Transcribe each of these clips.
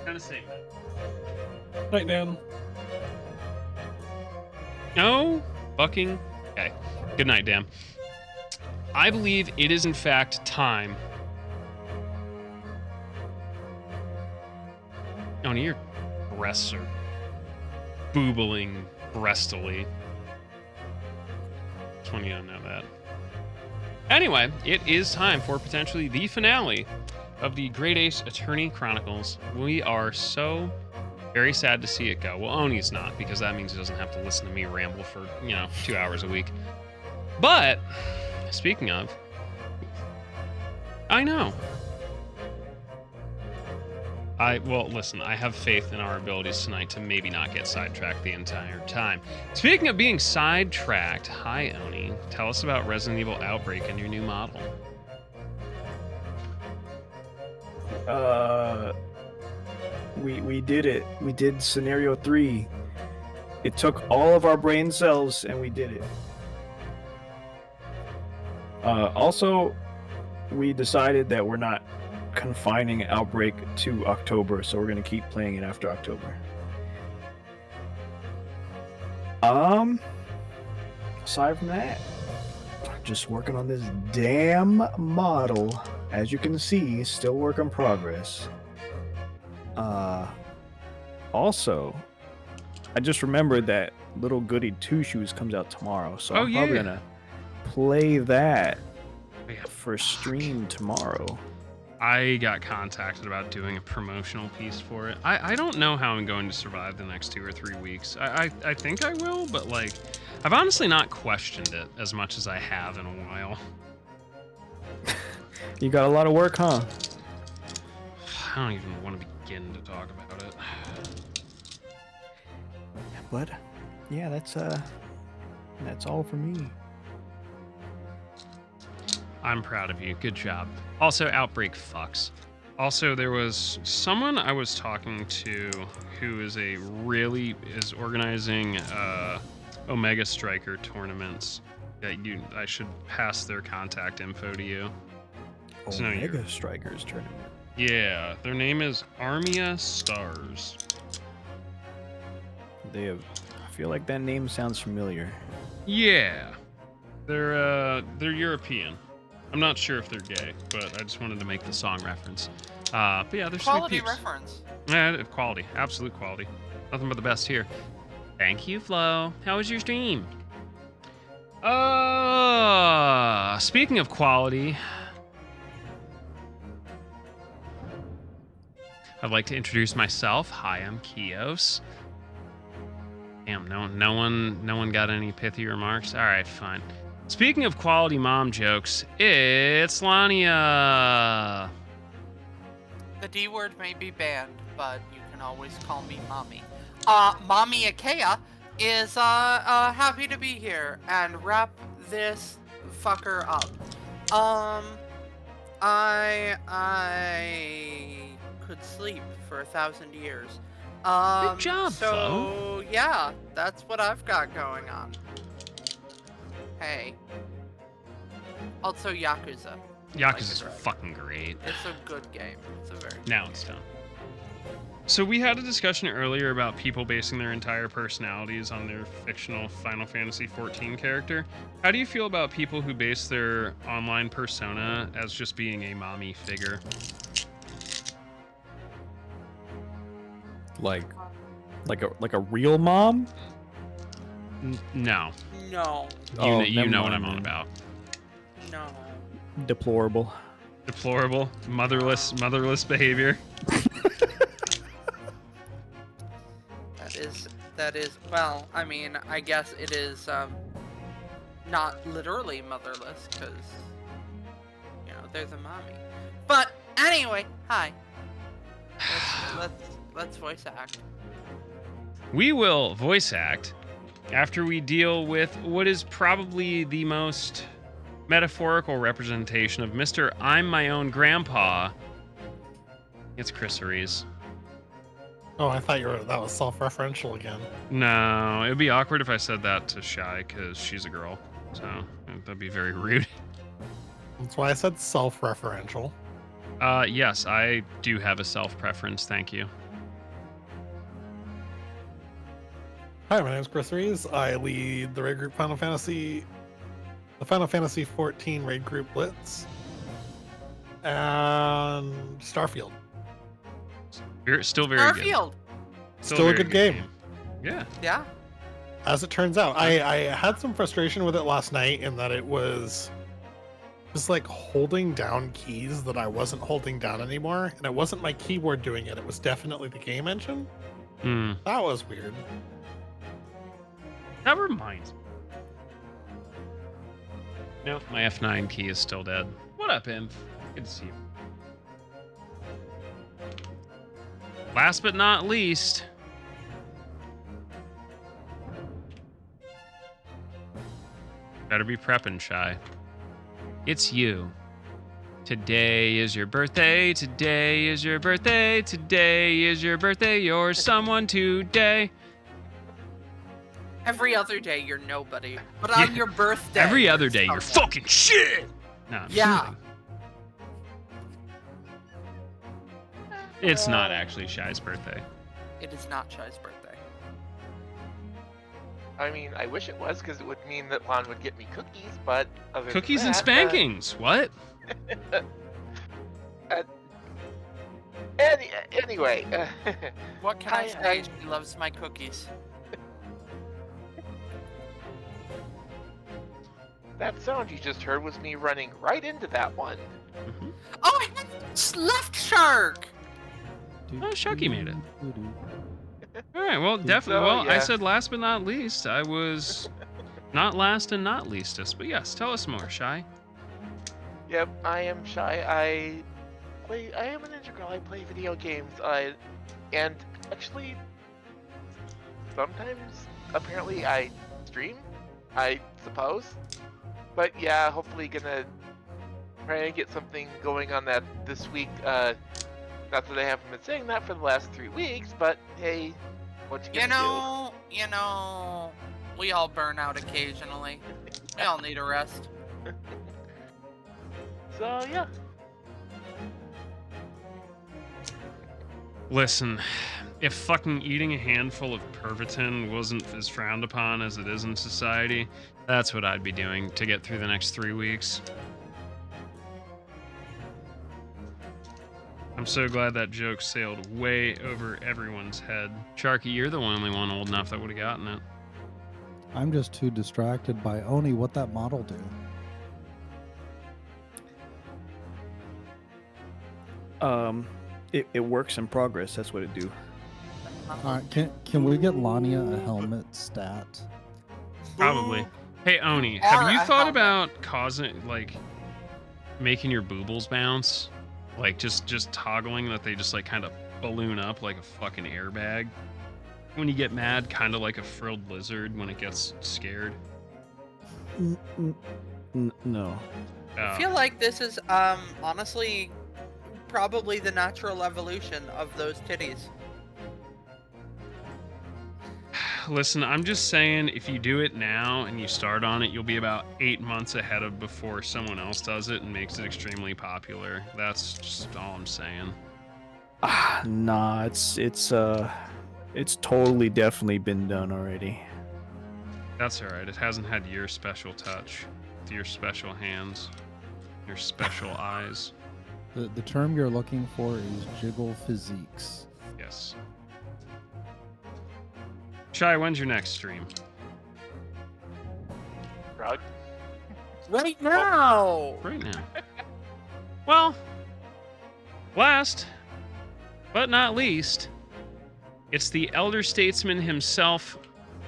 Kind of safe. Night, Dan. No, fucking. Okay. Good night, Dan. I believe it is in fact time. Oh, your breasts are boobling breastily. Just want you to know that. Anyway, it is time for potentially the finale of the Great Ace Attorney Chronicles. We are so very sad to see it go. Well, Oni's not, because that means he doesn't have to listen to me ramble for, 2 hours a week. But, speaking of, I know. Well, listen, I have faith in our abilities tonight to maybe not get sidetracked the entire time. Speaking of being sidetracked, hi, Oni. Tell us about Resident Evil Outbreak and your new model. We did it. We did scenario 3. It took all of our brain cells and we did it. Also, we decided that we're not confining Outbreak to October, so we're gonna keep playing it after October. Aside from that, just working on this damn model. As you can see, still work in progress. Also, I just remembered that Little Goody Two Shoes comes out tomorrow, so I'm probably gonna play that for stream tomorrow. I got contacted about doing a promotional piece for it. I don't know how I'm going to survive the next 2 or 3 weeks. I think I will, but like, I've honestly not questioned it as much as I have in a while. You got a lot of work, huh? I don't even want to begin to talk about it. But yeah, that's all for me. I'm proud of you. Good job. Also, Outbreak fucks. Also, there was someone I was talking to who is organizing Omega Striker tournaments. I should pass their contact info to you. Omega Strikers tournament. Yeah, their name is Armia Stars. I feel like that name sounds familiar. Yeah, they're European. I'm not sure if they're gay, but I just wanted to make the song reference. But yeah, they're quality sweet peeps. reference. Yeah, quality, absolute quality. Nothing but the best here. Thank you, Flo. How was your stream? Speaking of quality, I'd like to introduce myself. Hi, I'm Kios. Damn, no one got any pithy remarks. All right, fine. Speaking of quality mom jokes, it's Lania. The D word may be banned, but you can always call me mommy. Mommy Ikea is happy to be here and wrap this fucker up. I could sleep for 1,000 years. Good job, so Flo. Yeah, that's what I've got going on. Hey. Also, Yakuza. Yakuza's fucking great. It's a good game. It's a very Now it's done. So we had a discussion earlier about people basing their entire personalities on their fictional Final Fantasy XIV character. How do you feel about people who base their online persona as just being a mommy figure? Like a real mom? No. No. You know what I'm on about. No. Deplorable. Deplorable, motherless behavior. That is, well, I mean, I guess it is, not literally motherless, because, there's a mommy. But, anyway, hi. Let's voice act. We will voice act after we deal with what is probably the most metaphorical representation of Mr. I'm my own grandpa. It's Chris Ariz. Oh, I thought that was self-referential again. No, it would be awkward if I said that to Shy, because she's a girl. So, that'd be very rude. That's why I said self-referential. Yes, I do have a self-preference, thank you. Hi, my name is Chris Rees. I lead the raid group the Final Fantasy 14 raid group Blitz, and Starfield. Still very good. Starfield. Still a very good game. Yeah. Yeah. As it turns out, I had some frustration with it last night in that it was just like holding down keys that I wasn't holding down anymore, and it wasn't my keyboard doing it. It was definitely the game engine. Hmm. That was weird. That reminds me. No, my F9 key is still dead. What up, Imp? Good to see you. Last but not least, better be prepping, Shy. It's you. Today is your birthday. Today is your birthday. Today is your birthday. You're someone today. Every other day you're nobody, but on your birthday. Every other day, you're fucking shit. No, I'm Yeah. kidding. It's not actually Shy's birthday. It is not Shy's birthday. I mean, I wish it was, because it would mean that Lon would get me cookies, but other than Cookies and that, spankings. What? Anyway. What can I say? She loves my cookies. That sound you just heard was me running right into that one. Mm-hmm. Oh, I had left shark. Oh, Shucky made it. All right, well, definitely. So, Well, yeah. I said last but not least. I was not last and not leastest. But yes, tell us more, Shy. Yep, I am Shy. I am an integral. I play video games. And actually, sometimes, apparently, I stream. I suppose. But yeah, hopefully gonna try and get something going on that this week. Not that I haven't been saying that for the last 3 weeks, but hey, what you gonna You know, we all burn out occasionally. We all need a rest. do? So yeah. Listen, if fucking eating a handful of Pervitin wasn't as frowned upon as it is in society, that's what I'd be doing to get through the next 3 weeks. I'm so glad that joke sailed way over everyone's head. Sharky, you're the only one old enough that would have gotten it. I'm just too distracted by Oni. What that model do? It works in progress. That's what it do. All right, can we get Lania a helmet stat? Probably. Hey, Oni, have Or you a thought helmet. about causing, like, making your boobles bounce? Like, just toggling that they just, like, kind of balloon up like a fucking airbag? When you get mad, kind of like a frilled lizard when it gets scared? No. I feel like this is honestly probably the natural evolution of those titties. Listen, I'm just saying, if you do it now and you start on it, you'll be about 8 months ahead of before someone else does it and makes it extremely popular. That's just all I'm saying. Nah, it's totally definitely been done already. That's all right. It hasn't had your special touch, with your special hands, your special eyes. The term you're looking for is jiggle physiques. Yes. Shy, when's your next stream? Rug. Right now. Right now. Well, last but not least, it's the elder statesman himself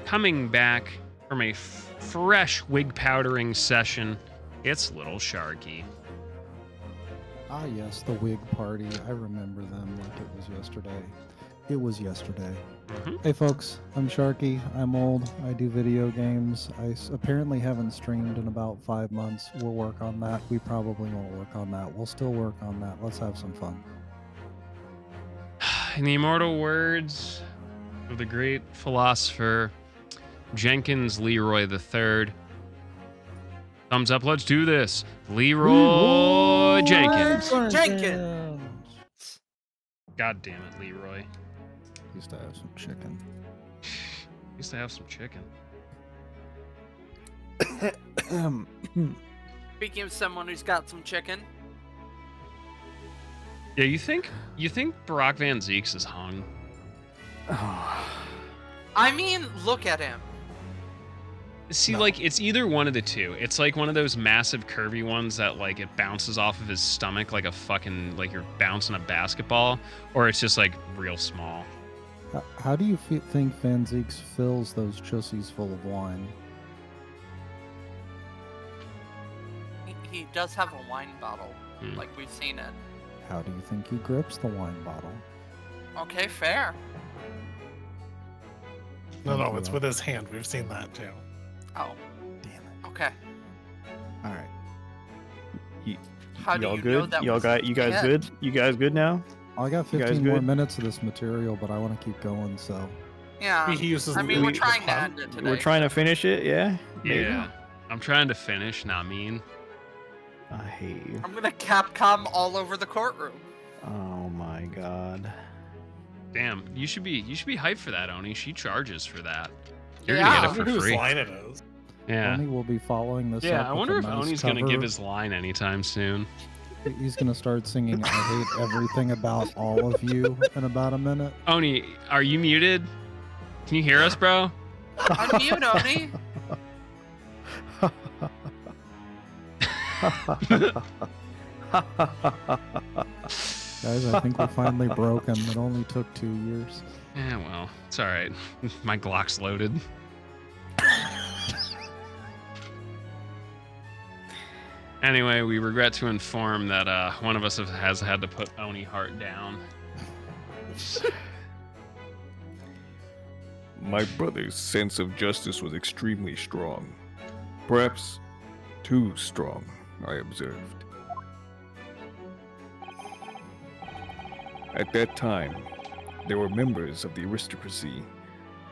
coming back from a fresh wig powdering session. It's Little Sharky. Ah, yes, the wig party. I remember them like it was yesterday. It was yesterday. Mhm. Hey, folks, I'm Sharky. I'm old. I do video games. Apparently haven't streamed in about 5 months. We'll work on that. We probably won't work on that. We'll still work on that. Let's have some fun. In the immortal words of the great philosopher Jenkins Leroy III, thumbs up, let's do this. Leroy Jenkins. Jenkins. God damn it, Leroy. Used to have some chicken. Used to have some chicken. Speaking of someone who's got some chicken, Yeah, you think Barack Van Zeeks is hung? I mean, look at him. See, No. like, it's either one of the two. It's like one of those massive curvy ones that, like, it bounces off of his stomach like a fucking, like you're bouncing a basketball, or it's just, like, real small. How do you think Van Zeeks fills those chussies full of wine? He does have a wine bottle, Hmm. like we've seen it. How do you think he grips the wine bottle? Okay, fair. No, it's with his hand. We've seen that too. Oh, Damn it. okay. All right. How do Y'all you good? know that was You guys it? good? You guys good now? I got You guys 15 more good? minutes of this material, but I want to keep going, so. Yeah. He uses. I mean, the- we're the trying to pun. end it today. We're trying to finish it, yeah? Maybe? Yeah. I'm trying to finish, not mean. I hate you. I'm gonna Capcom all over the courtroom. Oh my god. Damn, you should be hyped for that, Oni. She charges for that. You're Yeah. gonna I get it wonder for whose free. line it is. Yeah. Oni will be following this Yeah, up I with wonder a if nice Oni's gonna give cover. his line anytime soon. He's gonna start singing "I hate everything about all of you" in about a minute. Oni, are you muted? Can you hear us, bro? Unmute, Oni. Guys, I think we're finally broken. It only took 2 years. Yeah, well, it's all right. My Glock's loaded. Anyway, we regret to inform that one of us has had to put Oni Hart down. My brother's sense of justice was extremely strong. Perhaps too strong, I observed. At that time, there were members of the aristocracy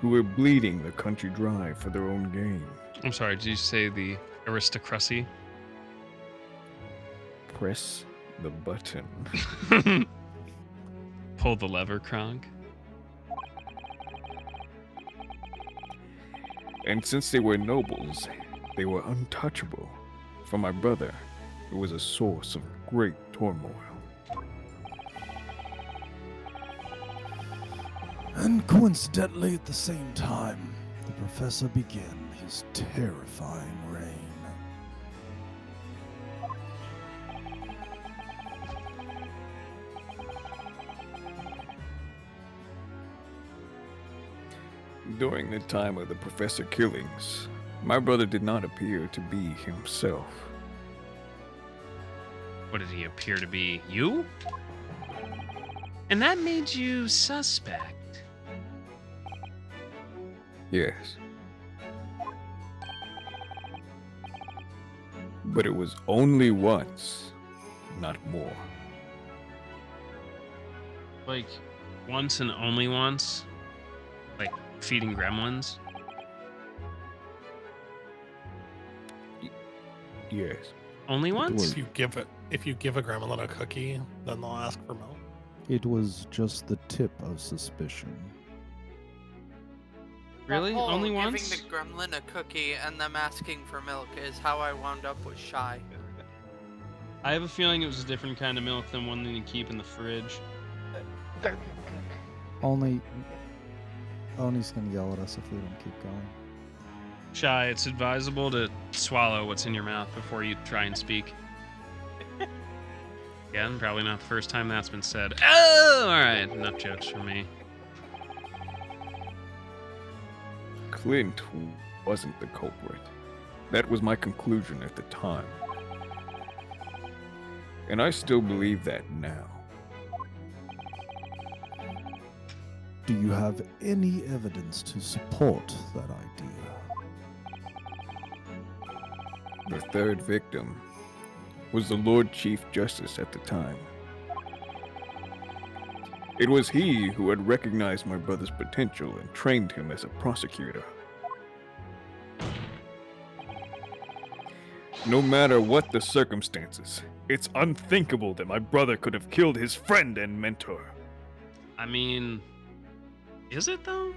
who were bleeding the country dry for their own gain. I'm sorry, did you say the aristocracy? Press the button. Pull the lever, Kronk. And since they were nobles, they were untouchable. For my brother, it was a source of great turmoil. And coincidentally, at the same time, the professor began his terrifying reign. During the time of the professor killings, my brother did not appear to be himself. What did he appear to be? You? And that made you suspect. Yes. But it was only once, not more. Like, once and only once? Like, feeding gremlins? Yes. Only once? If you give a gremlin a cookie, then they'll ask for milk. It was just the tip of suspicion. Really? That whole Only once? Giving the gremlin a cookie and them asking for milk is how I wound up with Shy. I have a feeling it was a different kind of milk than one that you keep in the fridge. Oni's gonna yell at us if we don't keep going. Shy, it's advisable to swallow what's in your mouth before you try and speak. Again, probably not the first time that's been said. Oh, alright, enough jokes for me. Clint wasn't the culprit. That was my conclusion at the time. And I still believe that now. Do you have any evidence to support that idea? The third victim was the Lord Chief Justice at the time. It was he who had recognized my brother's potential and trained him as a prosecutor. No matter what the circumstances, it's unthinkable that my brother could have killed his friend and mentor. I mean, is it though?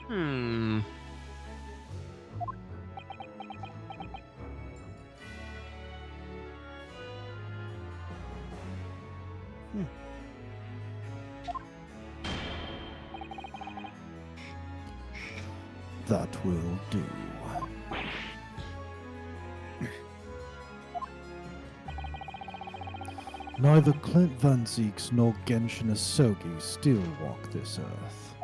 Hmm. That will do. Neither Clint Van Zeeks nor Genshin Asogi still walk this earth.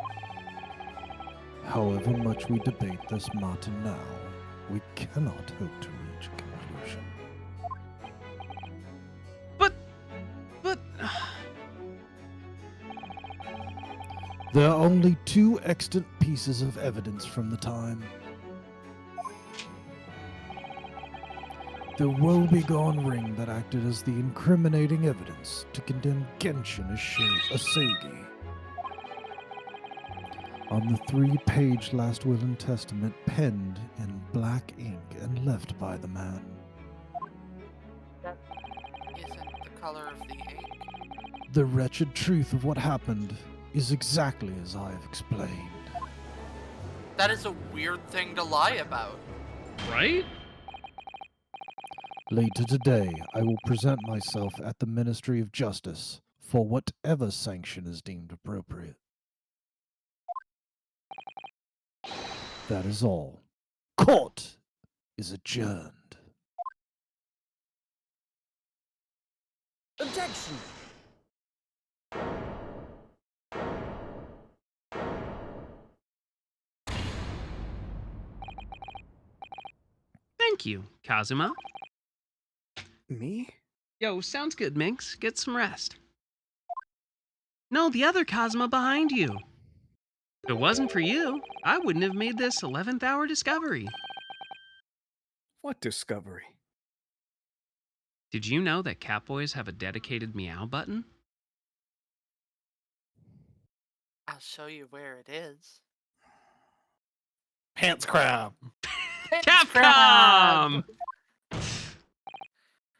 However much we debate this matter now, we cannot hope to reach a conclusion. But. There are only two extant pieces of evidence from the time. The woebegone ring that acted as the incriminating evidence to condemn Genshin Asogi. On the 3-page last will and testament penned in black ink and left by the man. Isn't the color of the ink? The wretched truth of what happened is exactly as I have explained. That is a weird thing to lie about. Right? Later today, I will present myself at the Ministry of Justice for whatever sanction is deemed appropriate. That is all. Court is adjourned. Objection! Thank you, Kazuma. Me? Yo, sounds good, Minx. Get some rest. No, the other Kazuma behind you. If it wasn't for you, I wouldn't have made this 11th hour discovery. What discovery? Did you know that Catboys have a dedicated meow button? I'll show you where it is. Pants crab. Capcom!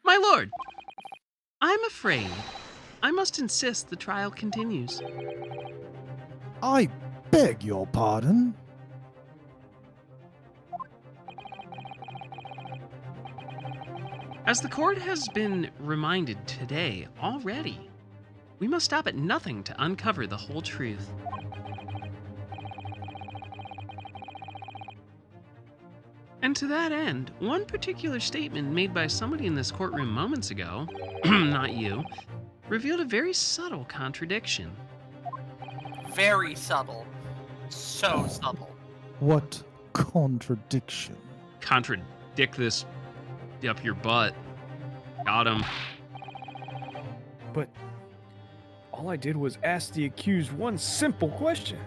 My lord, I'm afraid I must insist the trial continues. I beg your pardon? As the court has been reminded today already, we must stop at nothing to uncover the whole truth. And to that end, one particular statement made by somebody in this courtroom moments ago, not you, revealed a very subtle contradiction. Very subtle. So subtle. What contradiction? Contradict this up your butt. Got him. But all I did was ask the accused one simple question.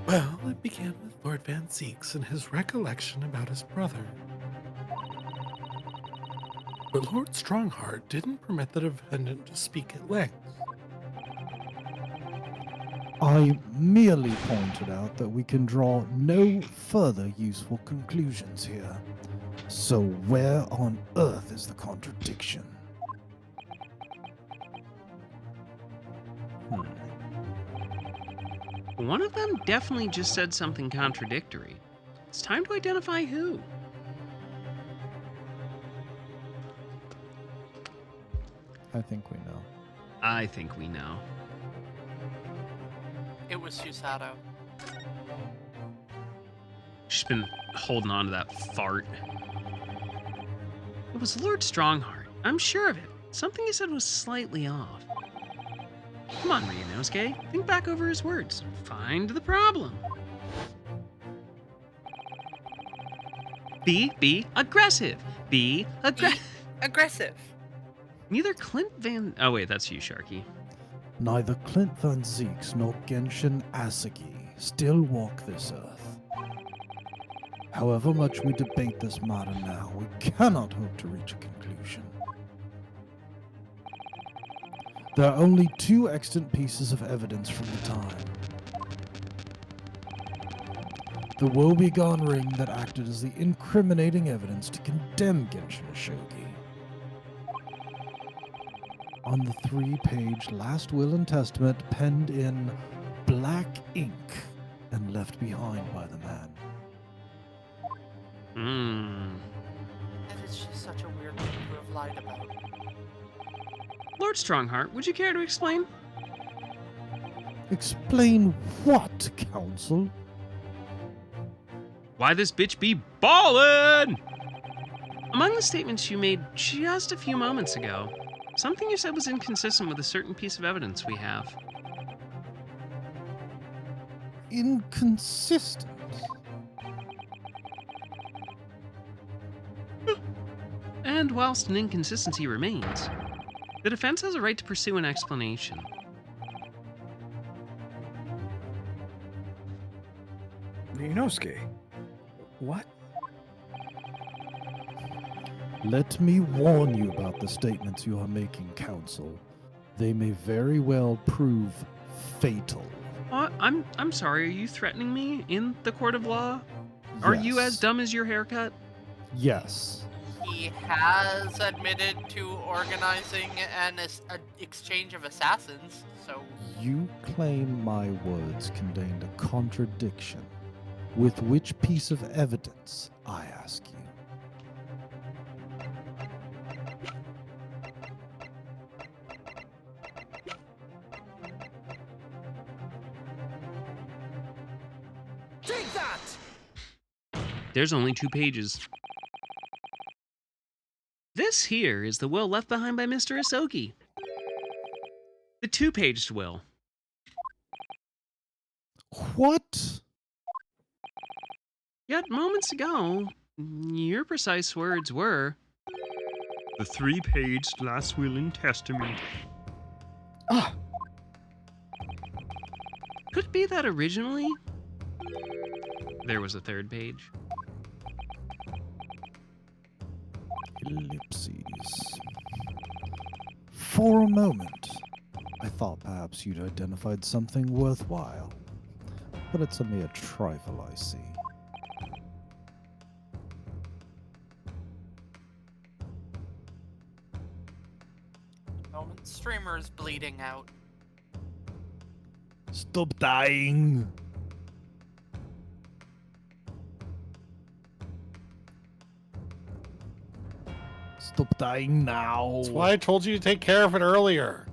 Well, it began with Lord Van Zeeks and his recollection about his brother. But Lord Strongheart didn't permit the defendant to speak at length. I merely pointed out that we can draw no further useful conclusions here. So where on earth is the contradiction? One of them definitely just said something contradictory. It's time to identify who. I think we know. I think we know. It was Susato. She's been holding on to that fart. It was Lord Strongheart. I'm sure of it. Something he said was slightly off. Come on, Ryunosuke. Think back over his words. Find the problem. Be aggressive. Be aggressive. Aggressive. Neither Clint Van... Oh, wait, that's you, Sharky. Neither Clint Van Zeeks nor Genshin Asogi still walk this earth. However much we debate this matter now, we cannot hope to reach a conclusion. There are only two extant pieces of evidence from the time. The woebegone ring that acted as the incriminating evidence to condemn Genshin Ashogi. On the 3-page last will and testament penned in black ink and left behind by the man. That is just such a weird thing to have lied about. Lord Strongheart, would you care to explain? Explain what, Counsel? Why this bitch be ballin'? Among the statements you made just a few moments ago, something you said was inconsistent with a certain piece of evidence we have. Inconsistent? And whilst an inconsistency remains, the defense has a right to pursue an explanation. Inosuke, what? Let me warn you about the statements you are making, Counsel. They may very well prove fatal. I'm sorry, are you threatening me in the court of law? Are you as Yes. dumb as your haircut? Yes. He has admitted to organizing an exchange of assassins, so You claim my words contained a contradiction. With which piece of evidence, I ask you? There's only 2 pages. This here is the will left behind by Mr. Asogi. The 2-paged will. What? Yet moments ago, your precise words were, the 3-paged last will and testament. Ah, Could it be that originally there was a 3rd page? Ellipses. For a moment, I thought perhaps you'd identified something worthwhile. But it's a mere trifle, I see. moment streamer is bleeding out. Stop dying! Stop dying now! That's why I told you to take care of it earlier.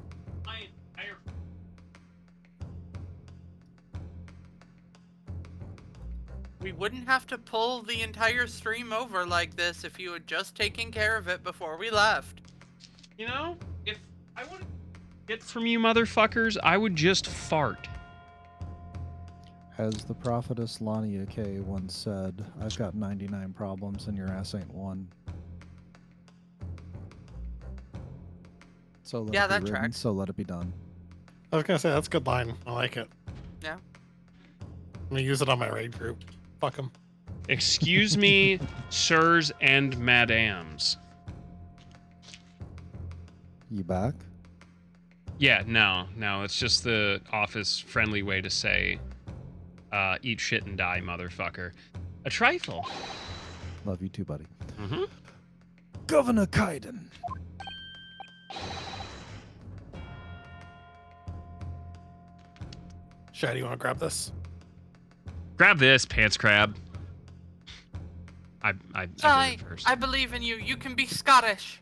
We wouldn't have to pull the entire stream over like this if you had just taken care of it before we left. You know, if I wanted to get from you motherfuckers, I would just fart. As the prophetess Lania K once said, I've got 99 problems and your ass ain't one. So let Yeah, it be that written, tracks. so let it be done. I was gonna say that's a good line. I like it. Yeah. I'm gonna use it on my raid group. Fuck them. Excuse me, sirs and madams. You back? Yeah, no, it's just the office-friendly way to say, eat shit and die, motherfucker. A trifle. Love you too, buddy. Mm-hmm. Governor Kaiden. Shad, you want to grab this? Grab this, pants crab. I did it first. I believe in you. You can be Scottish.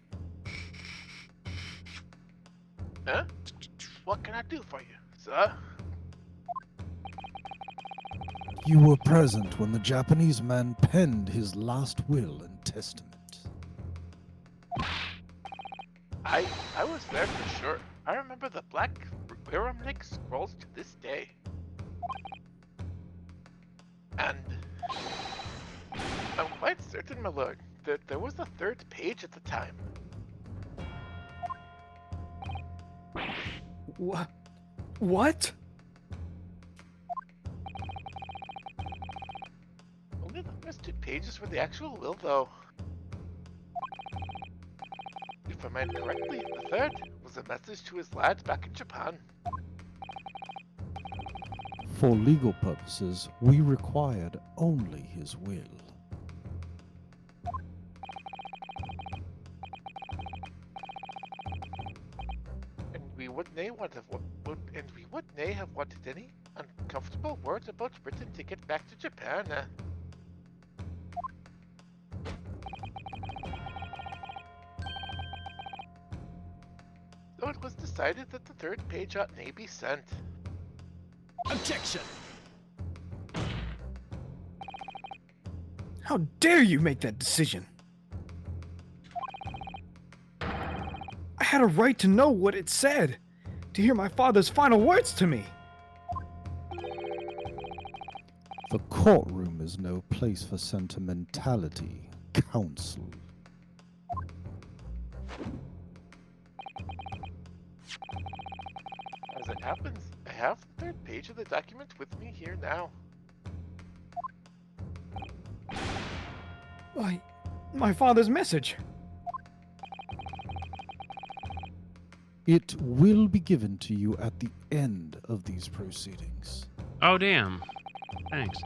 Huh? What can I do for you, sir? You were present when the Japanese man penned his last will and testament. I was there for sure. I remember the black Pyramnic scrolls to this day. And I'm quite certain, my lord, that there was a third page at the time. What? Only the first 2 pages were the actual will, though. If I remember correctly, the third was a message to his lad back in Japan. For legal purposes, we required only his will. And we wouldn't have wanted any uncomfortable words about Britain to get back to Japan. So it was decided that the third page ought nay be sent. Objection! How dare you make that decision? I had a right to know what it said, to hear my father's final words to me. The courtroom is no place for sentimentality, counsel. As it happens, I have the third page of the document with me here now. Why, my father's message. It will be given to you at the end of these proceedings. Oh, damn. Thanks.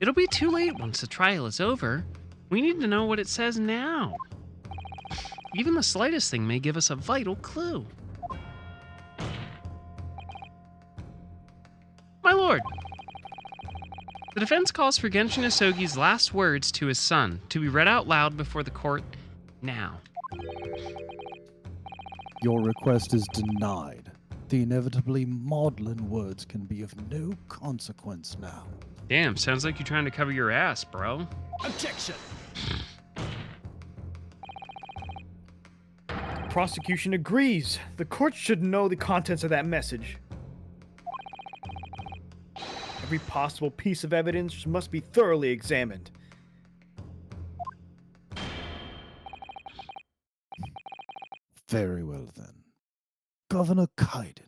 It'll be too late once the trial is over. We need to know what it says now. Even the slightest thing may give us a vital clue. My lord, the defense calls for Genshin Asogi's last words to his son to be read out loud before the court now. Your request is denied. The inevitably maudlin words can be of no consequence now. Damn, sounds like you're trying to cover your ass, bro. Objection! Prosecution agrees. The court should know the contents of that message. Every possible piece of evidence must be thoroughly examined. Very well then. Governor Kaiden.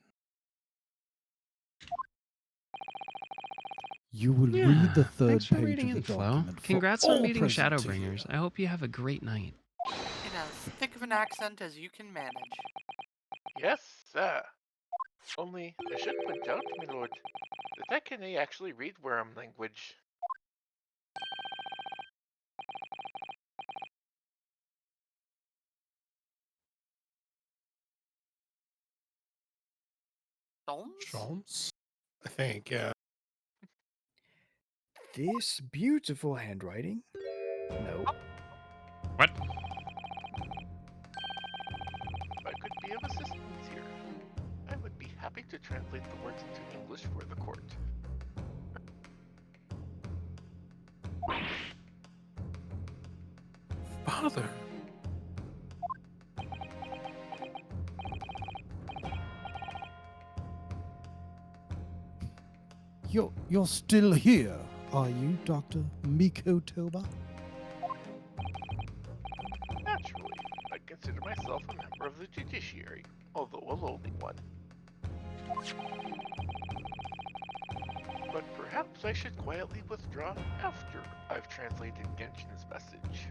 You will read the third Thanks for page reading of the info. document. Congrats for on all meeting present to Shadowbringers. hear. I hope you have a great night. In as thick of an accent as you can manage. Yes, sir. Only, I should point out, my lord, that I can actually read worm language. Solms? Sholmes? I think, yeah. This beautiful handwriting? No. What? If I could be of assistance here, I would be happy to translate the words into English for the court. Father. You're still here, are you, Dr. Miko Toba? Naturally, I consider myself a member of the judiciary, although a lowly one. But perhaps I should quietly withdraw after I've translated Genshin's message.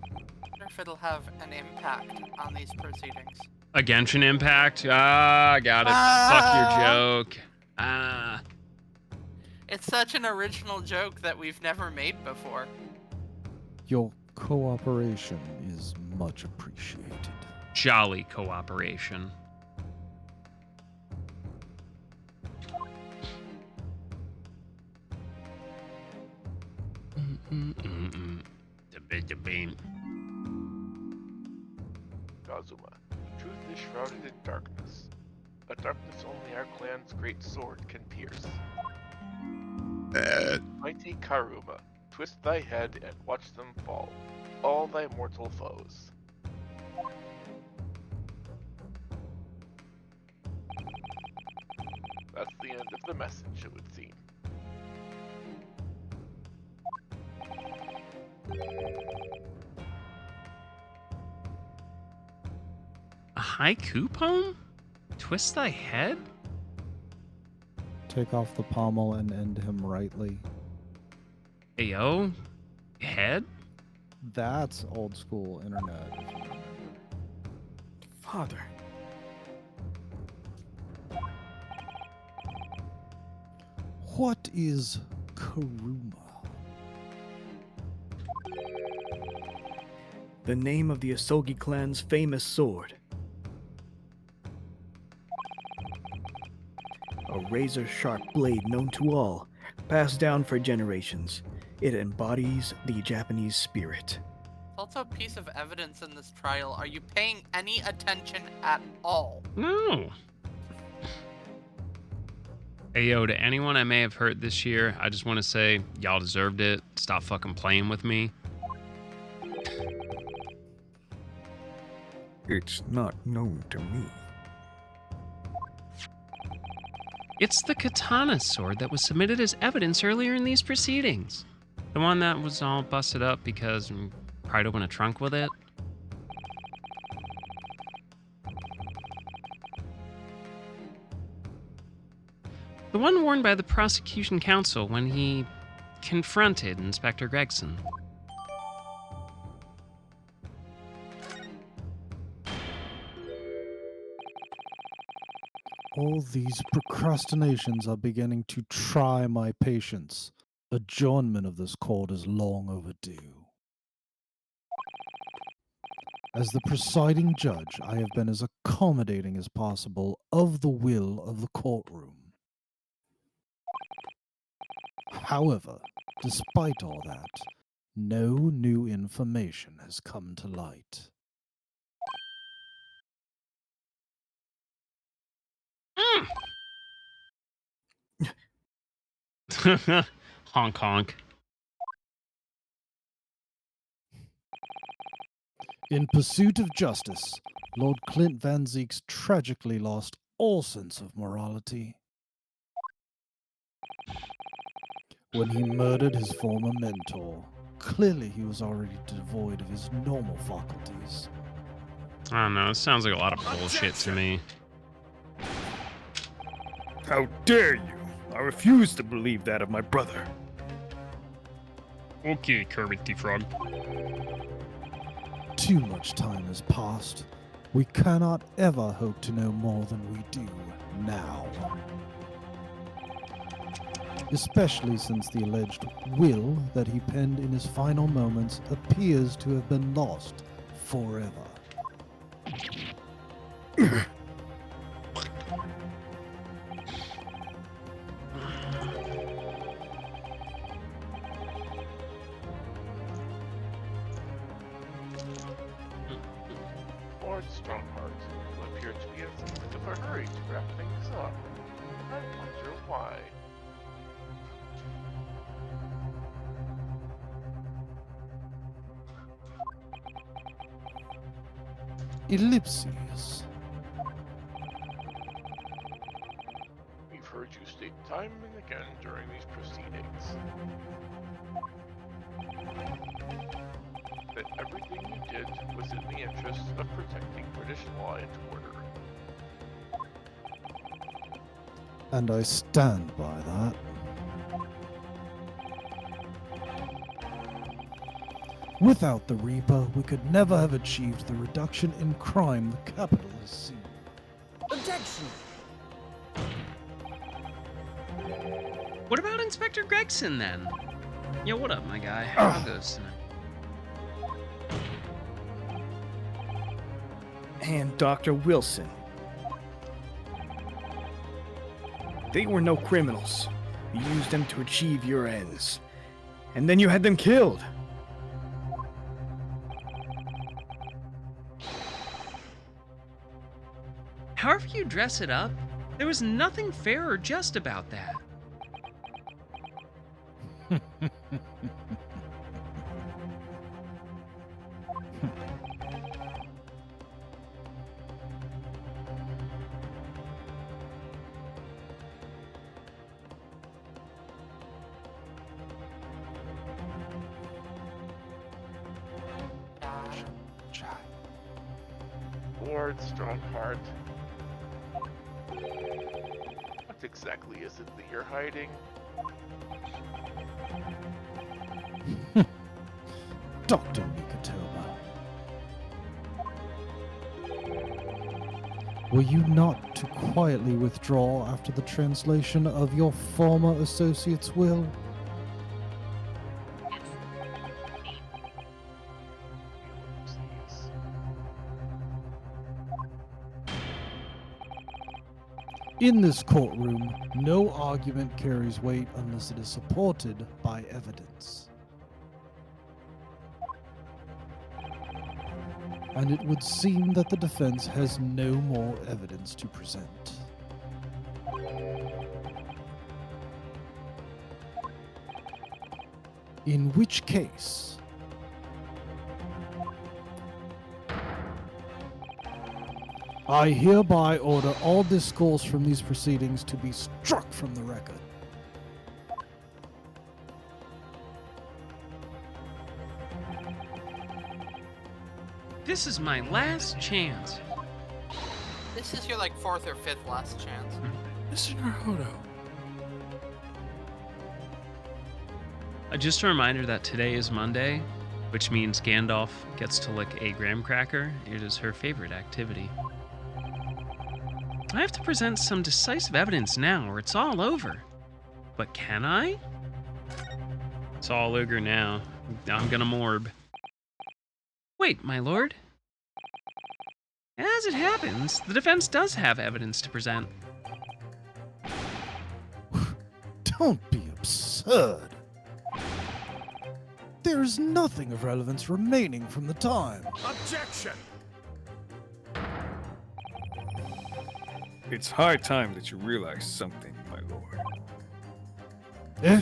I wonder if it'll have an impact on these proceedings. A Genshin impact? Ah, got it. Fuck your joke. Ah. It's such an original joke that we've never made before. Your cooperation is much appreciated. Jolly cooperation. Kazuma, the truth is shrouded in darkness. A darkness only our clan's great sword can pierce. Mighty Karuma, twist thy head and watch them fall, all thy mortal foes. That's the end of the message, it would seem. A haiku poem? Twist thy head? Take off the pommel and end him rightly. Ayo? Head? That's old school internet, if you remember. Father. What is Karuma? The name of the Asogi clan's famous sword. A razor-sharp blade known to all, passed down for generations. It embodies the Japanese spirit. It's also a piece of evidence in this trial. Are you paying any attention at all? No. Hey, yo, to anyone I may have hurt this year, I just want to say, y'all deserved it. Stop fucking playing with me. It's not known to me. It's the katana sword that was submitted as evidence earlier in these proceedings. The one that was all busted up because we pried open a trunk with it. The one worn by the prosecution counsel when he confronted Inspector Gregson. All these procrastinations are beginning to try my patience. Adjournment of this court is long overdue. As the presiding judge, I have been as accommodating as possible of the will of the courtroom. However, despite all that, no new information has come to light. Honk honk. In pursuit of justice, Lord Clint Van Zieks tragically lost all sense of morality when he murdered his former mentor. Clearly, he was already devoid of his normal faculties. I don't know, it sounds like a lot of bullshit to me. How dare you! I refuse to believe that of my brother. Okay, Kermit the Frog. Too much time has passed. We cannot ever hope to know more than we do now. Especially since the alleged will that he penned in his final moments appears to have been lost forever. Lord Strongheart will appear to be in somewhat of a hurry to wrap things up. I wonder why. Ellipses. We've heard you state time and again during these proceedings that everything you did was in the interest of protecting British law and order. And I stand by that. Without the Reaper, we could never have achieved the reduction in crime the capital has seen. Objection! What about Inspector Gregson then? Yo, what up, my guy? How goes tonight? And Dr. Wilson. They were no criminals. You used them to achieve your ends. And then you had them killed. However you dress it up, there was nothing fair or just about that. Lord Strongheart, what exactly is it that you're hiding? Dr. Mikatoba. Were you not to quietly withdraw after the translation of your former associate's will? In this courtroom, no argument carries weight unless it is supported by evidence. And it would seem that the defense has no more evidence to present. In which case, I hereby order all discourse from these proceedings to be struck from the record. This is my last chance. This is your like 4th or 5th last chance. Mr. Naruto. Just a reminder that today is Monday, which means Gandalf gets to lick a graham cracker. It is her favorite activity. I have to present some decisive evidence now, or it's all over. But can I? It's all over now. I'm gonna morb. Wait, my lord. As it happens, the defense does have evidence to present. Don't be absurd. There is nothing of relevance remaining from the time. Objection! It's high time that you realize something, my lord. Eh?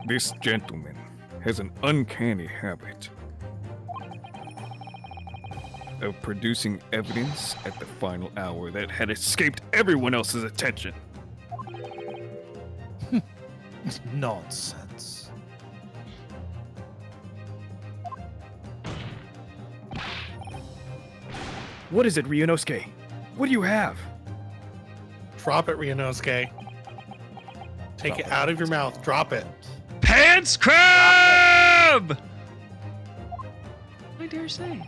This gentleman has an uncanny habit of producing evidence at the final hour that had escaped everyone else's attention. Nonsense. What is it, Ryunosuke? What do you have? Drop it, Ryunosuke. Take it out of your mouth. Drop it. Pants crab! I dare say.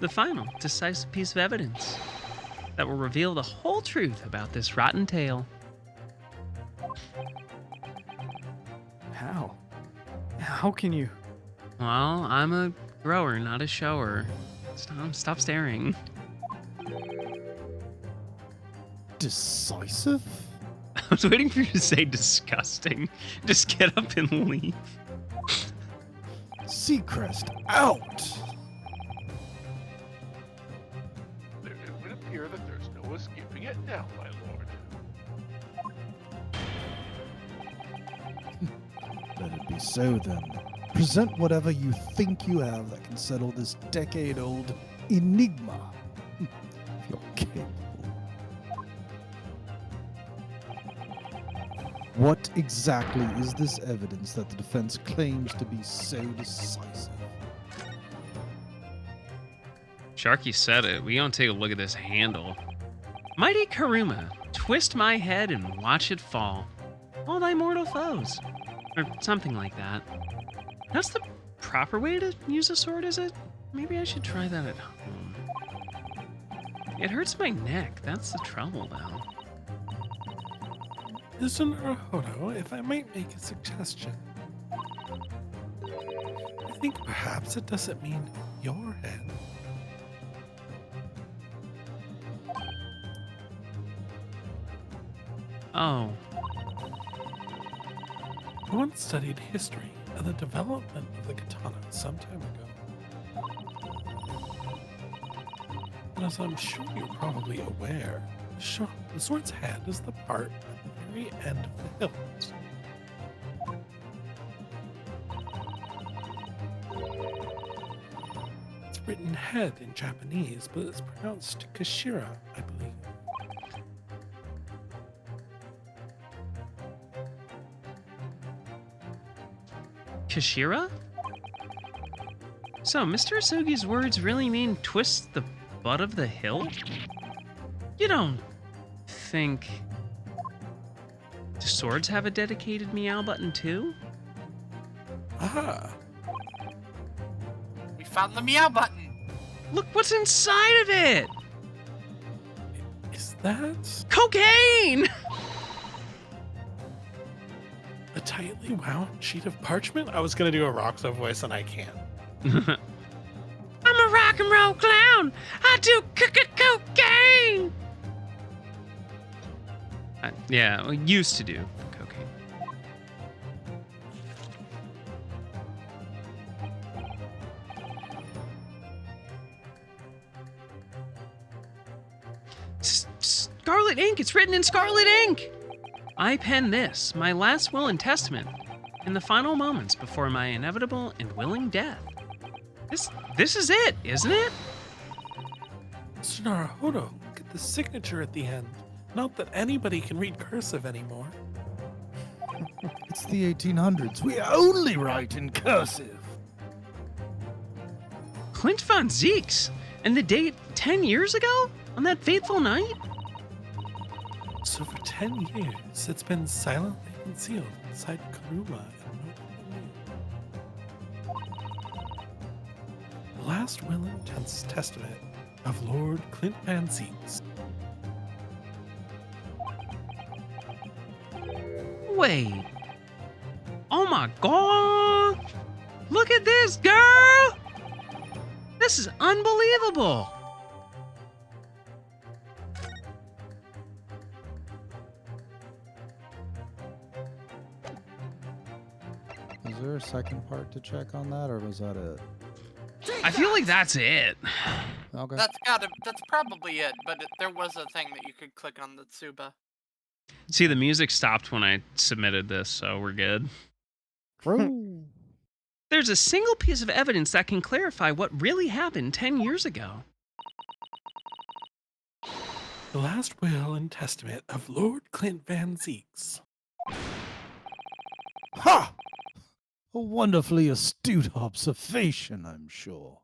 The final, decisive piece of evidence that will reveal the whole truth about this rotten tale. How? How can you? Well, I'm a grower, not a shower. Stop staring. Decisive? I was waiting for you to say disgusting. Just get up and leave. Seacrest, out! It would appear that there's no escaping it now, my lord. Let it be so then. Present whatever you think you have that can settle this decade-old enigma. If you're capable. What exactly is this evidence that the defense claims to be so decisive? Sharky said it. We gonna take a look at this handle. Mighty Karuma, twist my head and watch it fall. All thy mortal foes. Or something like that. That's the proper way to use a sword, is it? Maybe I should try that at home. It hurts my neck. That's the trouble, though. Mr. Naruto, if I might make a suggestion. I think perhaps it doesn't mean your head. Oh. I once studied history of the development of the katana some time ago. But as I'm sure you're probably aware, the sword's head is the part at the very end of the hilt. It's written head in Japanese, but it's pronounced Kashira, I believe. Kashira? So, Mr. Asugi's words really mean twist the butt of the hilt? You don't think the swords have a dedicated meow button too? Ah, We found the meow button. Look what's inside of it! is that Cocaine! a tightly wound sheet of parchment? I was gonna do a Roxo voice and I can't. I'm a rock and roll clown! down! I do cocaine! Yeah, I used to do cocaine. Scarlet ink! It's written in scarlet ink! I pen this, my last will and testament, in the final moments before my inevitable and willing death. This is it, isn't it? Mr. Naruhodo, look at the signature at the end. Not that anybody can read cursive anymore. It's the 1800s. We only write in cursive. Clint von Zieks, and the date 10 years ago? On that fateful night? So for 10 years, it's been silently concealed inside Karuma and the last will and testament of Lord Clint Van Zieks. Wait. Oh my god! Look at this, girl! This is unbelievable! Is there a second part to check on that, or was that it? I feel like that's it. Okay. That's probably it, but there was a thing that you could click on the Tsuba. See, the music stopped when I submitted this, so we're good. True. There's a single piece of evidence that can clarify what really happened 10 years ago. The last will and testament of Lord Clint Van Zieks. Ha! A wonderfully astute observation, I'm sure.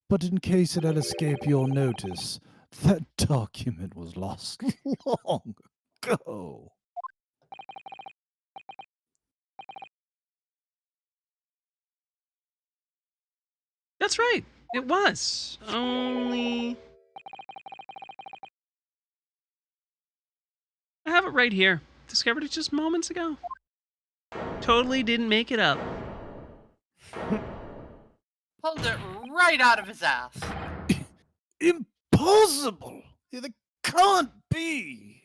But in case it had escaped your notice, that document was lost long ago. That's right, it was. Only... I have it right here. Discovered it just moments ago. Totally didn't make it up. Pulled it right out of his ass. Impossible! It can't be!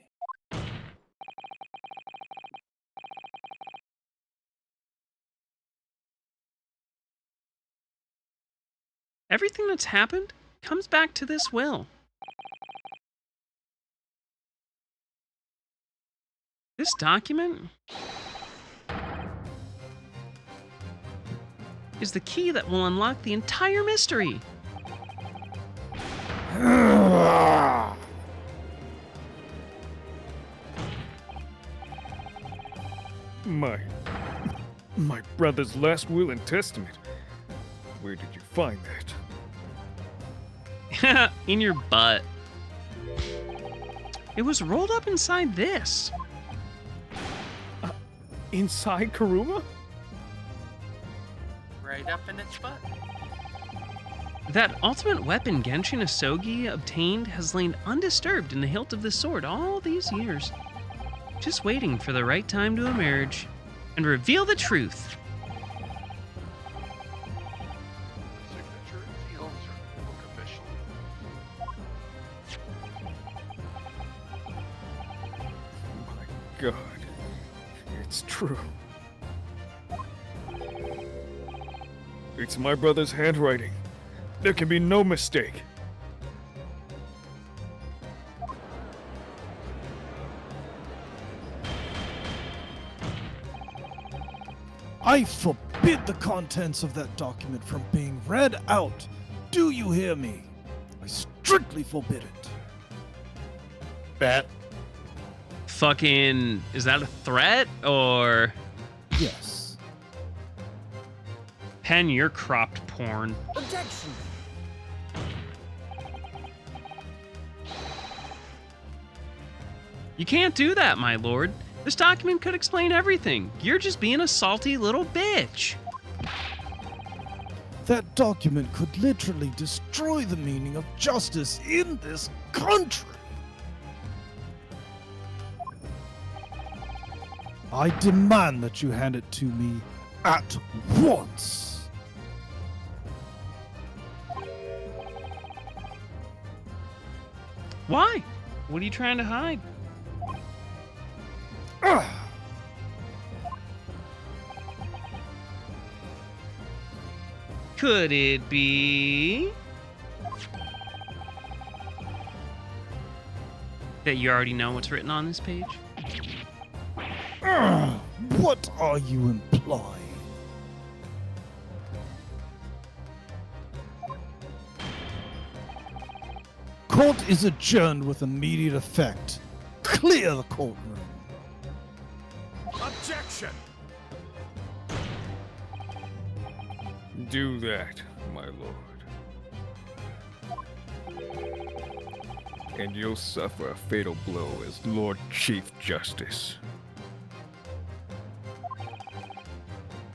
Everything that's happened comes back to this will. This document is the key that will unlock the entire mystery. My brother's last will and testament. Where did you find that? In your butt. It was rolled up inside this. Inside Karuma? Right up in its butt. That ultimate weapon Genshin Asogi obtained has lain undisturbed in the hilt of the sword all these years, just waiting for the right time to emerge and reveal the truth. Signature seals your book official. My God, it's true. It's my brother's handwriting. There can be no mistake. I forbid the contents of that document from being read out. Do you hear me? I strictly forbid it. Bet. Fucking, is that a threat or? Yes. Pen, you're cropped porn. Objection. You can't do that, my lord. This document could explain everything. You're just being a salty little bitch. That document could literally destroy the meaning of justice in this country. I demand that you hand it to me at once. Why? What are you trying to hide? Could it be that you already know what's written on this page? What are you implying? Court is adjourned with immediate effect. Clear the courtroom. Objection! Do that, my lord. And you'll suffer a fatal blow as Lord Chief Justice.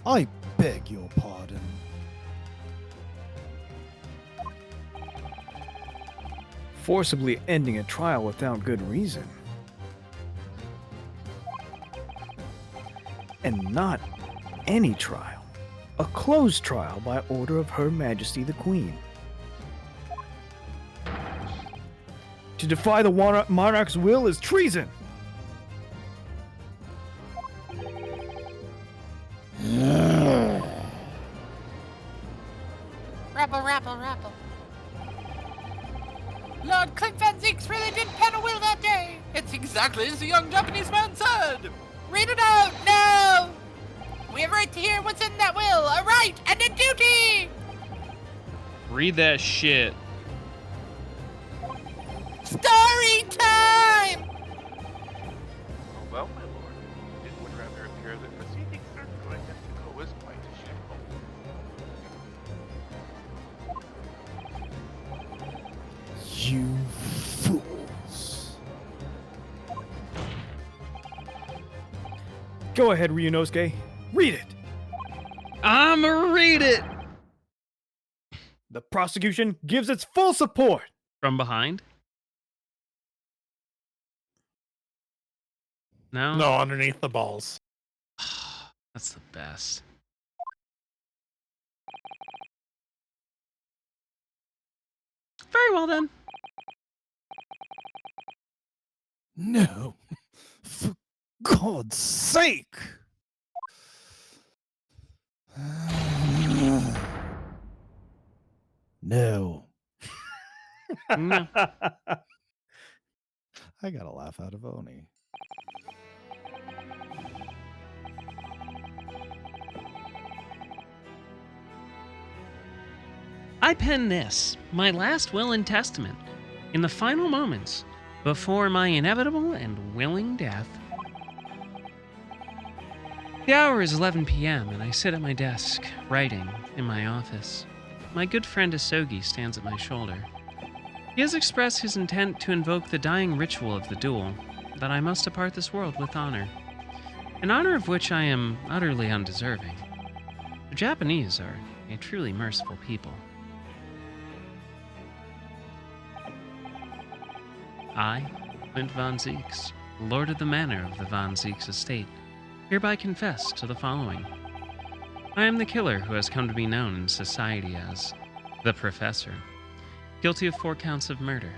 I beg your pardon. Forcibly ending a trial without good reason. And not any trial. A closed trial by order of Her Majesty the Queen. To defy the monarch's will is treason. Rabble. Lord Clint Van Zeeks really did pen a will that day. It's exactly as the young Japanese man said. Read it out now. We have a right to hear what's in that will. A right and a duty. Read that shit. Story time. Oh, well, my lord, it would rather appear that proceedings are going to go as quite a shameful. You fools. Go ahead, Ryunosuke. Read it. I'ma read it. The prosecution gives its full support. From behind? No? No, underneath the balls. That's the best. Very well then. No. For God's sake. No. No. I got a laugh out of Oni. I pen this, my last will and testament, in the final moments before my inevitable and willing death. The hour is 11 p.m., and I sit at my desk, writing, in my office. My good friend Asogi stands at my shoulder. He has expressed his intent to invoke the dying ritual of the duel, that I must depart this world with honor, an honor of which I am utterly undeserving. The Japanese are a truly merciful people. I, Clint Van Zeeks, Lord of the Manor of the Van Zeeks estate, hereby confess to the following. I am the killer who has come to be known in society as the Professor, guilty of 4 counts of murder.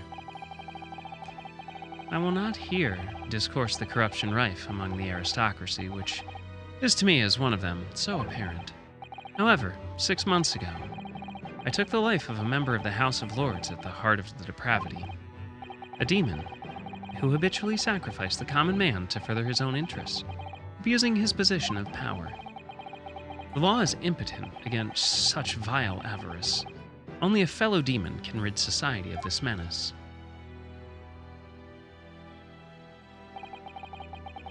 I will not here discourse the corruption rife among the aristocracy, which is to me as one of them so apparent. However, 6 months ago, I took the life of a member of the House of Lords at the heart of the depravity, a demon who habitually sacrificed the common man to further his own interests, abusing his position of power. The law is impotent against such vile avarice. Only a fellow demon can rid society of this menace.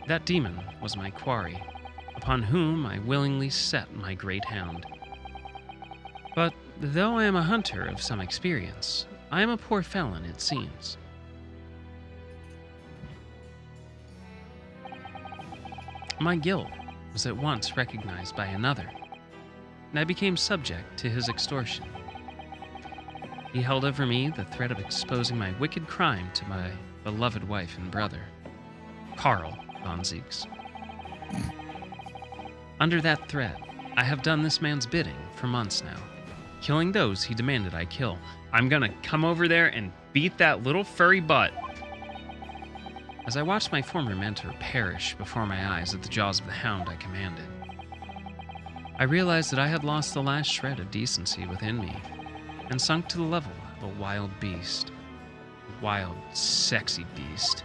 That demon was my quarry, upon whom I willingly set my great hound. But though I am a hunter of some experience, I am a poor felon, it seems. My guilt was at once recognized by another, and I became subject to his extortion. He held over me the threat of exposing my wicked crime to my beloved wife and brother, Carl Van Zeeks. Under that threat, I have done this man's bidding for months now, killing those he demanded I kill. I'm gonna come over there and beat that little furry butt. As I watched my former mentor perish before my eyes at the jaws of the hound I commanded, I realized that I had lost the last shred of decency within me and sunk to the level of a wild beast. A wild, sexy beast.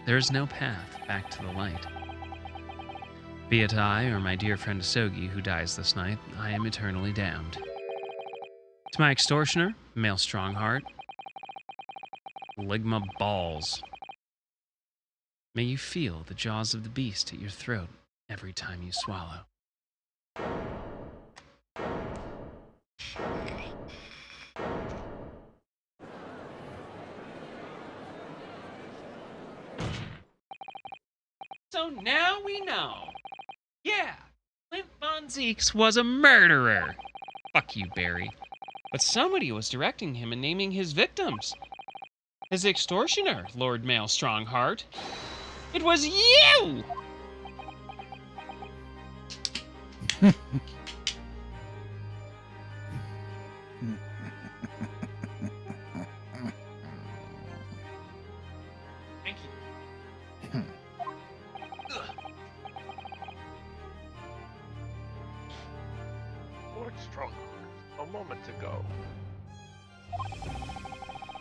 There is no path back to the light. Be it I or my dear friend Asogi who dies this night, I am eternally damned. To my extortioner, male Strongheart, Ligma balls. May you feel the jaws of the beast at your throat every time you swallow. So now we know. Yeah, Clint Von Zeeks was a murderer. Fuck you, Barry. But somebody was directing him and naming his victims. His extortioner, Lord Male Strongheart. It was you! Thank you. Lord Strongheart, a moment ago,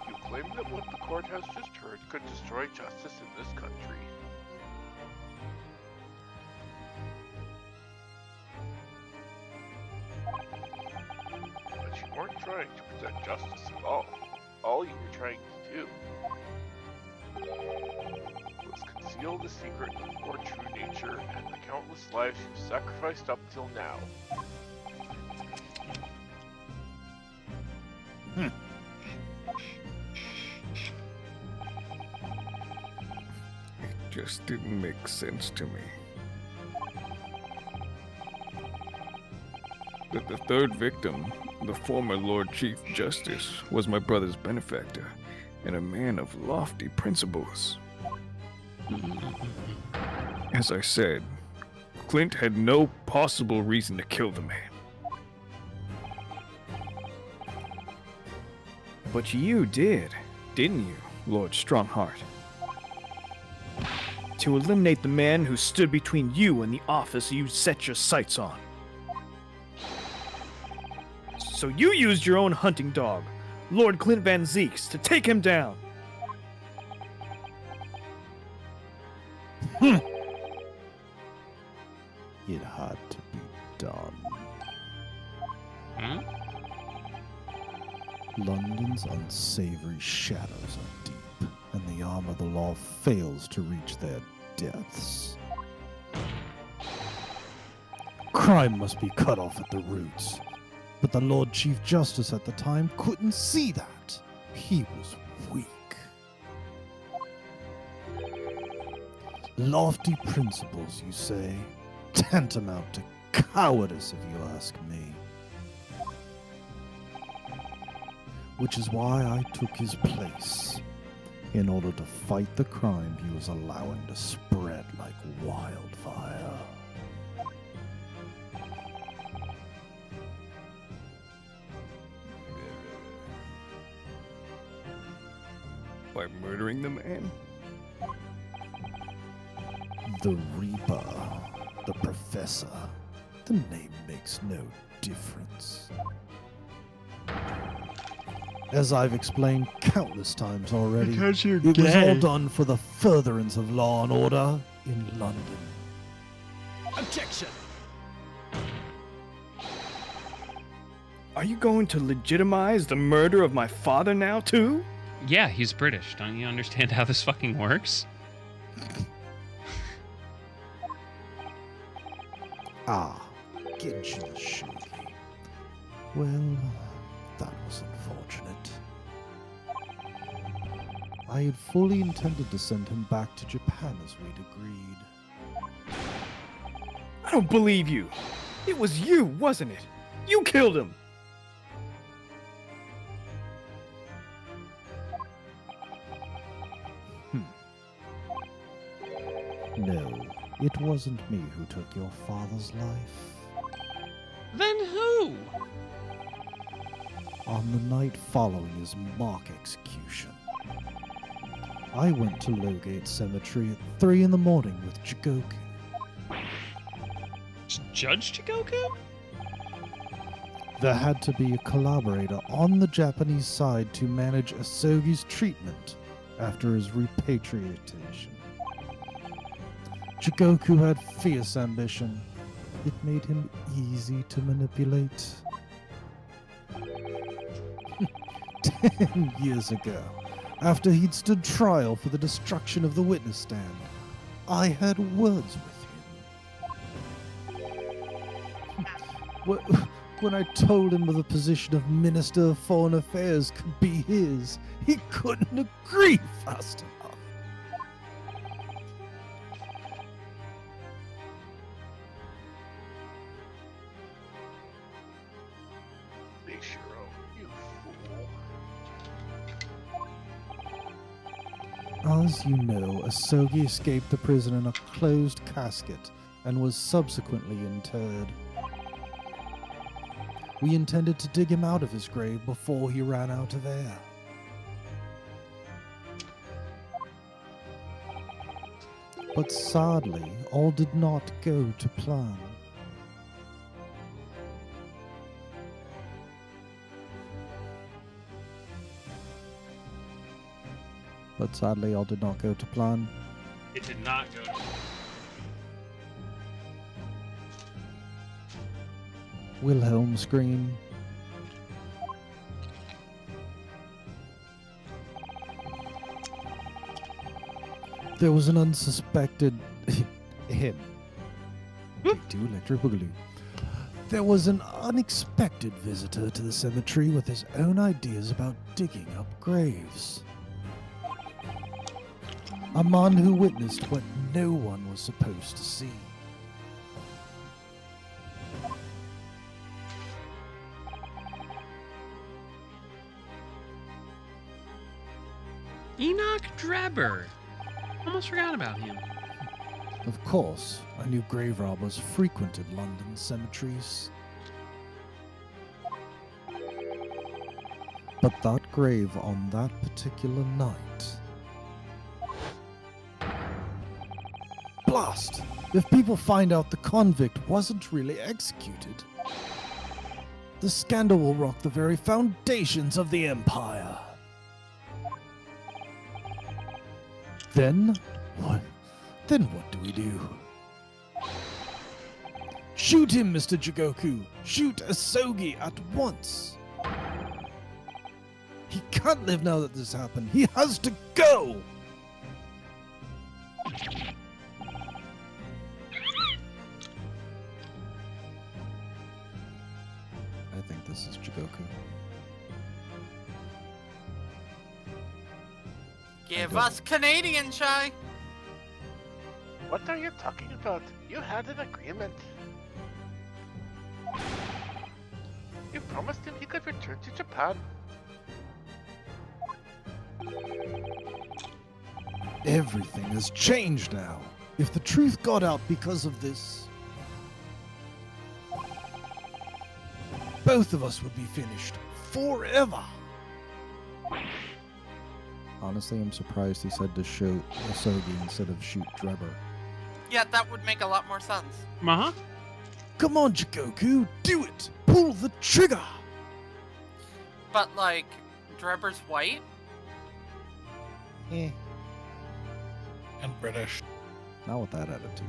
you claimed that what the court has just heard could destroy justice in this country. But you weren't trying to protect justice at all. All you were trying to do was conceal the secret of your true nature and the countless lives you've sacrificed up till now. It just didn't make sense to me. That the third victim, the former Lord Chief Justice, was my brother's benefactor and a man of lofty principles. As I said, Clint had no possible reason to kill the man. But you did, didn't you, Lord Strongheart? To eliminate the man who stood between you and the office you set your sights on. So you used your own hunting dog, Lord Clint Van Zeeks, to take him down. It had to be done. Hmm? London's unsavory shadows are deep, and the arm of the law fails to reach their depths. Crime must be cut off at the roots. But the Lord Chief Justice at the time couldn't see that. He was weak. Lofty principles, you say? Tantamount to cowardice, if you ask me. Which is why I took his place, in order to fight the crime he was allowing to spread like wildfire. By murdering the man? The Reaper, the Professor. The name makes no difference. As I've explained countless times already, it was all done for the furtherance of law and order in London. Objection! Are you going to legitimize the murder of my father now, too? Yeah, he's British. Don't you understand how this fucking works? Ah, Genshin Shogi. Well, that was unfortunate. I had fully intended to send him back to Japan as we'd agreed. I don't believe you. It was you, wasn't it? You killed him. No, it wasn't me who took your father's life. Then who? on the night following his mock execution. I went to Lowgate Cemetery at 3 in the morning with Jigoku. Judge Jigoku? There had to be a collaborator on the Japanese side to manage Asogi's treatment after his repatriation. Jigoku had fierce ambition. It made him easy to manipulate. 10 years ago, after he'd stood trial for the destruction of the witness stand, I had words with him. When I told him the position of Minister of Foreign Affairs could be his, he couldn't agree fast enough. Ishiro, you fool. As you know, Asogi escaped the prison in a closed casket and was subsequently interred. We intended to dig him out of his grave before he ran out of air. But sadly, all did not go to plan. But sadly, all did not go to plan. It did not go to Wilhelm scream. There was an unsuspected him. Do electric boogaloo. There was an unexpected visitor to the cemetery with his own ideas about digging up graves. A man who witnessed what no one was supposed to see. Enoch Drebber. Almost forgot about him. Of course, I knew grave robbers frequented London cemeteries. But that grave on that particular night... Blast! If people find out the convict wasn't really executed, the scandal will rock the very foundations of the Empire. Then what? Then what do we do? Shoot him, Mr. Jigoku! Shoot Asogi at once! He can't live now that this happened. He has to go! I think this is Jigoku. Give us Canadian chai! What are you talking about? You had an agreement. You promised him he could return to Japan. Everything has changed now. If the truth got out because of this, both of us would be finished forever. Honestly, I'm surprised he said to shoot Asogi instead of shoot Drebber. Yeah, that would make a lot more sense. Uh-huh. Come on, Jigoku, do it! Pull the trigger! But, like, Drebber's white? Eh, And British. not with that attitude.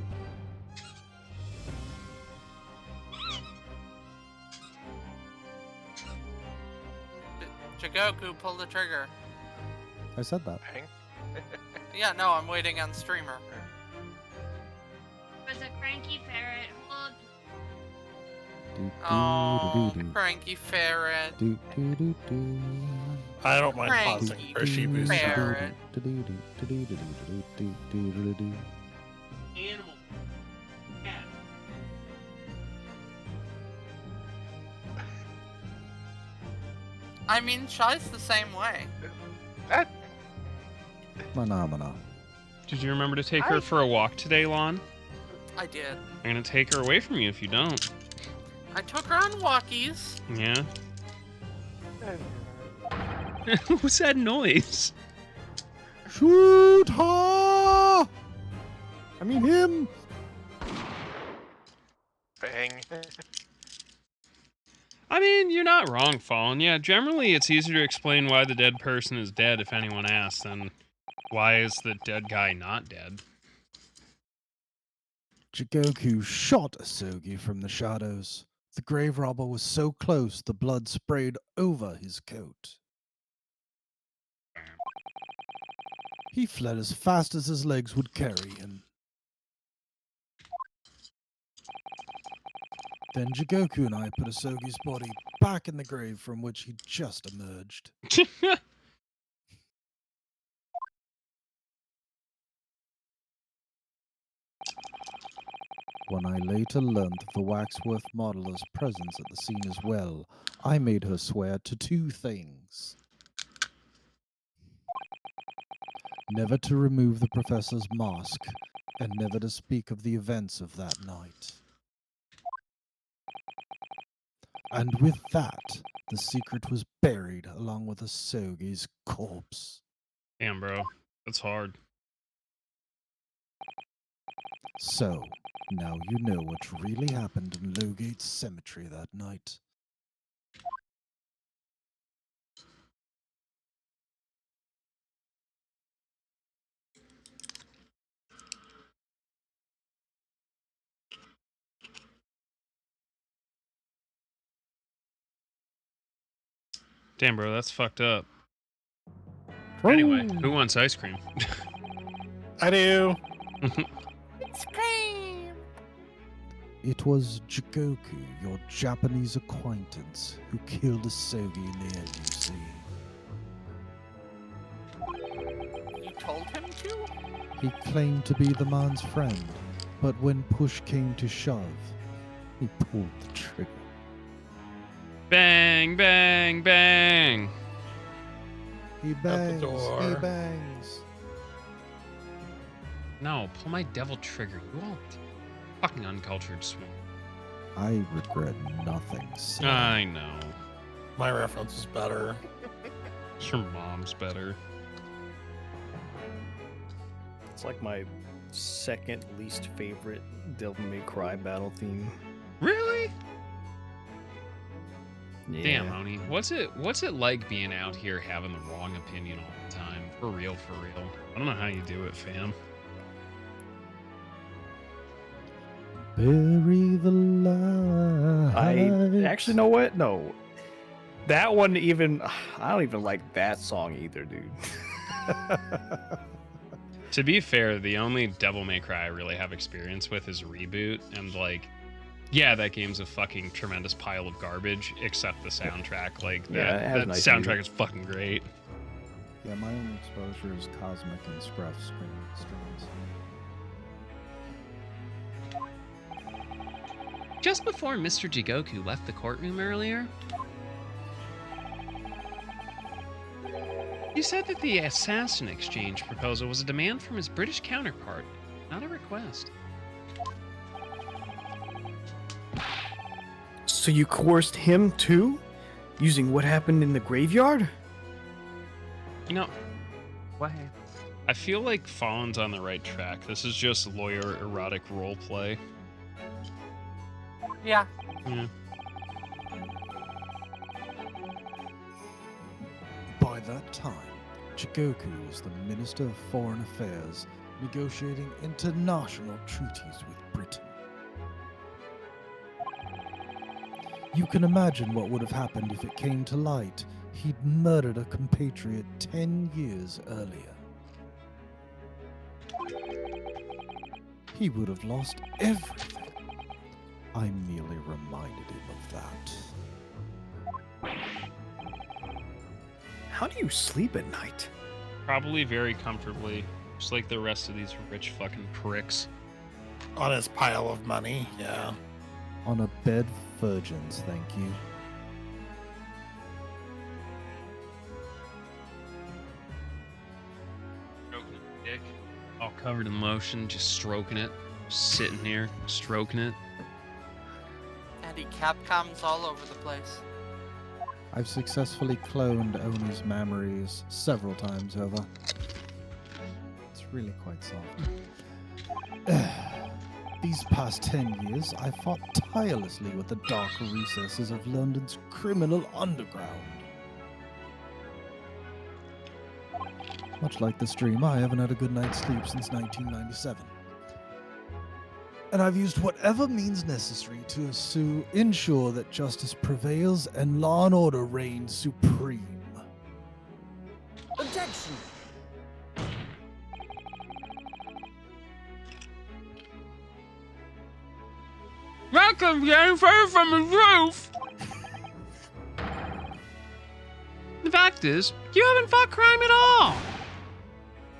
Jigoku, pull the trigger. I said that. Bang. Yeah, no, I'm waiting on streamer. Was a cranky ferret. Hold. Oh, cranky ferret. I don't mind Cranky pausing for Shibu's ferret. Animal. Cat. I mean, Shy's the same way. That Phenomena. Did you remember to take her for a walk today, Lon? I did. I'm gonna take her away from you if you don't. I took her on walkies. Yeah. What was that noise? Shoot her! I mean him! Bang. I mean, you're not wrong, Fallen. Yeah, generally it's easier to explain why the dead person is dead if anyone asks than why is the dead guy not dead. Jigoku shot Asogi from the shadows. The grave robber was so close the blood sprayed over his coat. He fled as fast as his legs would carry him. Then Jigoku and I put Asogi's body back in the grave from which he'd just emerged. When I later learned of the Waxworth modeler's presence at the scene as well, I made her swear to 2 things. Never to remove the professor's mask, and never to speak of the events of that night. And with that, the secret was buried along with Asogi's corpse. Damn, bro. That's hard. So, now you know what really happened in Lowgate Cemetery that night. Damn, bro, that's fucked up. Anyway, who wants ice cream? I do. Scream! It was Jigoku, your Japanese acquaintance, who killed Asogi in the LUC. You told him to? He claimed to be the man's friend, but when push came to shove, he pulled the trigger. Bang, bang, bang. He bangs, he door. bangs. No, pull my devil trigger. You all fucking uncultured swine. I regret nothing, sir. I know. My reference is better. Your mom's better. It's like my second least favorite Devil May Cry battle theme. Really? Yeah. Damn, Oni. What's it like being out here having the wrong opinion all the time? For real, for real. I don't know how you do it, fam. Bury the light. I actually know what? No. That one even I don't even like that song either, dude. To be fair, the only Devil May Cry I really have experience with is Reboot, and like, yeah, that game's a fucking tremendous pile of garbage, except the soundtrack. Like, Yeah, it has that nice soundtrack music. is fucking great. Yeah, my only exposure is Cosmic and Scruff strings. Just before Mr. Jigoku left the courtroom earlier, he said that the assassin exchange proposal was a demand from his British counterpart, not a request. So you coerced him too? Using what happened in the graveyard? You know, what? I feel like Fallen's on the right track. This is just lawyer erotic roleplay. Yeah. Yeah. By that time, Jigoku was the Minister of Foreign Affairs, negotiating international treaties with Britain. You can imagine what would have happened if it came to light. He'd murdered a compatriot 10 years earlier. He would have lost everything. I merely reminded him of that. How do you sleep at night? Probably very comfortably, just like the rest of these rich fucking pricks. On his pile of money, yeah. On a bed of virgins, thank you. Stroking his dick, all covered in lotion, just stroking it, sitting here, stroking it. And he Capcoms all over the place. I've successfully cloned Oni's memories several times over. It's really quite soft. These past 10 years, I fought tirelessly with the dark recesses of London's criminal underground. Much like the stream, I haven't had a good night's sleep since 1997. And I've used whatever means necessary to ensure that justice prevails and law and order reigns supreme. Objection! Welcome, getting far from the roof! The fact is, you haven't fought crime at all!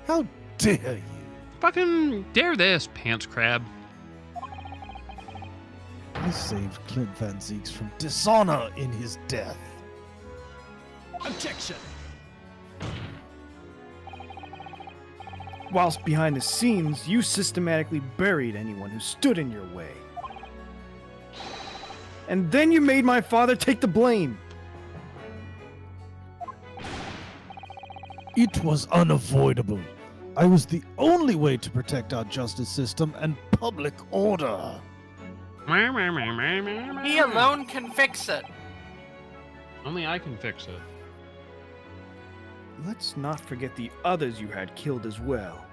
How dare you? Fucking dare this, pants crab. I saved Clint Van Zieks from dishonor in his death. Objection! Whilst behind the scenes, you systematically buried anyone who stood in your way. And then you made my father take the blame. It was unavoidable. I was the only way to protect our justice system and public order. He alone can fix it. Only I can fix it. Let's not forget the others you had killed as well.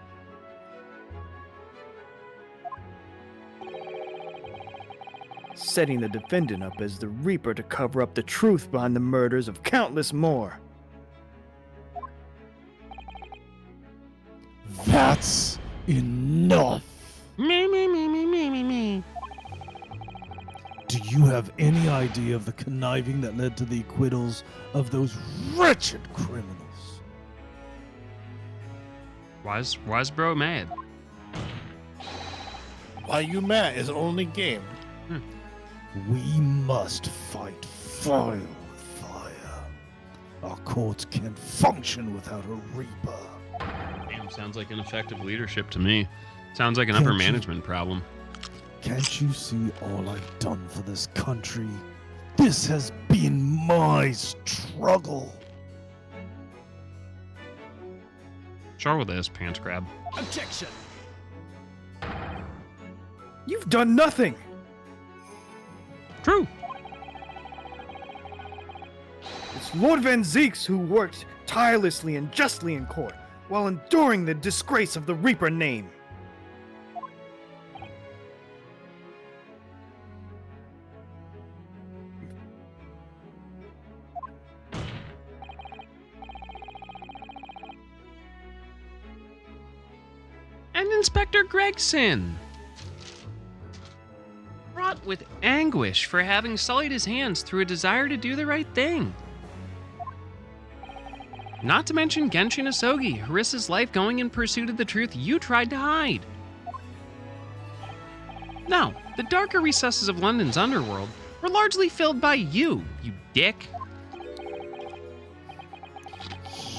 Setting the defendant up as the Reaper to cover up the truth behind the murders of countless more. That's enough. Me. Do you have any idea of the conniving that led to the acquittals of those wretched criminals? Why's bro mad? Why you mad is only game. We must fight fire with fire. Our courts can't function without a Reaper. Damn, sounds like ineffective leadership to me. Sounds like an upper management problem. Can't you see all I've done for this country? This has been my struggle. Sure with this, pants crab. Objection! You've done nothing! True. It's Lord Van Zieks who worked tirelessly and justly in court, while enduring the disgrace of the Reaper name. And Inspector Gregson, fraught with anguish for having sullied his hands through a desire to do the right thing. Not to mention Genshin Asogi, who risked his life going in pursuit of the truth you tried to hide. Now, the darker recesses of London's underworld were largely filled by you dick.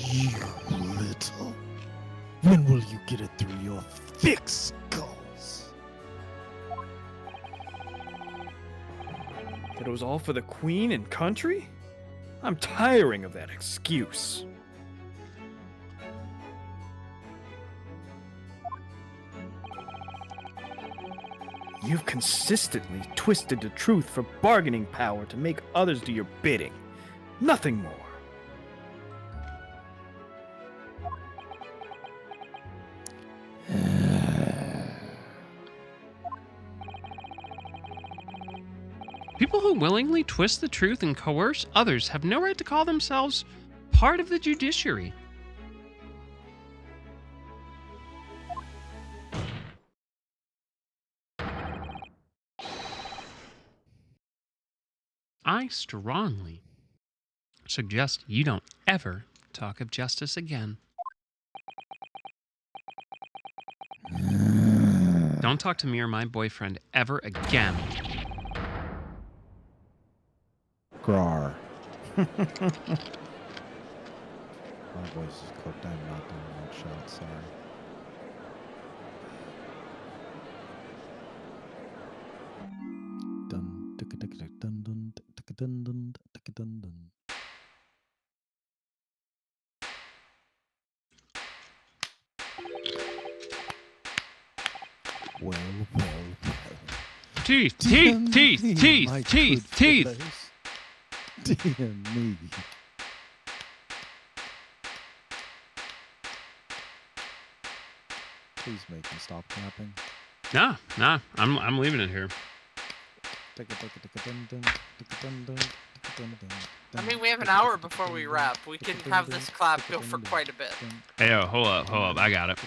You little. When will you get it through your thick skulls? That it was all for the Queen and country? I'm tiring of that excuse. You've consistently twisted the truth for bargaining power to make others do your bidding. Nothing more. People who willingly twist the truth and coerce others have no right to call themselves part of the judiciary. I strongly suggest you don't ever talk of justice again. Don't talk to me or my boyfriend ever again. Grar. My voice is cooked. I'm not doing that shot. Sorry. Dun dun dun dun dun dun dun dun dun. Well. Teeth, Dear teeth, teeth, me, teeth, my teeth, good teeth. fellows. Dear me. Please make me stop clapping. Nah, I'm leaving it here. I mean, we have an hour before we wrap. We can have this clap go for quite a bit. Hey, yo, hold up. I got it.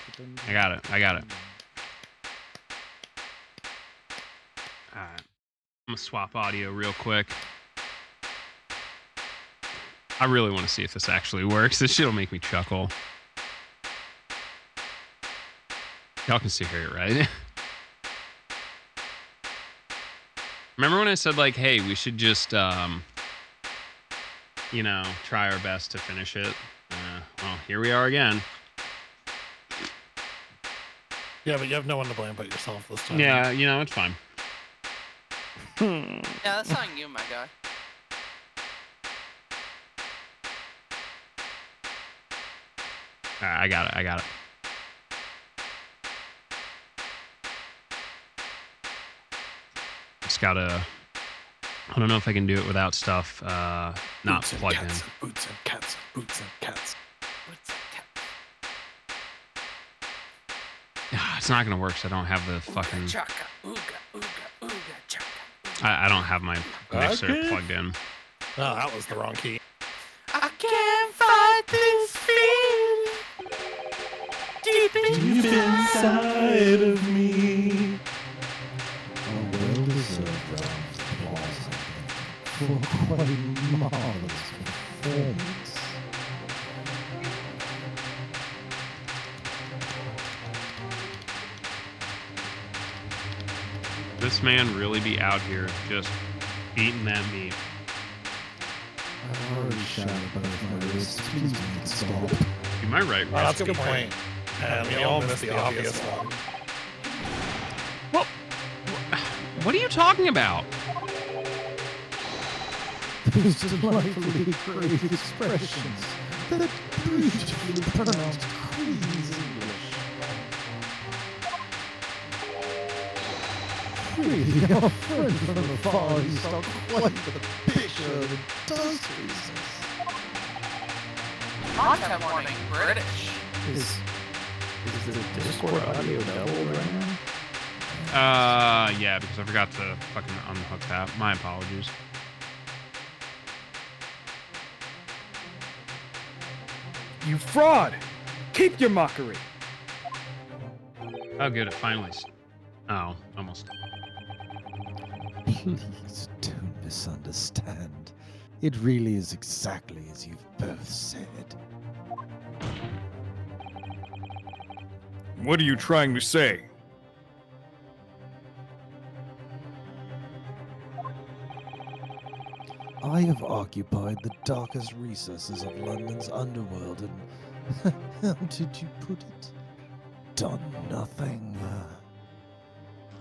Alright. I'm gonna swap audio real quick. I really want to see if this actually works. This shit'll make me chuckle. Y'all can still hear it, right? Remember when I said, like, hey, we should just, you know, try our best to finish it? Well, here we are again. Yeah, but you have no one to blame but yourself this time. Yeah, you know, it's fine. Yeah, that's not you, my guy. I got it. Just gotta... I don't know if I can do it without stuff not Boots plugged and in. cats, boots and cats, boots and cats. It's not gonna work, so I don't have the fucking... Chaka, ooga, ooga, ooga, chaka. I don't have my mixer Okay. plugged in. Oh, that was the wrong key. I can't fight this feeling deep inside of me. A well-deserved round of applause for quite a marvelous performance. This man really be out here just eating that meat. I've already shot both my wrists. Please make it stop. You might right. Oh, that's a good point. And we all missed the obvious one. Well, what are you talking about? Those delightfully great expressions that beautifully pronounced Queen's English. Really, our friend from the Far East are quite the picture of industriousness. Content warning, British. Is the Discord audio doubled right now? Yeah, because I forgot to fucking unhook that. My apologies. You fraud! Keep your mockery! Oh, good. It finally... Oh, almost. Please don't misunderstand. It really is exactly as you've both said. What are you trying to say? I have occupied the darkest recesses of London's underworld and, how did you put it? Done nothing.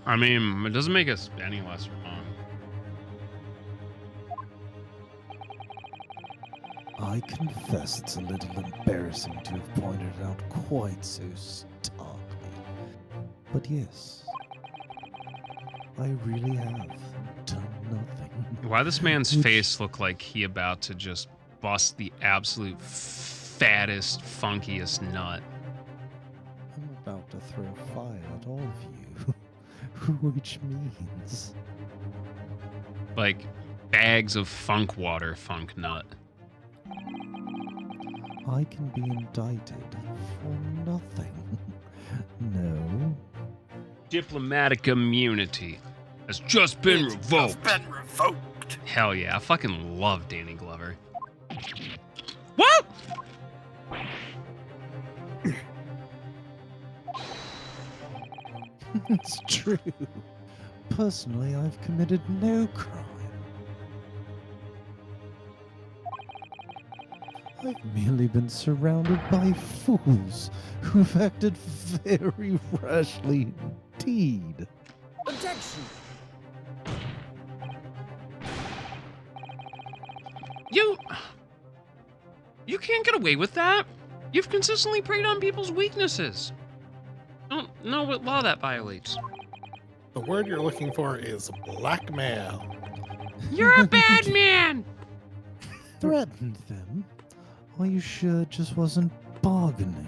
I mean, it doesn't make us any less wrong. I confess it's a little embarrassing to have pointed it out quite so starkly. But yes, I really have done nothing. Why this man's face look like he about to just bust the absolute fattest, funkiest nut? I'm about to throw fire at all of you. Which means... Like, bags of funk water, funk nut. I can be indicted for nothing. No. Diplomatic immunity has just been revoked. It's been revoked. Hell yeah, I fucking love Danny Glover. What? It's true. Personally, I've committed no crime. I've merely been surrounded by fools who've acted very rashly indeed. Objection! You can't get away with that. You've consistently preyed on people's weaknesses. Don't know what law that violates. The word you're looking for is blackmail. You're a bad man! Threatened them? Are you sure it just wasn't bargaining?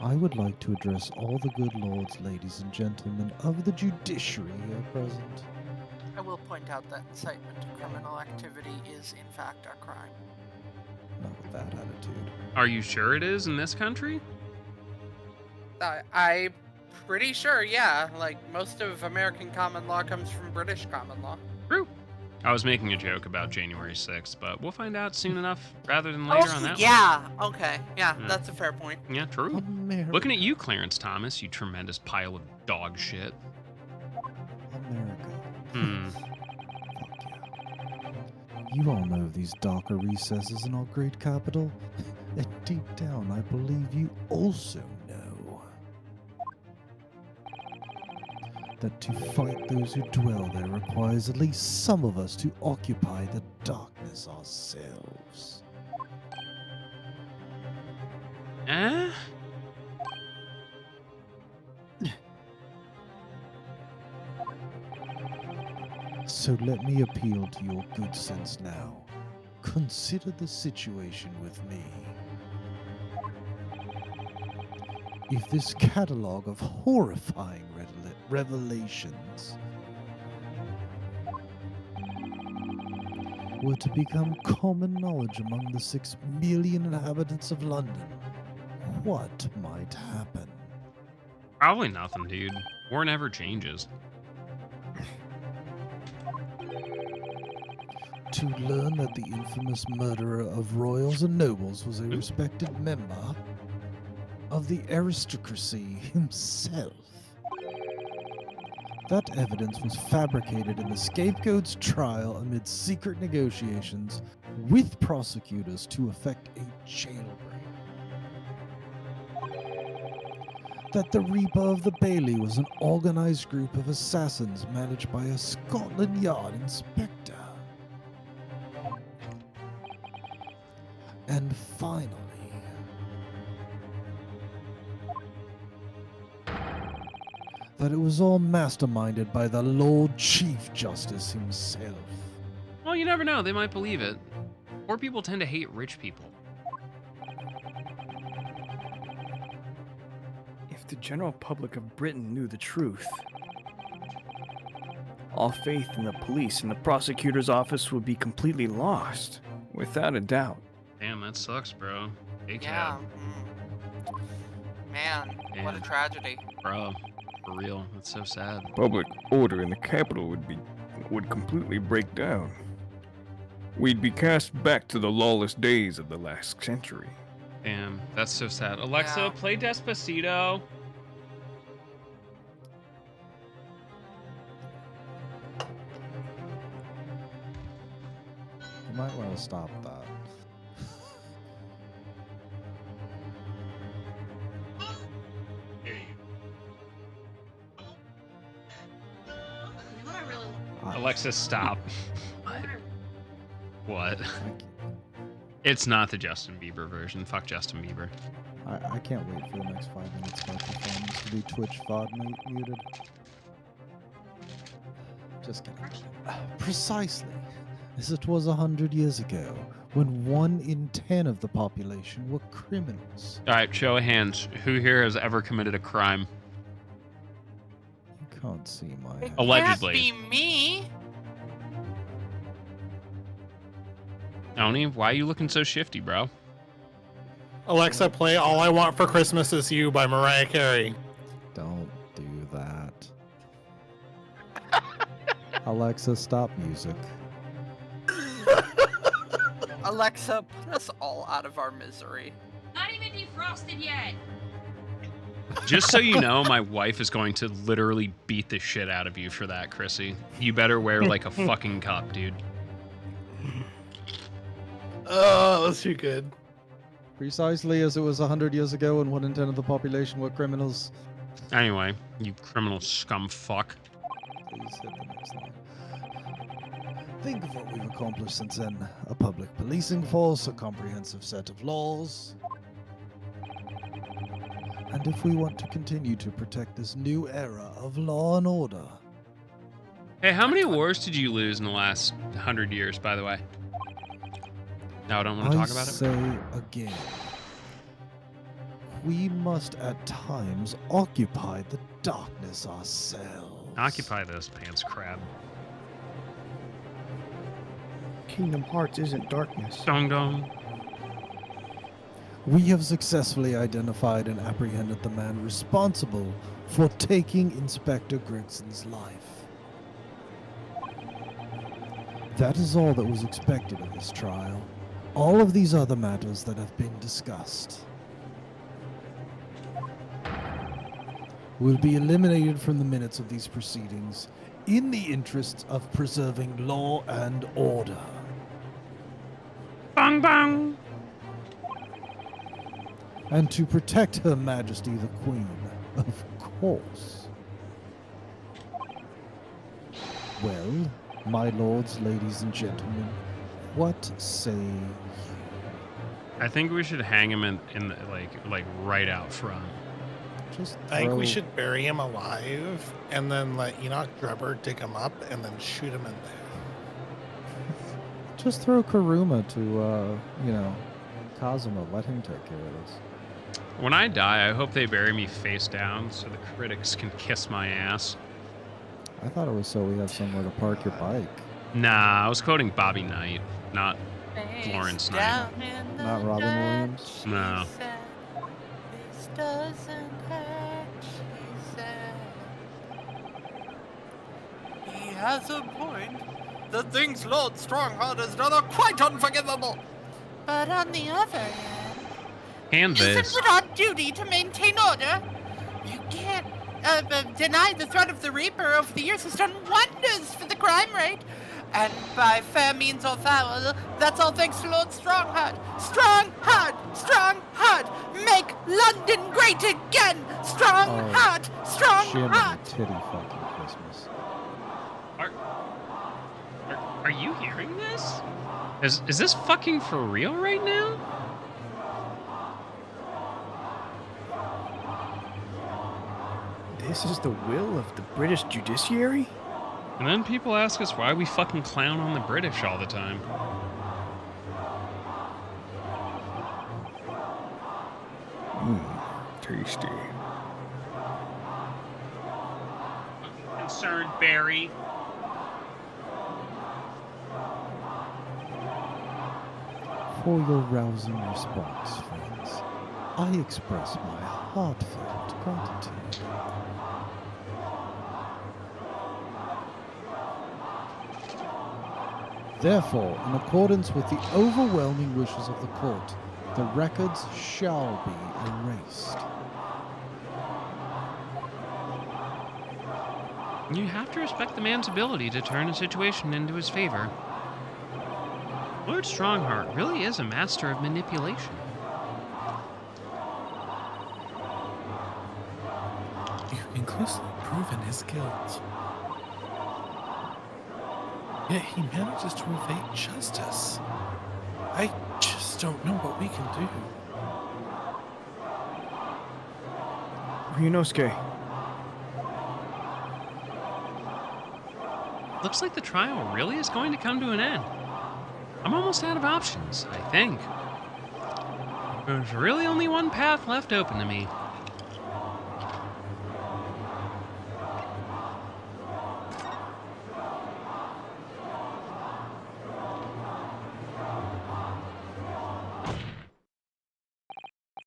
I would like to address all the good lords, ladies, and gentlemen of the judiciary here present. I will point out that incitement to criminal activity is in fact a crime. Not with that attitude. Are you sure it is in this country? I'm pretty sure, yeah. Like, most of American common law comes from British common law. True. I was making a joke about January 6th, but we'll find out soon enough rather than later on that one. Yeah, okay. Yeah, Yeah. that's a fair point. Yeah, true. America. Looking at you, Clarence Thomas, you tremendous pile of dog shit. America. Hmm. Fuck yeah. You all know these darker recesses in our great capital, and deep down I believe you also know that to fight those who dwell there requires at least some of us to occupy the darkness ourselves. Eh? So let me appeal to your good sense now. Consider the situation with me. If this catalogue of horrifying revelations were to become common knowledge among the 6 million inhabitants of London, what might happen? Probably nothing, dude. War never changes. To learn that the infamous murderer of royals and nobles was a respected member of the aristocracy himself. That evidence was fabricated in the scapegoat's trial amid secret negotiations with prosecutors to effect a jailbreak. That the Reaper of the Bailey was an organized group of assassins managed by a Scotland Yard inspector. And finally, that it was all masterminded by the Lord Chief Justice himself. Well, you never know. They might believe it. Poor people tend to hate rich people. If the general public of Britain knew the truth, all faith in the police and the prosecutor's office would be completely lost, without a doubt. Damn, that sucks, bro. Hey, Yeah. Man, what a Yeah. tragedy. Bro, for real. That's so sad. Public order in the capital would completely break down. We'd be cast back to the lawless days of the last century. Damn, that's so sad. Alexa, Yeah. play Despacito. You might want to stop that. You know what I really Alexa, stop. What? I, It's not the Justin Bieber version. Fuck Justin Bieber. I can't wait for the next 5 minutes of our performance to be Twitch VOD muted. Just kidding. Precisely as it was 100 years ago, when 1 in 10 of the population were criminals. All right, show of hands. Who here has ever committed a crime? You can't see my It hand. Allegedly. can't be me. Tony, why are you looking so shifty, bro? Alexa, play All I Want for Christmas Is You by Mariah Carey. Don't do that. Alexa, stop music. Alexa, put us all out of our misery. not even defrosted yet. Just so you know, my wife is going to literally beat the shit out of you for that, Chrissy. You better wear like a fucking cup, dude. Oh, that's too good. Precisely as it was 100 years ago when 1 in 10 of the population were criminals. Anyway, you criminal scum fuck. Please hit the next line. Think of what we've accomplished since then. A public policing force, a comprehensive set of laws. And if we want to continue to protect this new era of law and order, Hey, how many wars did you lose in the last 100 years, by the way? No, I don't want to talk about it. I say again, we must at times occupy the darkness ourselves. Occupy this, pants crab. Kingdom Hearts isn't darkness. Dong dong. We have successfully identified and apprehended the man responsible for taking Inspector Gregson's life. That is all that was expected of this trial. All of these other matters that have been discussed will be eliminated from the minutes of these proceedings in the interests of preserving law and order. Bang bang. And to protect Her Majesty the Queen, of course. Well, my lords, ladies, and gentlemen, what say you? I think we should hang him in the, like right out front. Just I think we throw- should bury him alive and then let Enoch Drebber dig him up and then shoot him in there. Just throw Karuma to, Kazuma. Let him take care of this. When I die, I hope they bury me face down so the critics can kiss my ass. I thought it was so we have somewhere to park your bike. Nah, I was quoting Bobby Knight, not Florence Knight. Down in the Not Robin dirt, Williams? she No. said, "This doesn't hurt," she said. He has a point. The things Lord Strongheart has done are quite unforgivable. But on the other hand, Hand isn't this. it our duty to maintain order? You can't deny the threat of the Reaper over the years has done wonders for the crime rate. And by fair means or foul, that's all thanks to Lord Strongheart. Strongheart! Strongheart! Make London great again! Strongheart! Jiminy Strongheart! titty fucking Christmas. Are you hearing this? Is this fucking for real right now? This is the will of the British judiciary? And then people ask us why we fucking clown on the British all the time. Tasty. Concerned Barry. For your rousing response, friends, I express my heartfelt gratitude. Therefore, in accordance with the overwhelming wishes of the court, the records shall be erased. You have to respect the man's ability to turn a situation into his favor. Lord Strongheart really is a master of manipulation. You've conclusively proven his guilt. Yet he manages to evade justice. I just don't know what we can do. Ryunosuke, Looks like the trial really is going to come to an end. I'm almost out of options, I think. There's really only one path left open to me.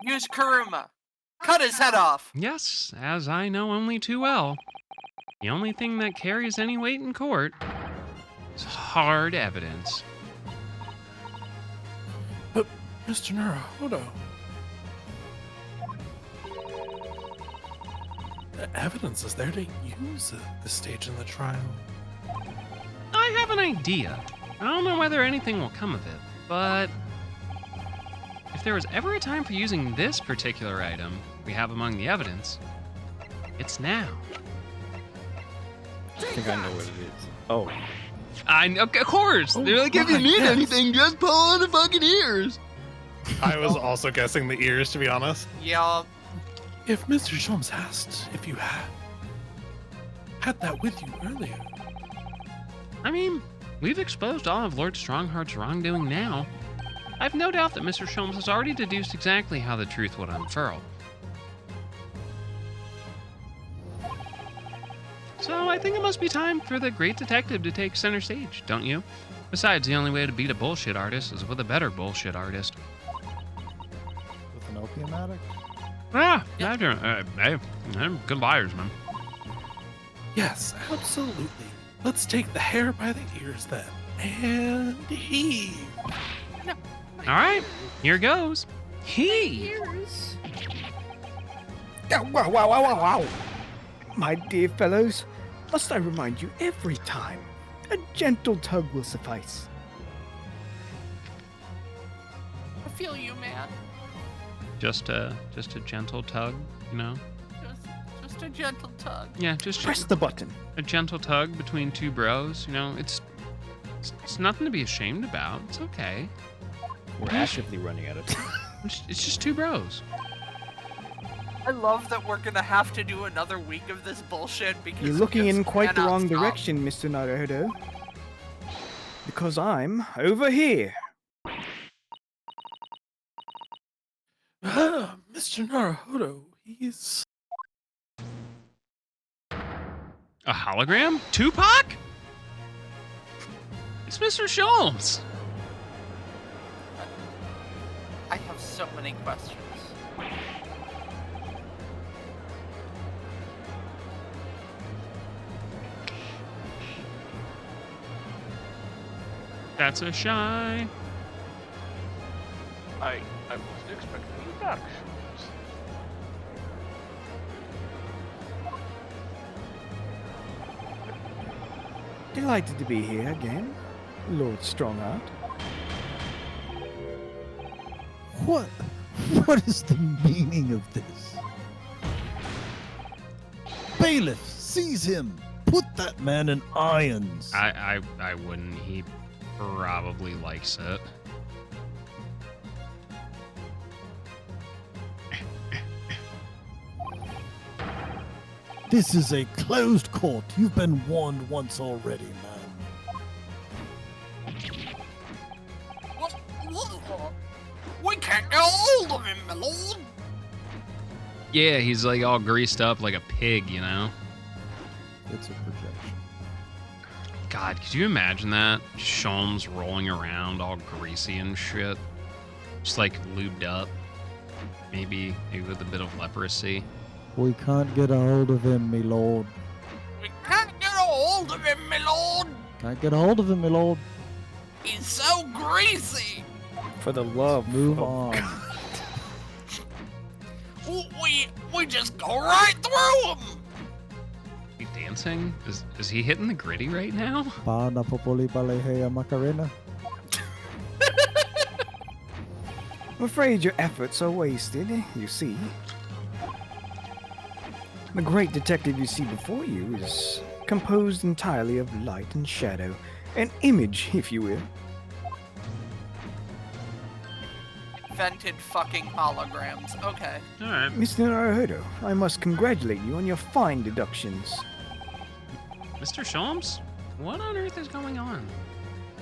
Use Karuma. Cut his head off. Yes, as I know only too well, the only thing that carries any weight in court is hard evidence. But, Mr. Naruhodo, the evidence is there to use at this stage in the trial. I have an idea. I don't know whether anything will come of it, but if there was ever a time for using this particular item we have among the evidence, it's now. I think I know what it is. Oh, Of course. They're like, if you my need guess. anything, just pull on the fucking ears. I was also guessing the ears, to be honest. Yeah. If Mr. Sholmes asked if you had that with you earlier. I mean, we've exposed all of Lord Strongheart's wrongdoing now. I've no doubt that Mr. Sholmes has already deduced exactly how the truth would unfurl. So I think it must be time for the great detective to take center stage, don't you? Besides, the only way to beat a bullshit artist is with a better bullshit artist. With an opium addict? Hey, they're good liars, man. Yes, absolutely. Let's take the hair by the ears then. And heave. All right, here goes. He. Ears. Wow. My dear fellows, must I remind you every time? A gentle tug will suffice. I feel you, man. Just a gentle tug, you know? Just a gentle tug. Yeah, just Press the button. a gentle tug between two bros. You know, it's nothing to be ashamed about. It's okay. We're actively running out of time. It's just two bros. I love that we're gonna have to do another week of this bullshit because You're we looking just in quite the cannot wrong stop. direction, Mr. Naruto. Because I'm over here. Mr. Naruhodo, he's... A hologram? Tupac? It's Mr. Sholmes. I have so many questions. That's a shy. I wasn't expecting you back. Delighted to be here again, Lord Strongheart. What is the meaning of this? Bailiff, seize him! Put that man in irons! I wouldn't. He probably likes it. This is a closed court. You've been warned once already, man. We can't get a hold of him, my lord. Yeah, he's like all greased up like a pig, you know? It's a projection. God, could you imagine that? Sholmes rolling around all greasy and shit. Just like lubed up. Maybe with a bit of leprosy. We can't get a hold of him, my lord. We can't get a hold of him, my lord. Can't get a hold of him, my lord. He's so greasy. For the love Move of on. God. We just go right through him. He dancing? Is he hitting the gritty right now? Pana popoli palehea Macarena. I'm afraid your efforts are wasted, you see. The great detective you see before you is composed entirely of light and shadow. An image, if you will. Invented fucking holograms. Okay. Alright. Mr. Naruhodo, I must congratulate you on your fine deductions. Mr. Sholmes? What on earth is going on?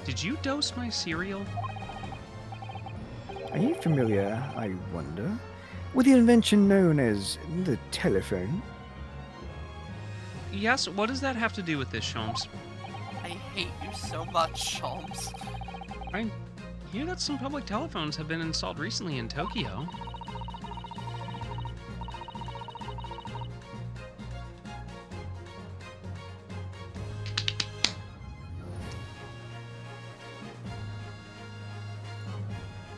Did you dose my cereal? Are you familiar, I wonder, with the invention known as the telephone? Yes, what does that have to do with this, Sholmes? I hate you so much, Sholmes. I hear that some public telephones have been installed recently in Tokyo.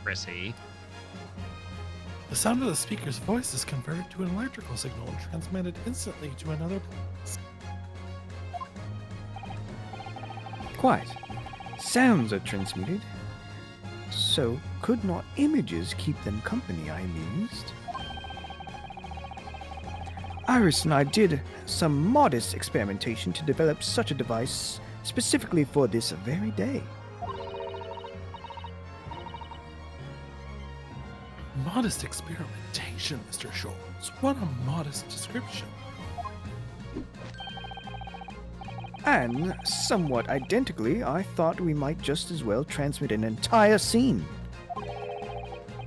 Chrissy. The sound of the speaker's voice is converted to an electrical signal and transmitted instantly to another place. Quite. Sounds are transmitted. So, could not images keep them company, I mused. Iris and I did some modest experimentation to develop such a device specifically for this very day. Modest experimentation, Mr. Shores. What a modest description. And, somewhat identically, I thought we might just as well transmit an entire scene.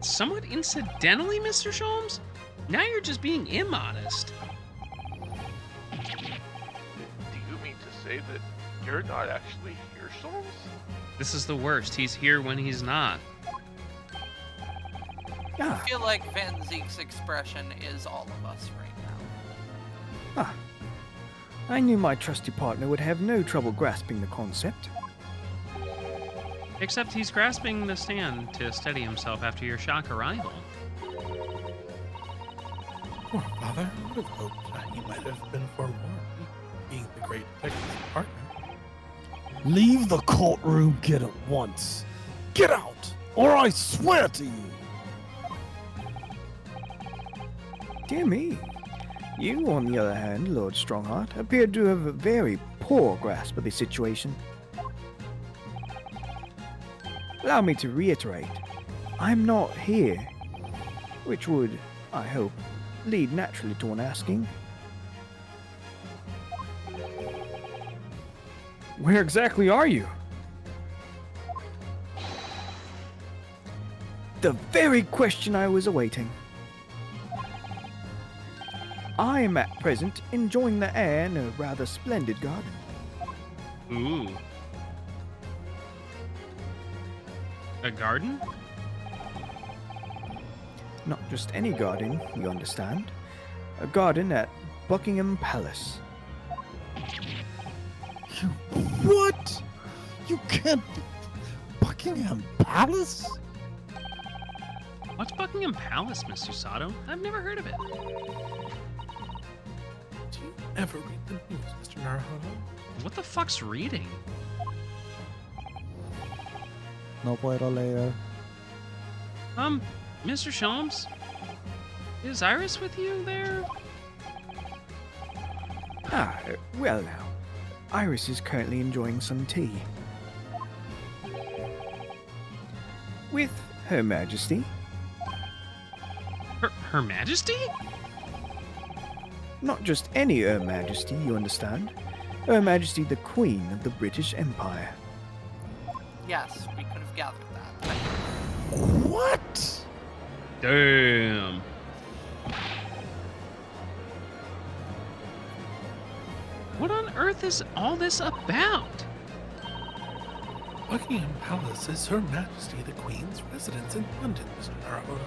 Somewhat incidentally, Mr. Sholmes? Now you're just being immodest. Do you mean to say that you're not actually here, Souls? This is the worst. He's here when he's not. I Ah, feel like Van Zeke's expression is all of us right now. ah. I knew my trusty partner would have no trouble grasping the concept. Except he's grasping the stand to steady himself after your shock arrival. Poor father, I would have hoped that he might have been forewarned, being the great detective's partner. Leave the courtroom gate at once. Get out, or I swear to you. Dear me. You, on the other hand, Lord Strongheart, appeared to have a very poor grasp of the situation. Allow me to reiterate, I'm not here. Which would, I hope, lead naturally to one asking, where exactly are you? The very question I was awaiting. I am at present enjoying the air in a rather splendid garden. Ooh. A garden? Not just any garden, you understand. A garden at Buckingham Palace. What? You can't be... Buckingham Palace? What's Buckingham Palace, Mr. Sato? I've never heard of it. Do you ever read the news, Mr. Naruhodo? What the fuck's reading? No puedo leer. Mr. Sholmes? Is Iris with you there? Ah, well now. Iris is currently enjoying some tea. With Her Majesty. Her Majesty? Not just any Her Majesty, you understand. Her Majesty the Queen of the British Empire. Yes, we could have gathered that. What? Damn. What on earth is all this about? Buckingham Palace is Her Majesty the Queen's residence in London, Mr. Naruhodo.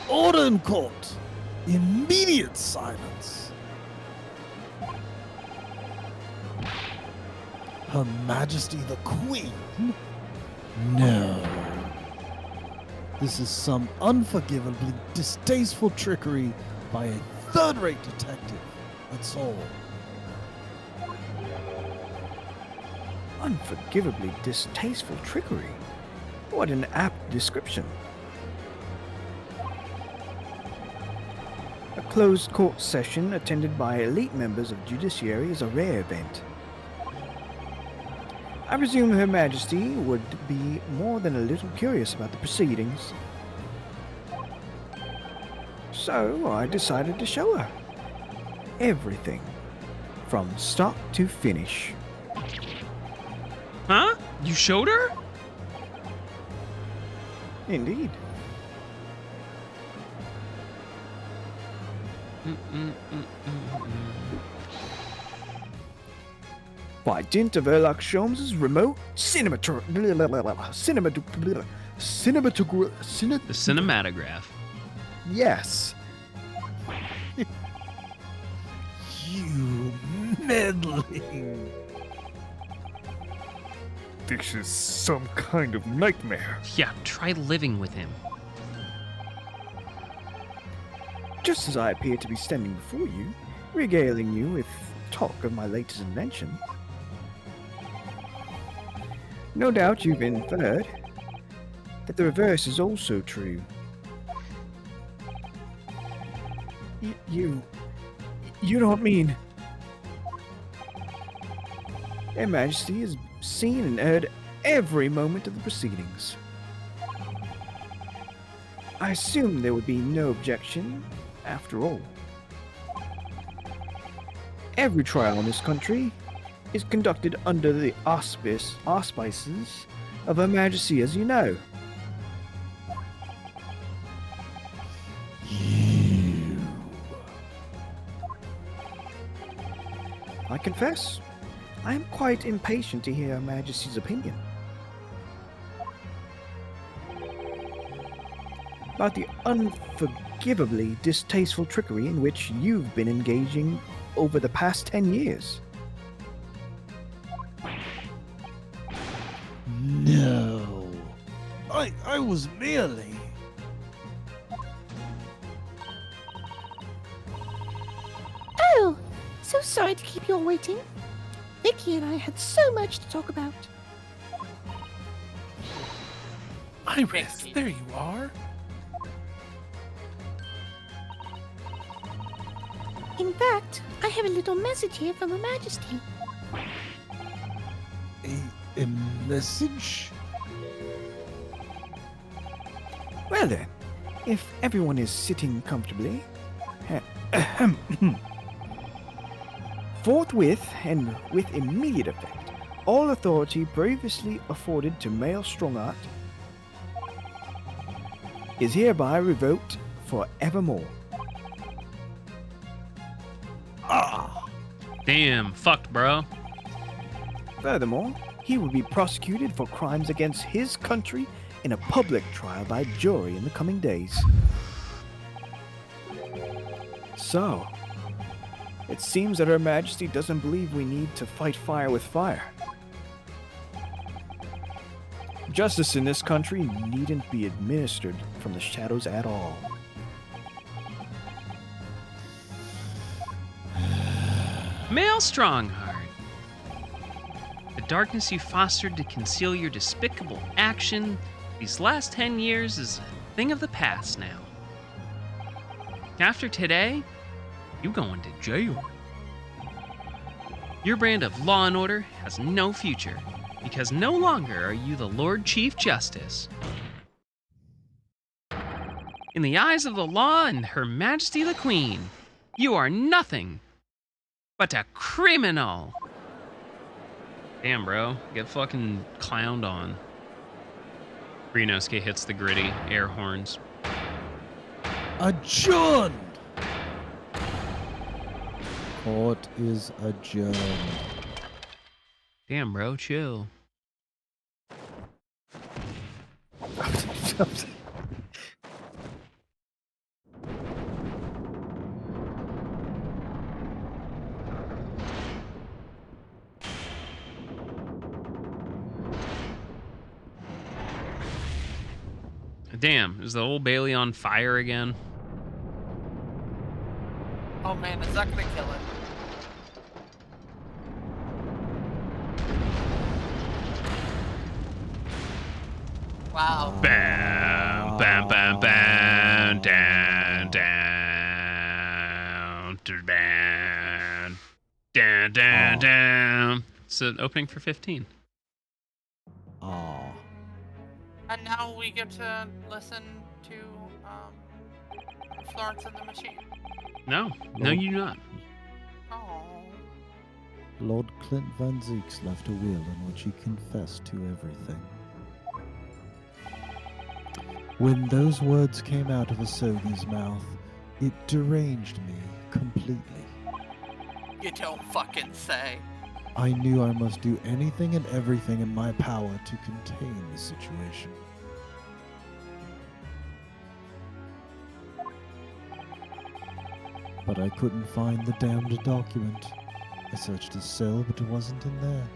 Order in court. Immediate silence. Her Majesty the Queen? No. This is some unforgivably distasteful trickery by a third-rate detective. That's all. Unforgivably distasteful trickery. What an apt description. A closed court session attended by elite members of judiciary is a rare event. I presume Her Majesty would be more than a little curious about the proceedings. So I decided to show her everything from start to finish. Huh? You showed her? Indeed. By dint of Erlock Sholmes' remote The cinematograph. Yes. You meddling. This is some kind of nightmare. Yeah, try living with him. Just as I appear to be standing before you, regaling you with talk of my latest invention. No doubt you've inferred that the reverse is also true. You don't mean... Their Majesty has seen and heard every moment of the proceedings. I assume there would be no objection, after all. Every trial in this country is conducted under the auspices of Her Majesty, as you know. I confess, I am quite impatient to hear Her Majesty's opinion about the unforgivably distasteful trickery in which you've been engaging over the past 10 years. No. I was merely... Oh, so sorry to keep you all waiting. Vicky and I had so much to talk about. Iris, there you are. In fact, I have a little message here from Her Majesty. A message? Well then, if everyone is sitting comfortably, forthwith and with immediate effect, all authority previously afforded to male Strongheart is hereby revoked for evermore. Damn, fucked, bro. Furthermore, he will be prosecuted for crimes against his country in a public trial by jury in the coming days. So, it seems that Her Majesty doesn't believe we need to fight fire with fire. Justice in this country needn't be administered from the shadows at all. Male Strongheart. The darkness you fostered to conceal your despicable action these last 10 years is a thing of the past now. After today, you going to jail. Your brand of law and order has no future, because no longer are you the Lord Chief Justice. In the eyes of the law and Her Majesty the Queen, you are nothing but a criminal. Damn, bro. Get fucking clowned on. Renosuke hits the gritty air horns. Adjourned! Court is adjourned. Damn, bro. Chill. Damn, is the Old Bailey on fire again? Oh man, is that gonna kill it? Wow. Bam, bam, bam, bam, down, down, down, down, down, down. It's an opening for 15. Aw. And now we get to listen to Florence and the Machine. No, no, you do not. Oh. Lord Clint Van Zeeks left a will in which he confessed to everything. When those words came out of Asogi's mouth, it deranged me completely. You don't fucking say. I knew I must do anything and everything in my power to contain the situation. But I couldn't find the damned document. I searched his cell, but it wasn't in there.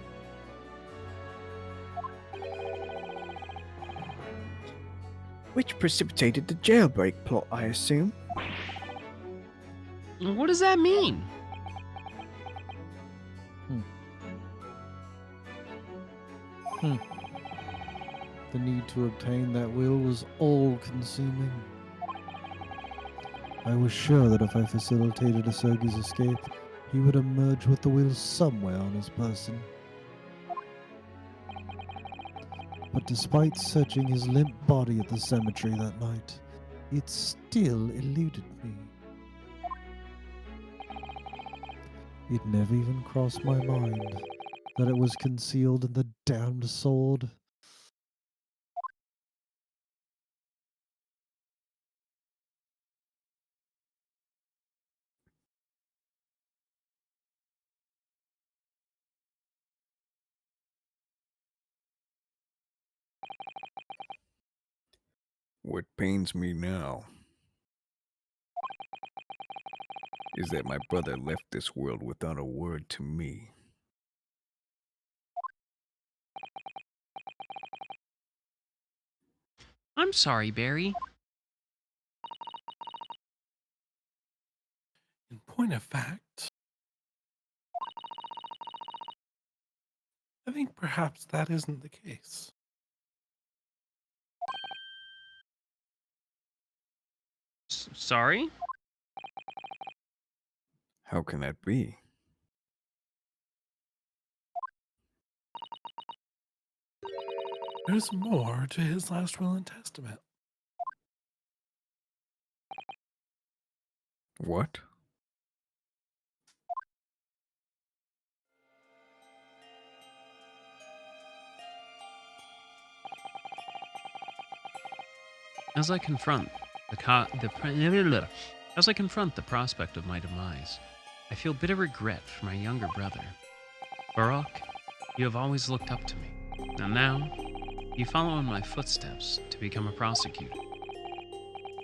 Which precipitated the jailbreak plot, I assume. What does that mean? The need to obtain that will was all-consuming. I was sure that if I facilitated Asogi's escape, he would emerge with the will somewhere on his person. but despite searching his limp body at the cemetery that night, it still eluded me. It never even crossed my mind that it was concealed in the damned sword. What pains me now is that my brother left this world without a word to me. I'm sorry, Barry. In point of fact, I think perhaps that isn't the case. Sorry? How can that be? There's more to his last will and testament. What? As I confront the prospect of my demise, I feel bitter regret for my younger brother. Barak, you have always looked up to me, and now you follow in my footsteps to become a prosecutor.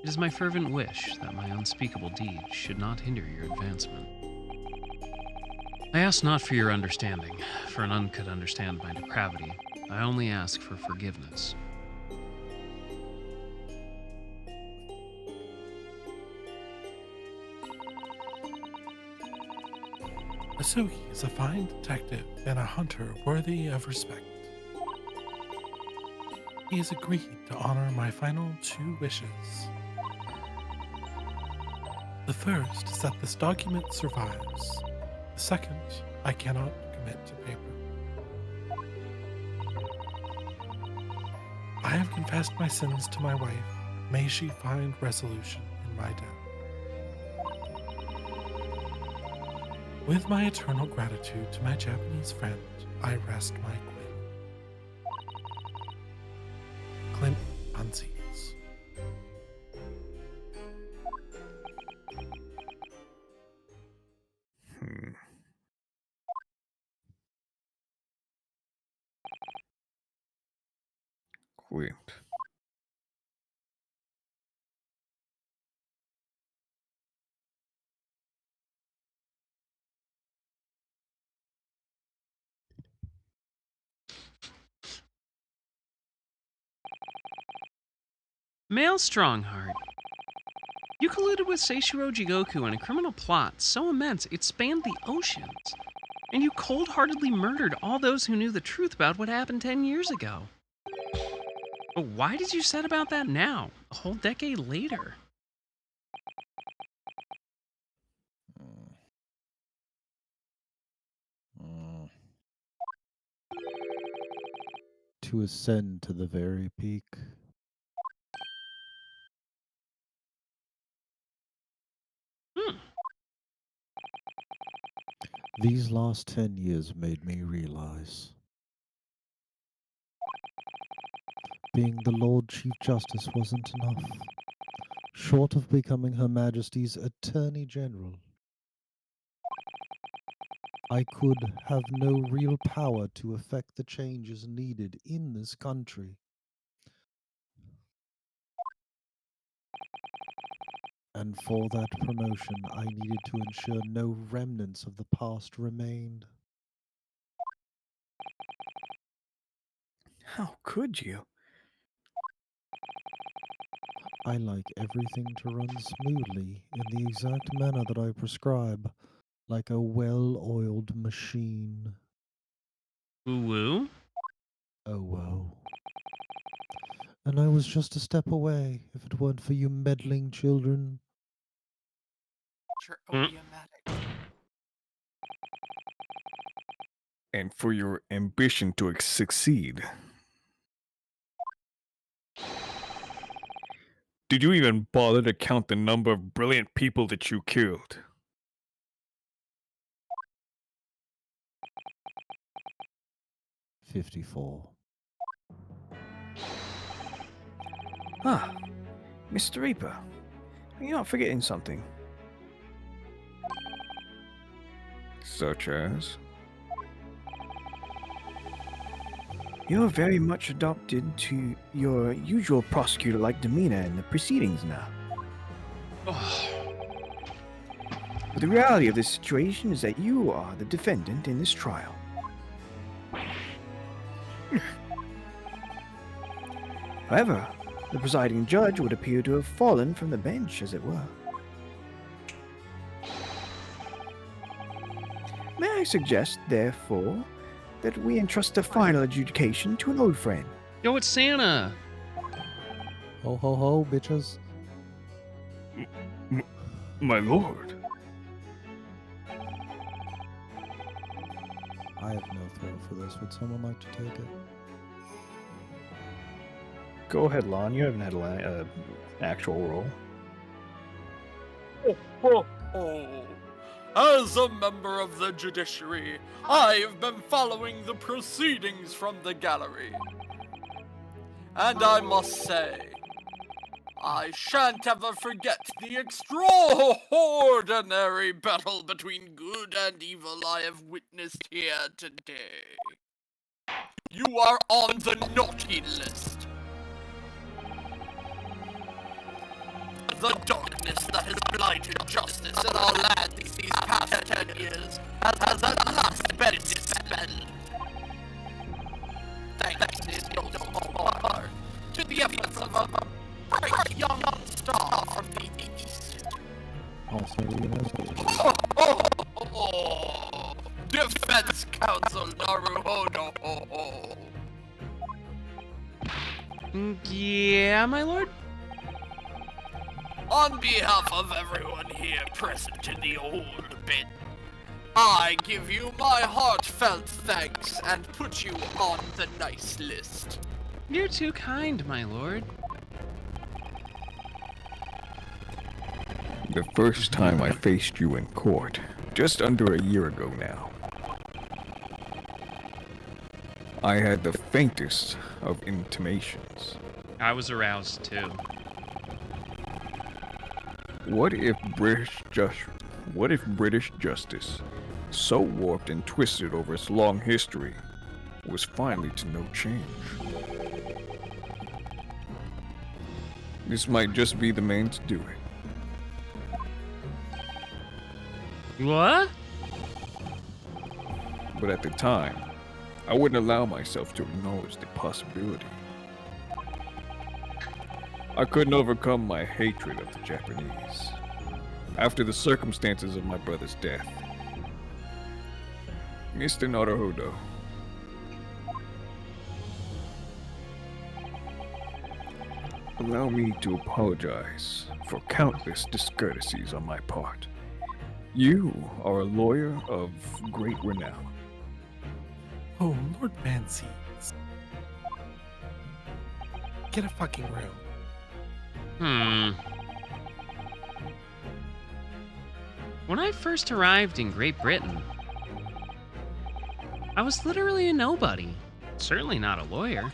It is my fervent wish that my unspeakable deeds should not hinder your advancement. I ask not for your understanding, for none could understand my depravity. I only ask for forgiveness. Asuki is a fine detective and a hunter worthy of respect. He has agreed to honor my final 2 wishes. The first is that this document survives. The second, I cannot commit to paper. I have confessed my sins to my wife. May she find resolution in my death. With my eternal gratitude to my Japanese friend, I rest my queen. Clint Unsees. Quint. Male Strongheart. You colluded with Seishiro Jigoku in a criminal plot so immense it spanned the oceans. And you cold-heartedly murdered all those who knew the truth about what happened 10 years ago. But why did you set about that now, a whole decade later? To ascend to the very peak. These last 10 years made me realize being the Lord Chief Justice wasn't enough. Short of becoming Her Majesty's Attorney General, I could have no real power to effect the changes needed in this country. And for that promotion, I needed to ensure no remnants of the past remained. How could you? I like everything to run smoothly in the exact manner that I prescribe, like a well-oiled machine. Woo-woo? Oh, whoa. And I was just a step away if it weren't for you meddling children. And for your ambition to succeed. Did you even bother to count the number of brilliant people that you killed? $54. Ah, Mr. Reaper, you're not forgetting something. Such as? You're very much adopted to your usual prosecutor-like demeanor in the proceedings now. But the reality of this situation is that you are the defendant in this trial. However, the presiding judge would appear to have fallen from the bench, as it were. May I suggest, therefore, that we entrust the final adjudication to an old friend? Yo, it's Santa. Ho ho ho, bitches. My lord. I have no throw for this. Would someone like to take it? Go ahead, Lon. You haven't had an actual roll. As a member of the judiciary, I've been following the proceedings from the gallery. And I must say, I shan't ever forget the extraordinary battle between good and evil I have witnessed here today. You are on the naughty list. The darkness that has blighted justice in our lands these past 10 years has at last been dispelled. Thanks in no small part to the efforts of a bright young star from the east. Also, Defense Counsel Naruhodo. Yeah, my lord? On behalf of everyone here present in the old bit, I give you my heartfelt thanks and put you on the nice list. You're too kind, my lord. The first time I faced you in court, just under a year ago now, I had the faintest of intimations. I was aroused too. What if British justice, so warped and twisted over its long history, was finally to no change? This might just be the man to do it. What? But at the time, I wouldn't allow myself to acknowledge the possibility. I couldn't overcome my hatred of the Japanese after the circumstances of my brother's death. Mr. Naruhodo, allow me to apologize for countless discourtesies on my part. You are a lawyer of great renown. Oh, Lord Mansees. Get a fucking room. When I first arrived in Great Britain, I was literally a nobody. Certainly not a lawyer.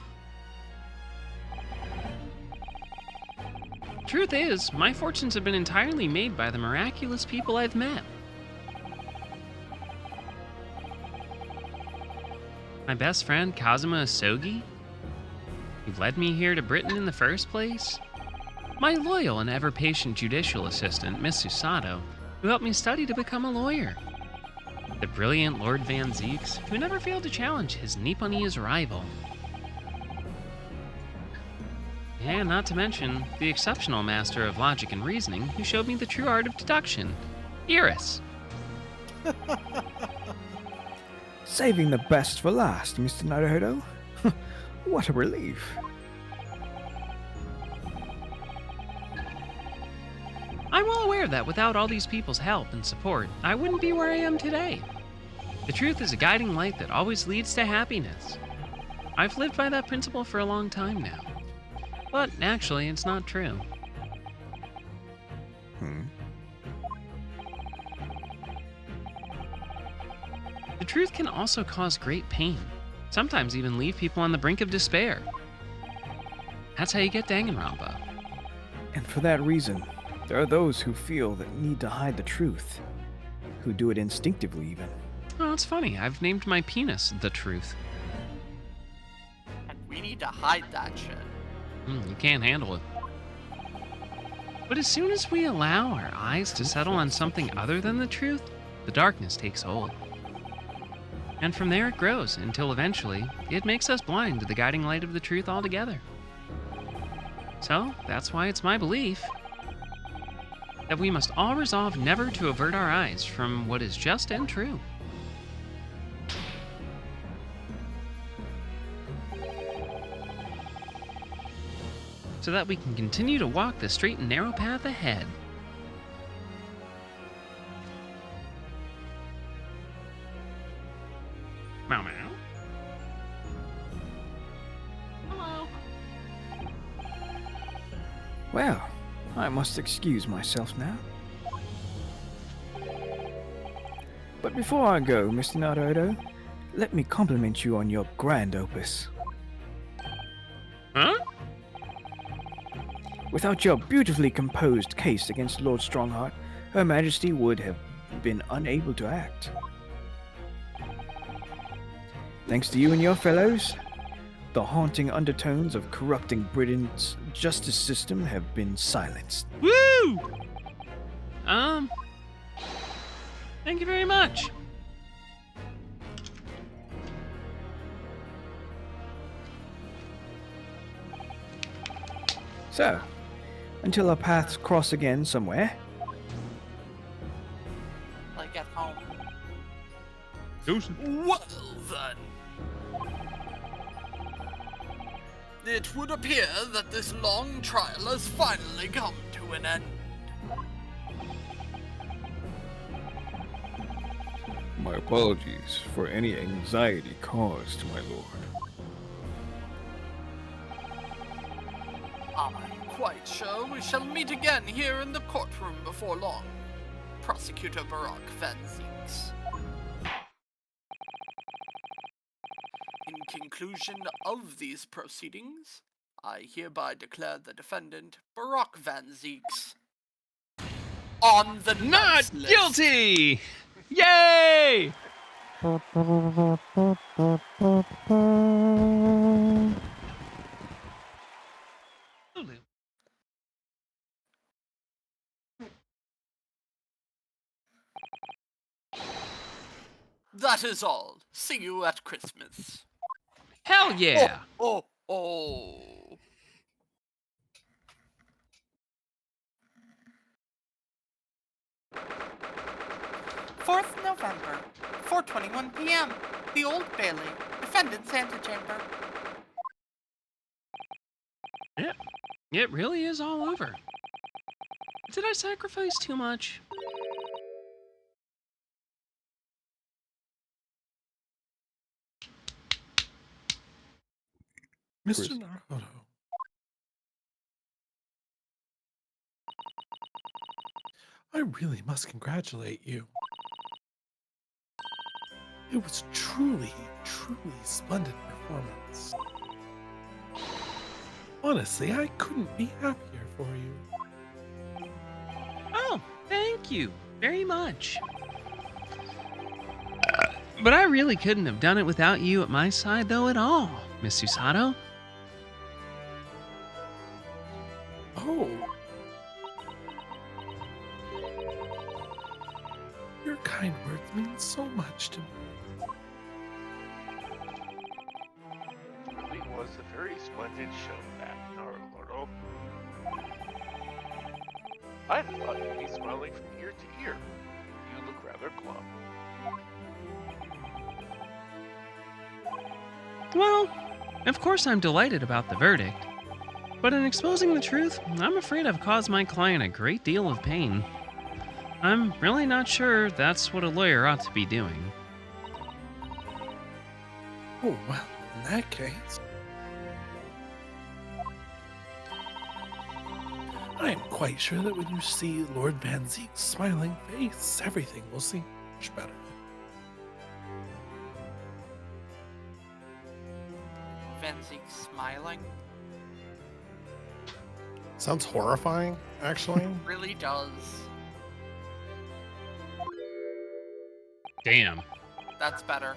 Truth is, my fortunes have been entirely made by the miraculous people I've met. My best friend, Kazuma Asogi, who led me here to Britain in the first place. My loyal and ever-patient judicial assistant, Miss Susato, who helped me study to become a lawyer. The brilliant Lord Van Zeeks, who never failed to challenge his Nipponese rival. And not to mention, the exceptional master of logic and reasoning who showed me the true art of deduction, Iris. Saving the best for last, Mr. Naruhodo. What a relief. I'm well aware that without all these people's help and support, I wouldn't be where I am today. The truth is a guiding light that always leads to happiness. I've lived by that principle for a long time now. But actually, it's not true. The truth can also cause great pain, sometimes even leave people on the brink of despair. That's how you get Danganronpa. And for that reason, there are those who feel that need to hide the truth, who do it instinctively even. Oh, it's funny. I've named my penis the truth. And we need to hide that shit. You can't handle it. But as soon as we allow our eyes to settle on something other than the truth, the darkness takes hold. And from there it grows until eventually it makes us blind to the guiding light of the truth altogether. So that's why it's my belief that we must all resolve never to avert our eyes from what is just and true. So that we can continue to walk the straight and narrow path ahead. Meow meow. Hello. Well, I must excuse myself now. But before I go, Mr. Naruto, let me compliment you on your grand opus. Huh? Without your beautifully composed case against Lord Strongheart, Her Majesty would have been unable to act. Thanks to you and your fellows, the haunting undertones of corrupting Britain's justice system have been silenced. Woo! Thank you very much. So, until our paths cross again somewhere. Like at home. Well then. It would appear that this long trial has finally come to an end. My apologies for any anxiety caused, my lord. I'm quite sure we shall meet again here in the courtroom before long. Prosecutor Barak Van Zieks. In conclusion of these proceedings, I hereby declare the defendant, Barak Van Zieks, on the Not list. guilty! Yay! That is all. See you at Christmas. Hell yeah! Oh, oh. 4th November, 4:21 p.m. The Old Bailey, defendant's antechamber. Yeah, it really is all over. Did I sacrifice too much? Mr. Naruto. I really must congratulate you. It was truly, truly splendid performance. Honestly, I couldn't be happier for you. Oh, thank you very much. But I really couldn't have done it without you at my side, though, at all, Miss Susato. Oh. Your kind words mean so much to me. It really was a very splendid show, that, Naruto. I thought you'd be smiling from ear to ear. You look rather glum. Well, of course I'm delighted about the verdict. But in exposing the truth, I'm afraid I've caused my client a great deal of pain. I'm really not sure that's what a lawyer ought to be doing. Oh, well, in that case. I'm quite sure that when you see Lord Van Zeek's smiling face, everything will seem much better. Van Zeek smiling? Sounds horrifying, actually. Really does. Damn. That's better.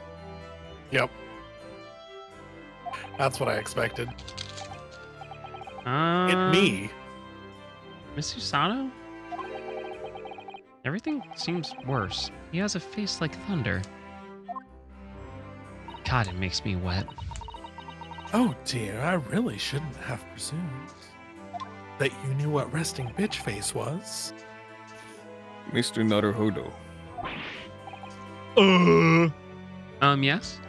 Yep. That's what I expected. Hit me. Miss Usano? Everything seems worse. He has a face like thunder. God, it makes me wet. Oh dear, I really shouldn't have presumed that you knew what resting bitch face was. Mr. Naruhodo. Yes?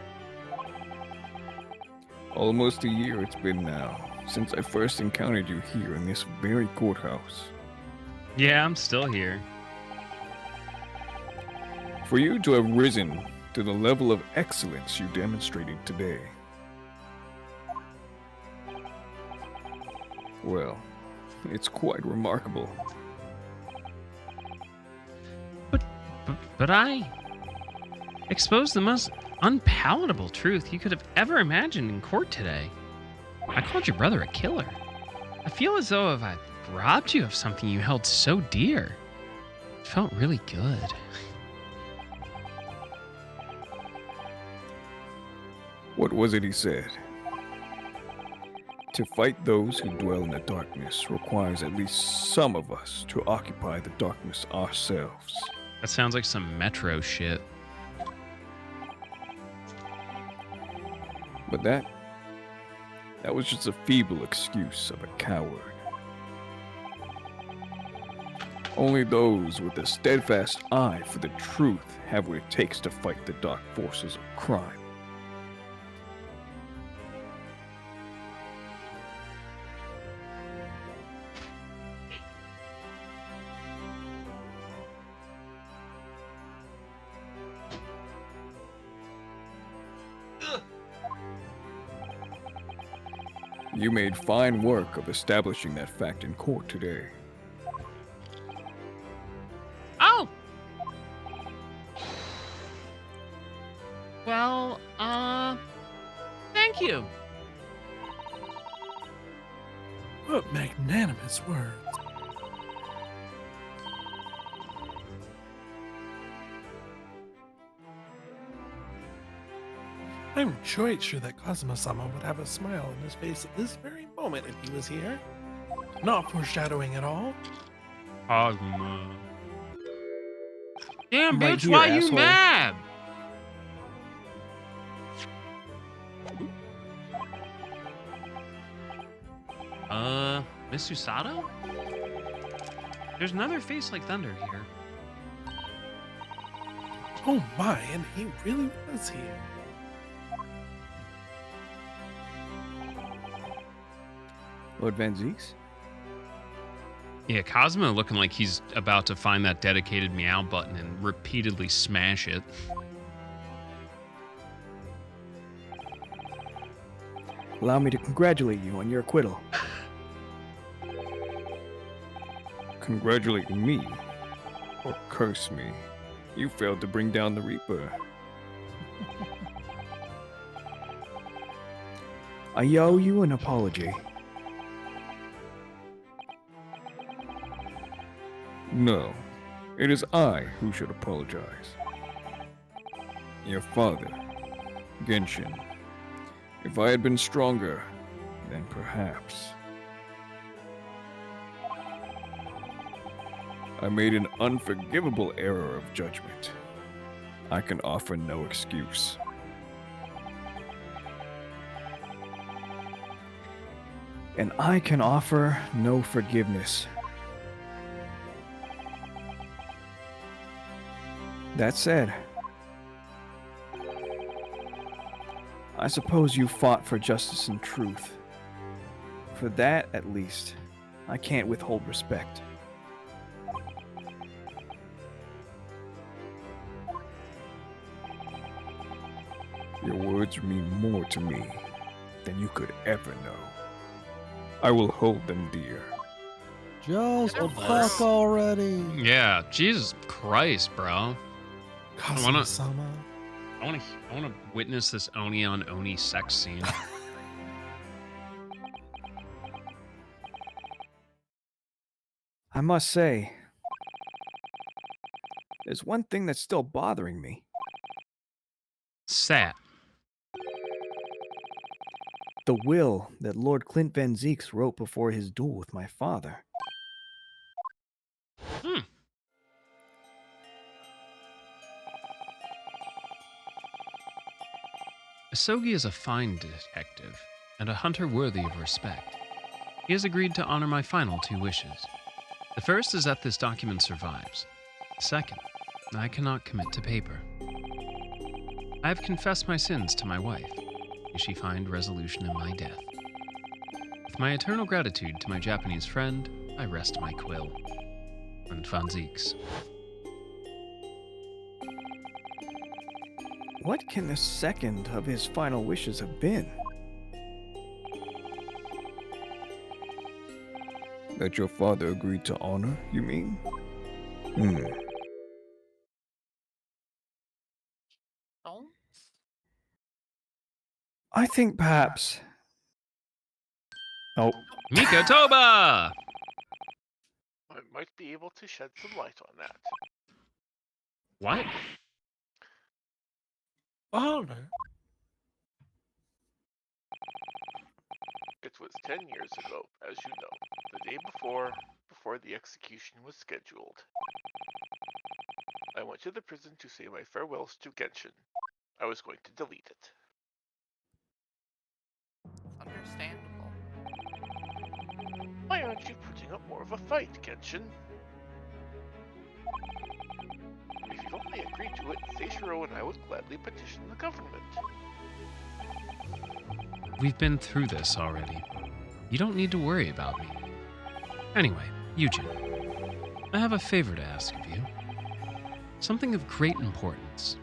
Almost a year it's been now since I first encountered you here in this very courthouse. Yeah, I'm still here. For you to have risen to the level of excellence you demonstrated today, well, it's quite remarkable. But I exposed the most unpalatable truth you could have ever imagined in court today. I called your brother a killer. I feel as though if I robbed you of something you held so dear. It felt really good. What was it he said? To fight those who dwell in the darkness requires at least some of us to occupy the darkness ourselves. That sounds like some Metro shit. But that was just a feeble excuse of a coward. Only those with a steadfast eye for the truth have what it takes to fight the dark forces of crime. You made fine work of establishing that fact in court today. Oh! Well, thank you. What magnanimous words. I'm quite sure that Kazuma-sama would have a smile on his face at this very moment if he was here. Not foreshadowing at all. Cosmo. Damn, I'm right bitch, here, why you asshole. mad? Miss Susato? There's another face like thunder here. Oh my, and he really was here. Lord Van Zeeks? Yeah, Cosmo looking like he's about to find that dedicated meow button and repeatedly smash it. Allow me to congratulate you on your acquittal. Congratulate me? Or curse me? You failed to bring down the Reaper. I owe you an apology. No, it is I who should apologize. Your father, Genshin. If I had been stronger, then perhaps. I made an unforgivable error of judgment. I can offer no excuse. And I can offer no forgiveness. That said, I suppose you fought for justice and truth. For that, at least, I can't withhold respect. Your words mean more to me than you could ever know. I will hold them dear. Just They're fuck worse. already. Yeah, Jesus Christ, bro. Kazuma-sama. I want to witness this Oni on Oni sex scene. I must say, there's one thing that's still bothering me. Sat. The will that Lord Clint Van Zeeks wrote before his duel with my father. Asogi is a fine detective and a hunter worthy of respect. He has agreed to honor my final 2 wishes. The first is that this document survives. The second, I cannot commit to paper. I have confessed my sins to my wife. May she find resolution in my death. With my eternal gratitude to my Japanese friend, I rest my quill. And Van Zeeks. What can the second of his final wishes have been? That your father agreed to honor, you mean? Oh? I think perhaps... Oh. Mikotoba! I might be able to shed some light on that. What? Father. It was 10 years ago, as you know, the day before the execution was scheduled. I went to the prison to say my farewells to Genshin. I was going to delete it. Understandable. Why aren't you putting up more of a fight, Genshin? If you've only agreed to it, Seishiro and I would gladly petition the government. We've been through this already. You don't need to worry about me. Anyway, Eugen, I have a favor to ask of you. Something of great importance.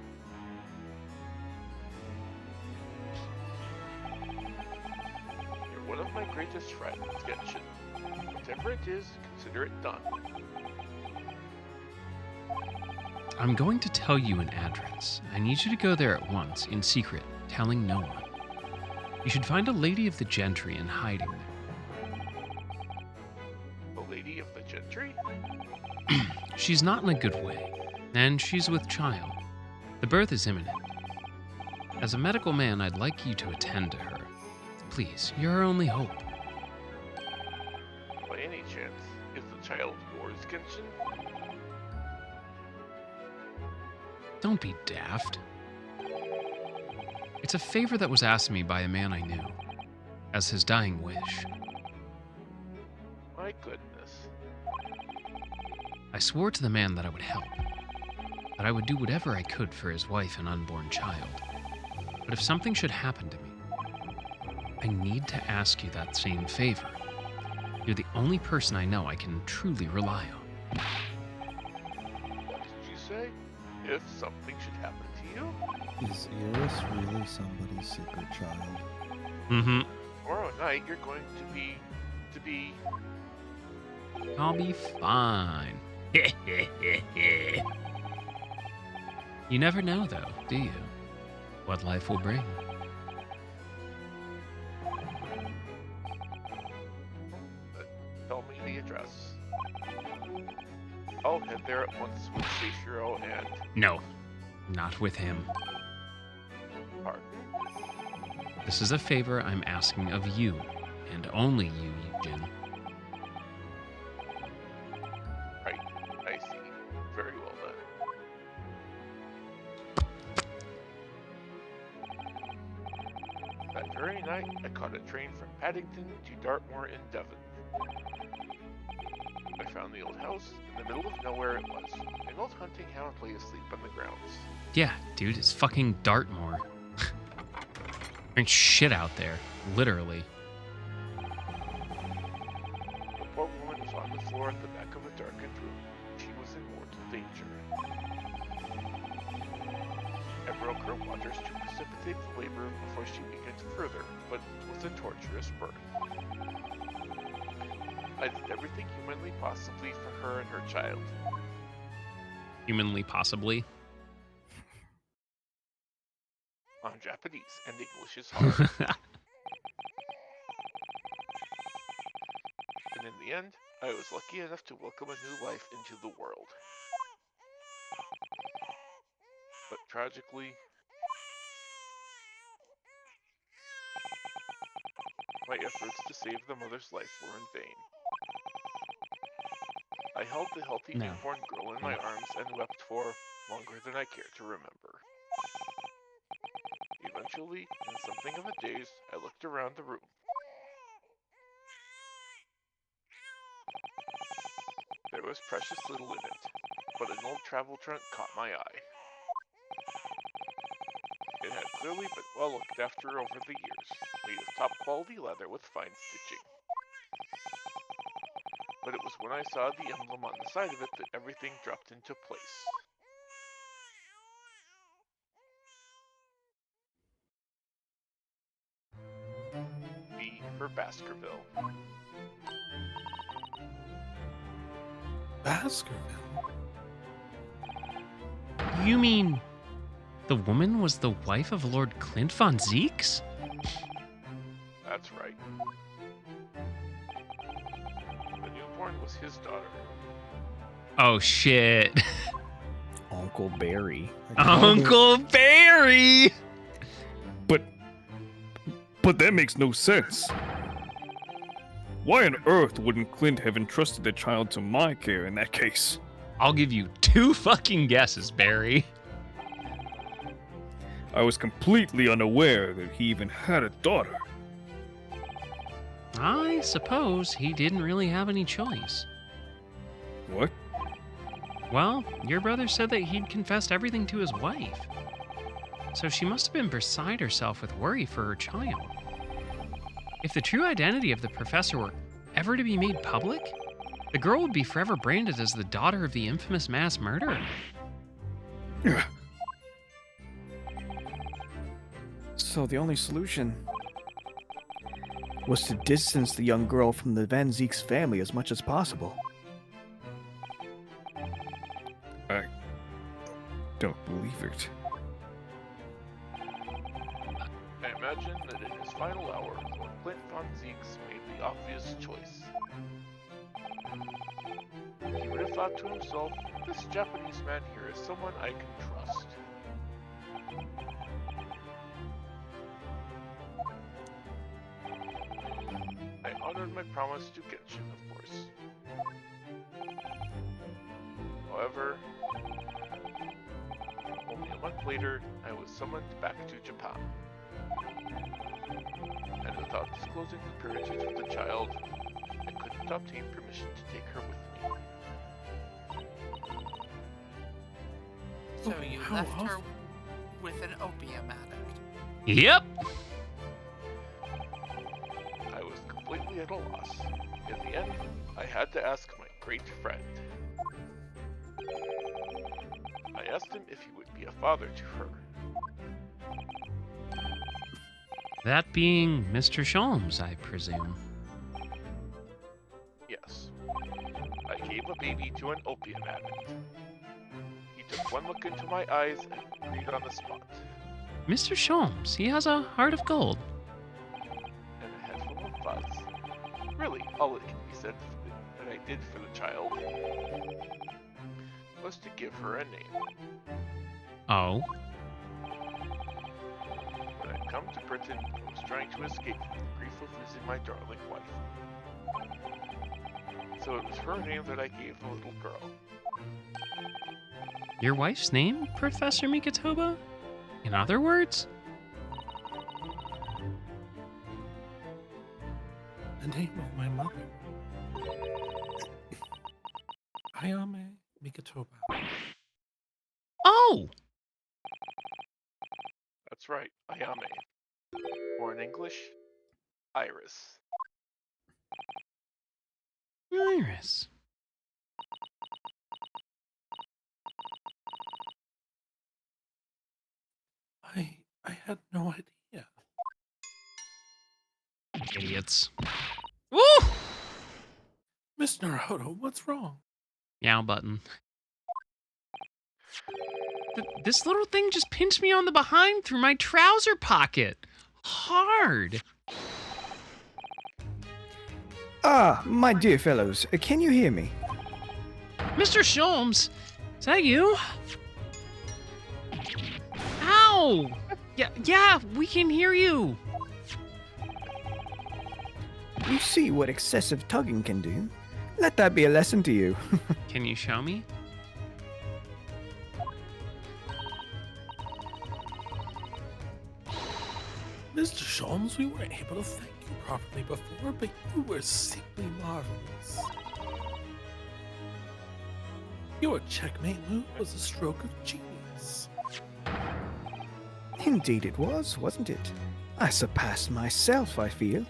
You're one of my greatest friends, Genshin. Whatever it is, consider it done. I'm going to tell you an address. I need you to go there at once, in secret, telling no one. You should find a lady of the gentry in hiding there. The Lady of the Gentry? She's not in a good way, and she's with child. The birth is imminent. As a medical man, I'd like you to attend to her. Please, you're our only hope. By any chance, is the child yours, Genshin? Don't be daft. It's a favor that was asked me by a man I knew, as his dying wish. My goodness. I swore to the man that I would help, that I would do whatever I could for his wife and unborn child. But if something should happen to me, I need to ask you that same favor. You're the only person I know I can truly rely on. What did you say? If something should happen to you? Is Iris really somebody's secret child? Mm-hmm. Tomorrow night, you're going to be... I'll be fine. You never know, though, do you? What life will bring. Tell me the address. I'll head there at once with Seishiro and... No, not with him. Pardon? This is a favor I'm asking of you, and only you, Eugen. Right, I see. Very well then. That very night, I caught a train from Paddington to Dartmoor in Devon. I found the old house. In the middle of nowhere it was. An old hunting hound lay asleep on the grounds. Yeah, dude, it's fucking Dartmoor. There's shit out there, literally. The poor woman was on the floor at the back of a darkened room. She was in mortal danger. I broke her waters to precipitate the labor before she weakened further, but it was a torturous birth. I did everything humanly possibly for her and her child. Humanly possibly. On Japanese, and English is hard. And in the end, I was lucky enough to welcome a new life into the world. But tragically, my efforts to save the mother's life were in vain. I held the healthy newborn girl in my arms and wept for longer than I care to remember. Eventually, in something of a daze, I looked around the room. There was precious little in it, but an old travel trunk caught my eye. It had clearly been well looked after over the years, made of top quality leather with fine stitching. But it was when I saw the emblem on the side of it that everything dropped into place. B for Baskerville. Baskerville? You mean the woman was the wife of Lord Clint von Zeeks? That's right. The newborn was his daughter. Oh shit. Uncle Barry. Uncle Barry! But that makes no sense. Why on earth wouldn't Clint have entrusted the child to my care in that case? I'll give you 2 fucking guesses, Barry. I was completely unaware that he even had a daughter. I suppose he didn't really have any choice. What? Well, your brother said that he'd confessed everything to his wife. So she must have been beside herself with worry for her child. If the true identity of the professor were ever to be made public, the girl would be forever branded as the daughter of the infamous mass murderer. So the only solution was to distance the young girl from the Van Zeeks family as much as possible. I don't believe it. I imagine that in his final hour, Clint von Zeeks made the obvious choice. He would have thought to himself, this Japanese man here is someone I can trust. I honored my promise to Genshin, of course. However, only a month later, I was summoned back to Japan. And without disclosing the parentage of the child, I couldn't obtain permission to take her with me. So you left her with an opium addict. Yep. I was completely at a loss. In the end, I had to ask my great friend. I asked him if he would be a father to her. That being Mr. Sholmes, I presume. Yes. I gave a baby to an opium addict. He took one look into my eyes and agreed on the spot. Mr. Sholmes, he has a heart of gold. And a head full of thoughts. Really, all it can be said that I did for the child was to give her a name. Oh. When I'd come to Britain, I was trying to escape from the grief of losing my darling wife. So it was her name that I gave the little girl. Your wife's name, Professor Mikitoba? In other words? The name of my mother. Ayame Mikitoba. Oh! That's right, Ayame. Or in English, Iris. Iris. I had no idea. Idiots. Woo! Mr. Naruto, what's wrong? Meow button. This little thing just pinched me on the behind through my trouser pocket. Hard. Ah, my dear fellows, can you hear me? Mr. Sholmes, is that you? Ow! Yeah, we can hear you. You see what excessive tugging can do. Let that be a lesson to you. Can you show me? Mr. Sholmes, we weren't able to thank you properly before, but you were simply marvelous. Your checkmate move was a stroke of genius. Indeed it was, wasn't it? I surpassed myself, I feel.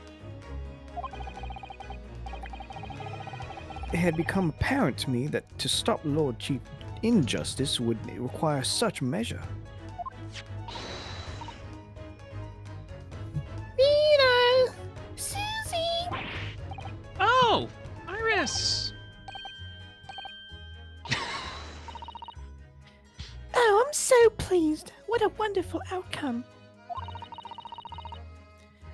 It had become apparent to me that to stop Lord Chief injustice would require such measure. Vito! Susie! Oh, Iris. Oh, I'm so pleased. What a wonderful outcome.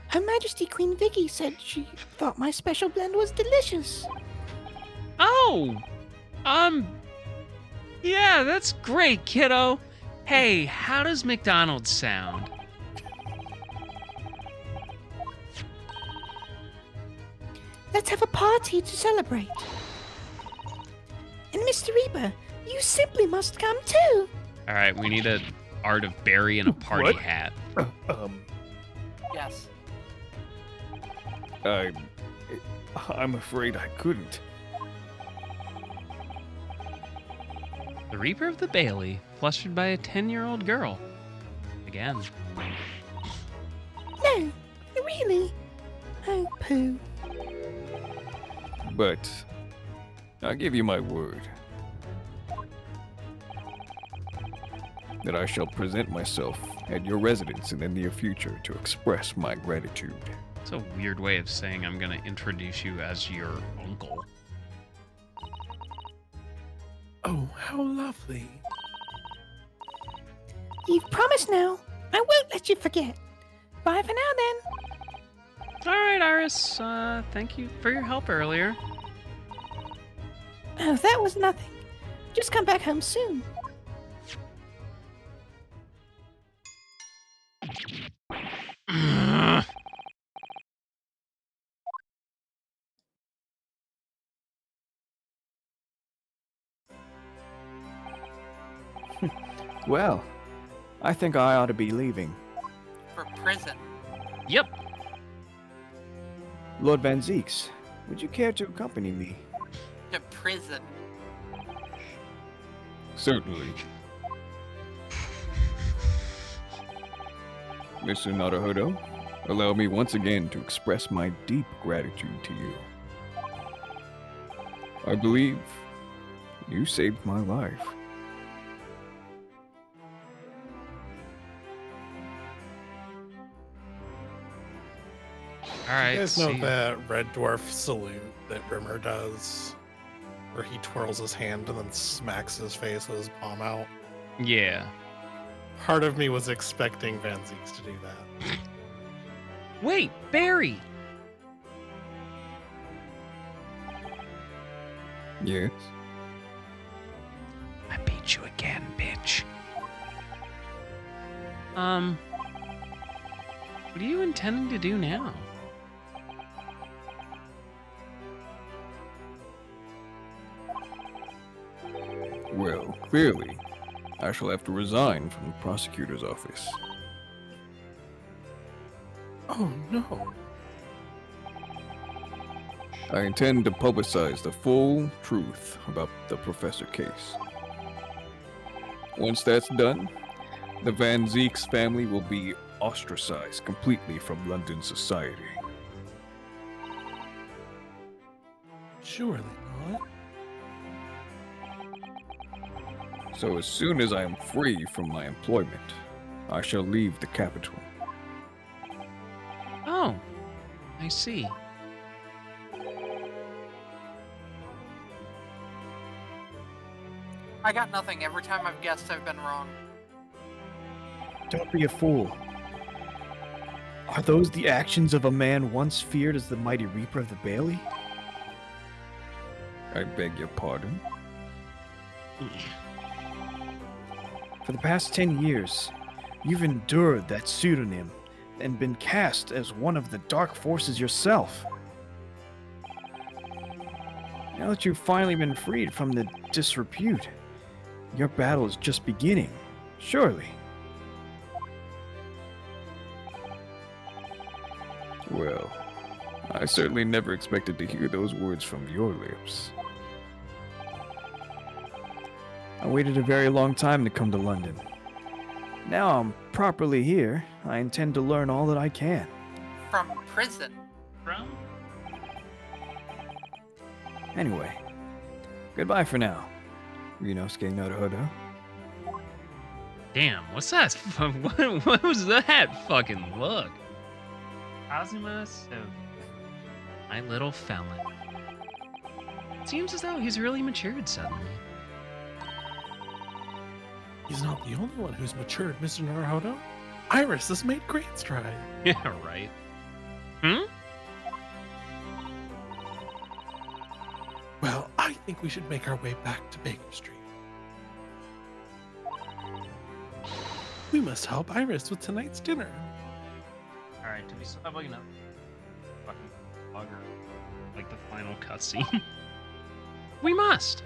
Her Majesty Queen Vicky said she thought my special blend was delicious. Oh, yeah, that's great, kiddo. Hey, how does McDonald's sound? Let's have a party to celebrate. And Mr. Reaper, you simply must come too. All right, we need a Art of Barry and a party What? hat. Yes. I'm afraid I couldn't. The Reaper of the Bailey, flustered by a 10-year-old girl. Again. No, really. Oh, poo. But I'll give you my word that I shall present myself at your residence in the near future to express my gratitude. It's a weird way of saying I'm gonna introduce you as your uncle. Oh, how lovely. You've promised now. I won't let you forget. Bye for now then. All right, Iris. Thank you for your help earlier. Oh, that was nothing. Just come back home soon. Well, I think I ought to be leaving. For prison. Yep. Lord Van Zeeks, would you care to accompany me? To prison. Certainly. Mr. Naruhodo, allow me once again to express my deep gratitude to you. I believe you saved my life. All right. You guys know see- that red dwarf salute that Rimmer does, where he twirls his hand and then smacks his face with his palm out? Yeah. Part of me was expecting Van Zeeks to do that. Wait, Barry. Yes? I beat you again, bitch. What are you intending to do now? Well, clearly, I shall have to resign from the prosecutor's office. Oh no. I intend to publicize the full truth about the Professor case. Once that's done, the Van Zeeks family will be ostracized completely from London society. Surely not. So as soon as I am free from my employment, I shall leave the capital. Oh, I see. I got nothing. Every time I've guessed, I've been wrong. Don't be a fool. Are those the actions of a man once feared as the mighty Reaper of the Bailey? I beg your pardon. For the past 10 years, you've endured that pseudonym and been cast as one of the dark forces yourself. Now that you've finally been freed from the disrepute, your battle is just beginning, surely. Well, I certainly never expected to hear those words from your lips. I waited a very long time to come to London. Now I'm properly here, I intend to learn all that I can. From prison. From? Anyway, goodbye for now, Ryunosuke Naruhodo. Damn, what's that? What was that fucking look? Kazuma, so my little felon. Seems as though he's really matured suddenly. He's not the only one who's matured, Mr. Naruhodo. Iris has made great strides. Yeah, right. Hmm? Well, I think we should make our way back to Baker Street. We must help Iris with tonight's dinner. Alright, do we still have like another fucking bugger? Like the final cutscene? We must!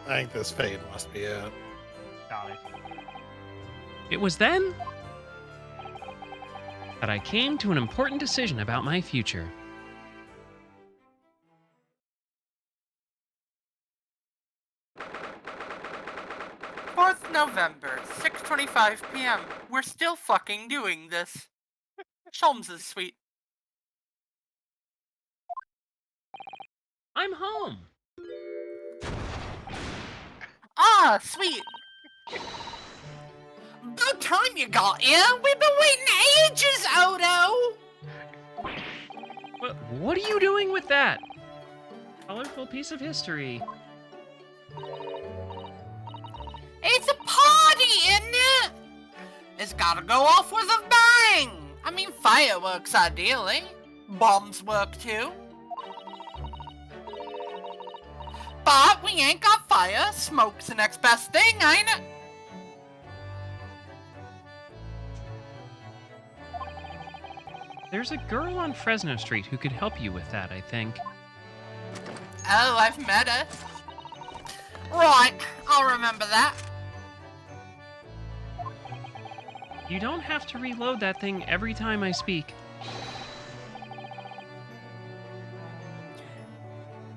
I think this fade must be it. Got it. It was then that I came to an important decision about my future. 4th November, 6:25 p.m. We're still fucking doing this. Sholmes is sweet. I'm home! Ah, sweet. About time you got here. We've been waiting ages, Odo. What are you doing with that? Colorful piece of history. It's a party, isn't it? It's gotta go off with a bang. I mean, fireworks ideally. Bombs work too. But we ain't got fire. Smoke's the next best thing, ain't it? There's a girl on Fresno Street who could help you with that, I think. Oh, I've met her. Right, I'll remember that. You don't have to reload that thing every time I speak.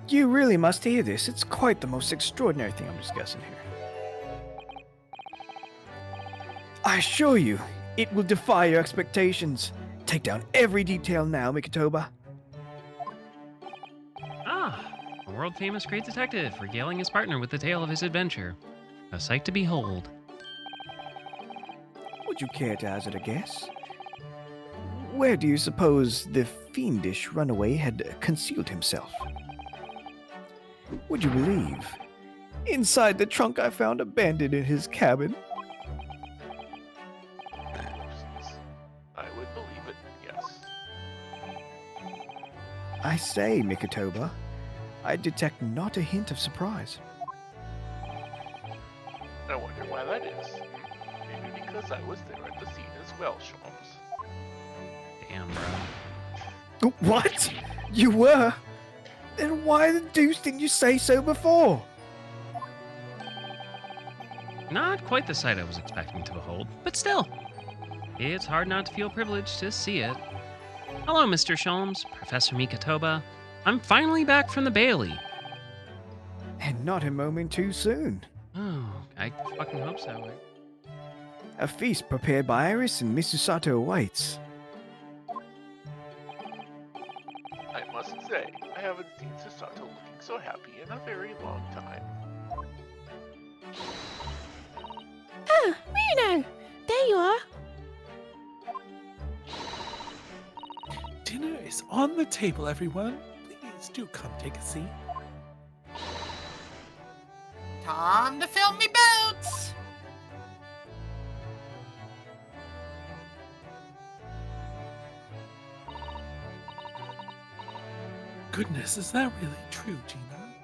You really must hear this. It's quite the most extraordinary thing I'm discussing here. I assure you, it will defy your expectations. Take down every detail now, Mikotoba. Ah, a world-famous great detective regaling his partner with the tale of his adventure. A sight to behold. Would you care to hazard a guess? Where do you suppose the fiendish runaway had concealed himself? Would you believe? Inside the trunk I found abandoned in his cabin. I would believe it, yes. I say, Mikotoba, I detect not a hint of surprise. I wonder why that is. Maybe because I was there at the scene as well, Sholmes. Damn, bro. What? You were? Then why the deuce didn't you say so before? Not quite the sight I was expecting to behold, but still. It's hard not to feel privileged to see it. Hello, Mr. Sholmes, Professor Mikotoba. I'm finally back from the Bailey. And not a moment too soon. Oh, I fucking hope so. A feast prepared by Iris and Misusato awaits. I must say, I haven't seen Susato looking so happy in a very long time. Ah, Reno! There you are. Dinner is on the table, everyone. Please do come take a seat. Time to fill me boots! Goodness, is that really true, Gina?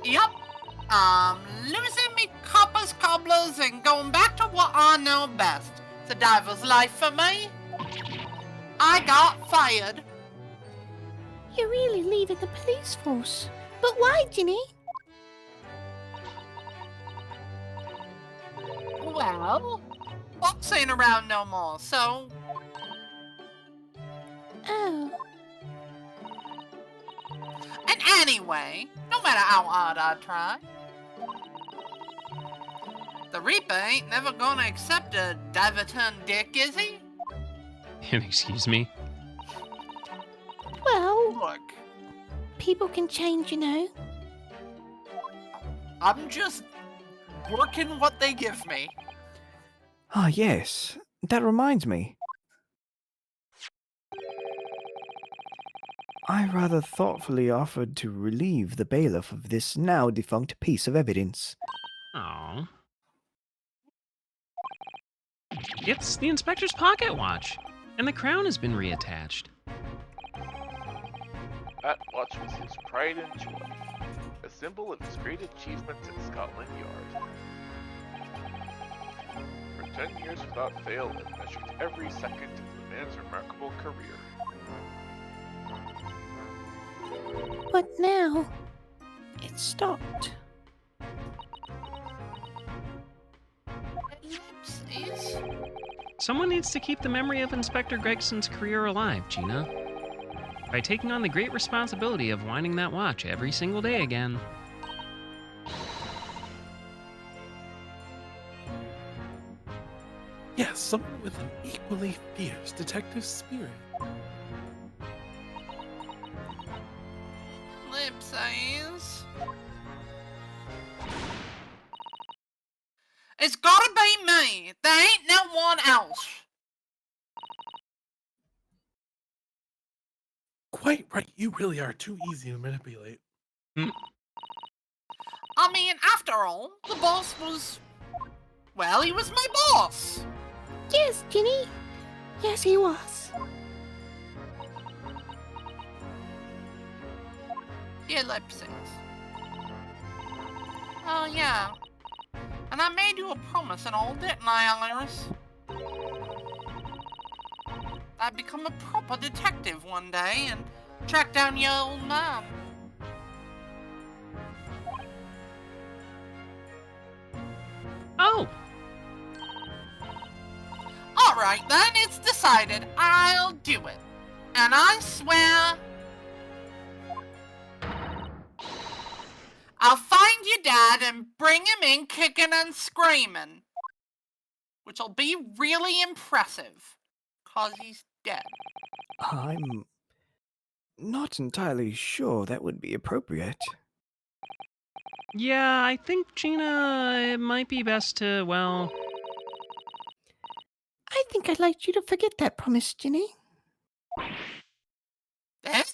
Yep. I'm losing me coppers, cobblers, and going back to what I know best. It's a diver's life for me. I got fired. You're really leaving the police force. But why, Ginny? Well, Fox ain't around no more, so... Oh. And anyway, no matter how hard I try, the Reaper ain't never gonna accept a diver-turned dick, is he? Excuse me? Well, Look, people can change, you know. I'm just working what they give me. Ah, yes. That reminds me. I rather thoughtfully offered to relieve the bailiff of this now defunct piece of evidence. Oh. It's the inspector's pocket watch, and the crown has been reattached. That watch was his pride and joy, a symbol of his great achievements at Scotland Yard. For 10 years without fail, it measured every second of the man's remarkable career. But now, it's stopped. Ellipses? Someone needs to keep the memory of Inspector Gregson's career alive, Gina. By taking on the great responsibility of winding that watch every single day again. Yes, someone with an equally fierce detective spirit. Ellipses? It's gotta be me. There ain't no one else. Quite right, you really are too easy to manipulate. I mean, after all, the boss was... Well, he was my boss. Yes, Ginny. Yes, he was. The ellipses. Oh, yeah. And I made you a promise and all, didn't I, Iris? I'd become a proper detective one day and track down your old man. Oh! Alright then, it's decided. I'll do it. And I swear... I'll find your dad and bring him in kicking and screaming. Which'll be really impressive. 'Cause he's dead. I'm not entirely sure that would be appropriate. Yeah, I think, Gina, it might be best to, well... I think I'd like you to forget that promise, Ginny. Eh?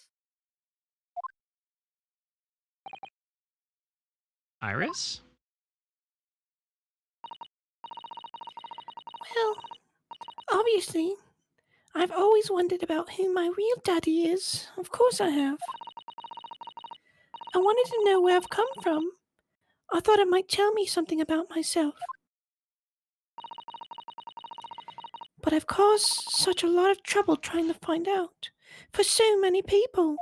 Iris? Well, obviously, I've always wondered about who my real daddy is. Of course I have. I wanted to know where I've come from. I thought it might tell me something about myself. But I've caused such a lot of trouble trying to find out. For so many people.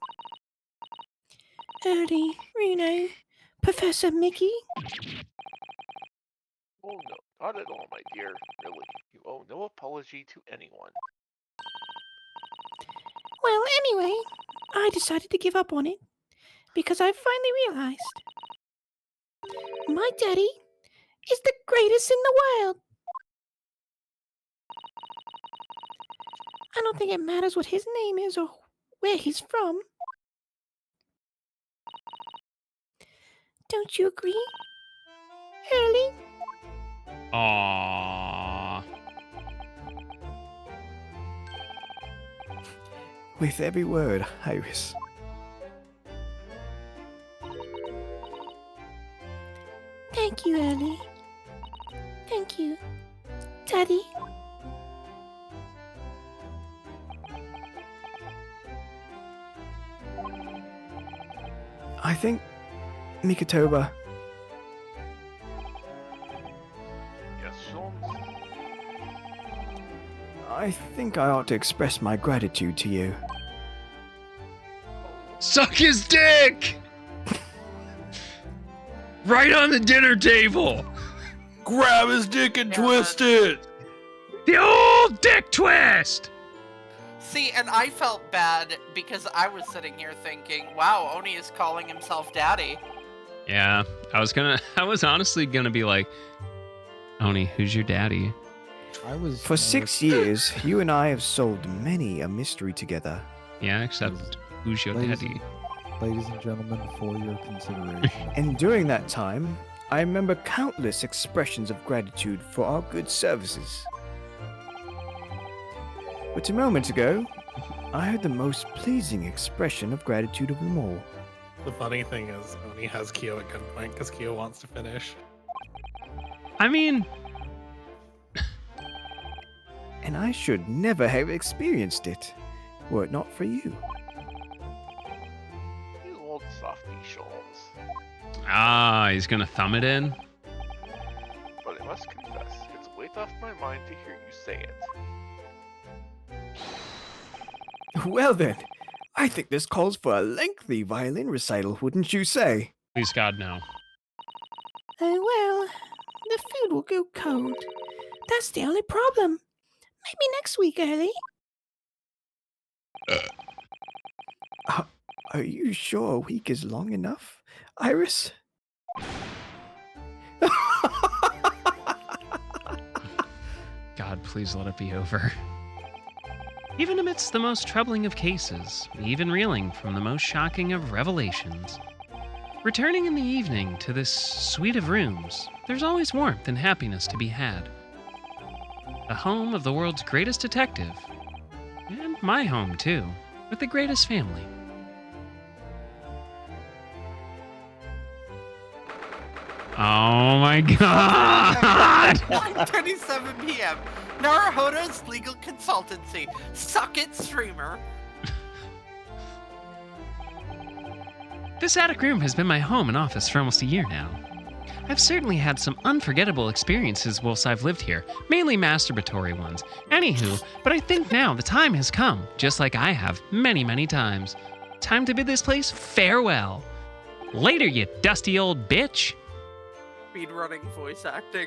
Early, Reno, Professor Mickey. Oh no, not at all, my dear. Really, you owe no apology to anyone. Well, anyway, I decided to give up on it. Because I finally realized my daddy is the greatest in the world. I don't think it matters what his name is or where he's from. Don't you agree, Hurley? Aww. With every word, Iris. Daddy. I think, Mikotoba, Yes, Sholmes? I think I ought to express my gratitude to you. Suck his dick! Right on the dinner table! Grab his dick and twist it. The old dick twist! See, and I felt bad because I was sitting here thinking, wow, Oni is calling himself daddy. Yeah, I was honestly gonna be like, Oni, who's your daddy? For 6 years, you and I have solved many a mystery together. Yeah, except who's your Ladies daddy? Ladies and gentlemen, for your consideration. And during that time, I remember countless expressions of gratitude for our good services. But a moment ago, I heard the most pleasing expression of gratitude of them all. The funny thing is, Oni has Kyo at gunpoint because Kyo wants to finish. I mean, And I should never have experienced it, were it not for you. You old softy, Sholmes. he's gonna thumb it in. But I must confess, it's weight off my mind to hear you say it. Well then, I think this calls for a lengthy violin recital, wouldn't you say? Please God, no. Oh well, the food will go cold. That's the only problem. Maybe next week, Early. Are you sure a week is long enough, Iris? God, please let it be over. Even amidst the most troubling of cases, even reeling from the most shocking of revelations, returning in the evening to this suite of rooms, there's always warmth and happiness to be had. The home of the world's greatest detective, and my home too, with the greatest family. Oh my God! 1:27 p.m. Naruhodo's legal consultancy. Suck it, streamer. This attic room has been my home and office for almost a year now. I've certainly had some unforgettable experiences whilst I've lived here, mainly masturbatory ones. Anywho, but I think now the time has come, just like I have many, many times. Time to bid this place farewell. Later, you dusty old bitch. Speedrunning voice acting.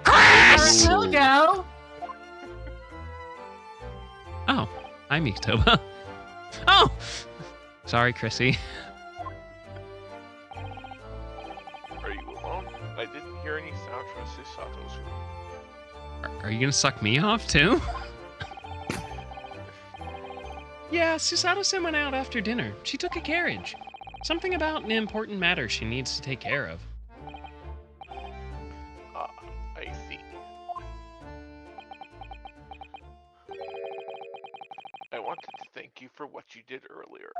Chris! Go. Oh, hi, Mikotoba. Oh! Sorry, Chrissy. Are you alone? I didn't hear any sound from Susato's room. Are you gonna suck me off, too? Yeah, Susato-san went out after dinner. She took a carriage. Something about an important matter she needs to take care of. Ah, I see. I wanted to thank you for what you did earlier.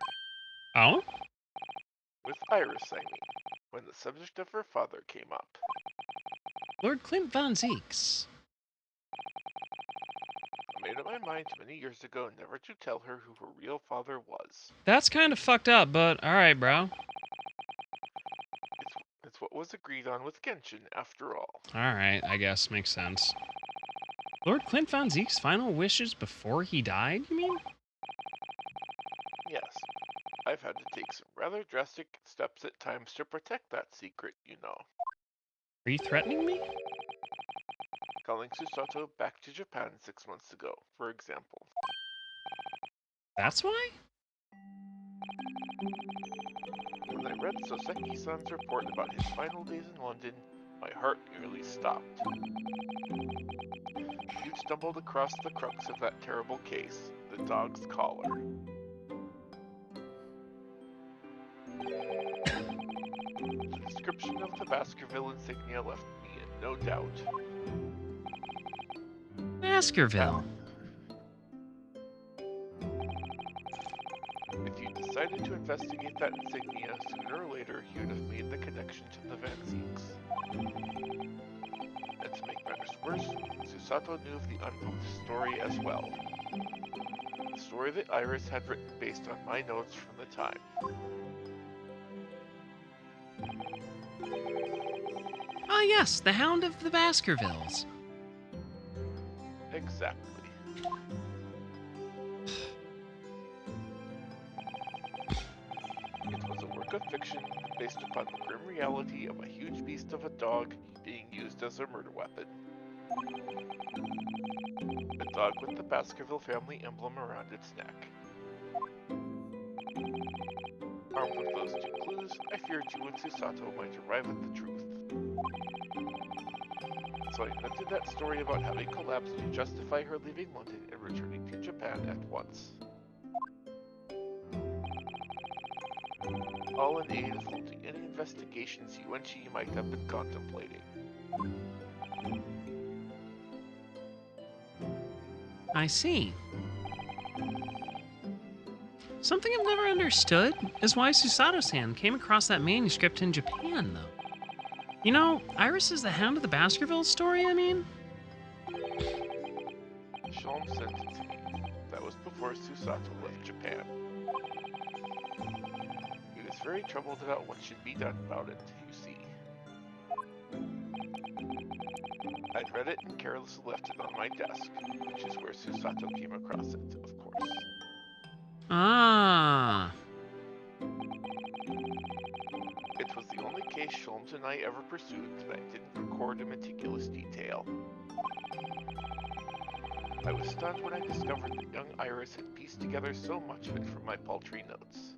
Oh? With Iris, I mean, when the subject of her father came up. Lord Clint Von Zeeks. I made up my mind many years ago never to tell her who her real father was. That's kind of fucked up, but alright, bro. It's what was agreed on with Genshin, after all. Alright, I guess. Makes sense. Lord Clint Von Zeek's final wishes before he died, you mean? Yes. I've had to take some rather drastic steps at times to protect that secret, you know. Are you threatening me? Calling Susato back to Japan 6 months ago, for example. That's why? When I read Soseki-san's report about his final days in London, my heart nearly stopped. You'd stumbled across the crux of that terrible case, the dog's collar. The description of the Baskerville insignia left me in no doubt. Baskerville. If you decided to investigate that insignia, sooner or later he would have made the connection to the Van Zeeks. And to make matters worse, Susato knew of the unpublished story as well. The story that Iris had written based on my notes from the time. Ah, yes, the Hound of the Baskervilles. Exactly. It was a work of fiction based upon the grim reality of a huge beast of a dog being used as a murder weapon. A dog with the Baskerville family emblem around its neck. Armed with those two clues, I feared you and Susato might arrive at the truth. So I invented that story about having collapsed to justify her leaving London and returning to Japan at once. All in aid of halting any investigations you and she might have been contemplating. I see. Something I've never understood is why Susato-san came across that manuscript in Japan, though. You know, Iris is the Hound of the Baskervilles story, I mean? Shalom sent it to me. That was before Susato left Japan. He was very troubled about what should be done about it, you see. I'd read it and carelessly left it on my desk, which is where Susato came across it, of course. Ah. It was the only case Sholmes and I ever pursued that I didn't record in meticulous detail. I was stunned when I discovered that young Iris had pieced together so much of it from my paltry notes.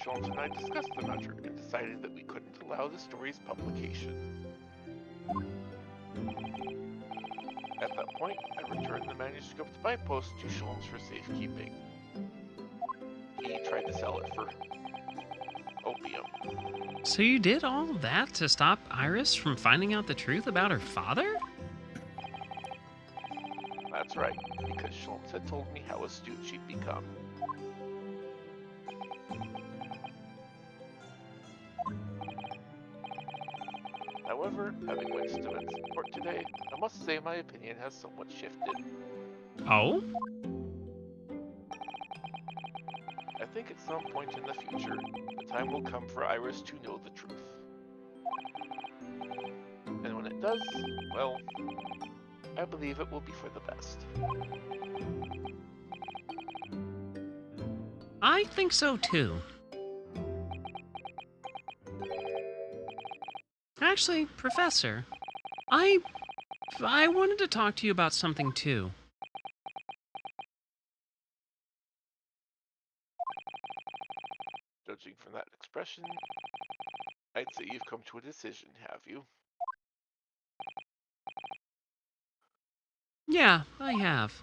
Sholmes and I discussed the matter and decided that we couldn't allow the story's publication. At that point, I returned the manuscript by post to Sholmes for safekeeping. He tried to sell it for opium. So you did all of that to stop Iris from finding out the truth about her father? That's right, because Sholmes had told me how astute she'd become. However, having witnessed events in court today, I must say my opinion has somewhat shifted. Oh? I think at some point in the future, the time will come for Iris to know the truth. And when it does, well, I believe it will be for the best. I think so too. Actually, Professor, I wanted to talk to you about something too. Judging from that expression, I'd say you've come to a decision, have you? Yeah, I have.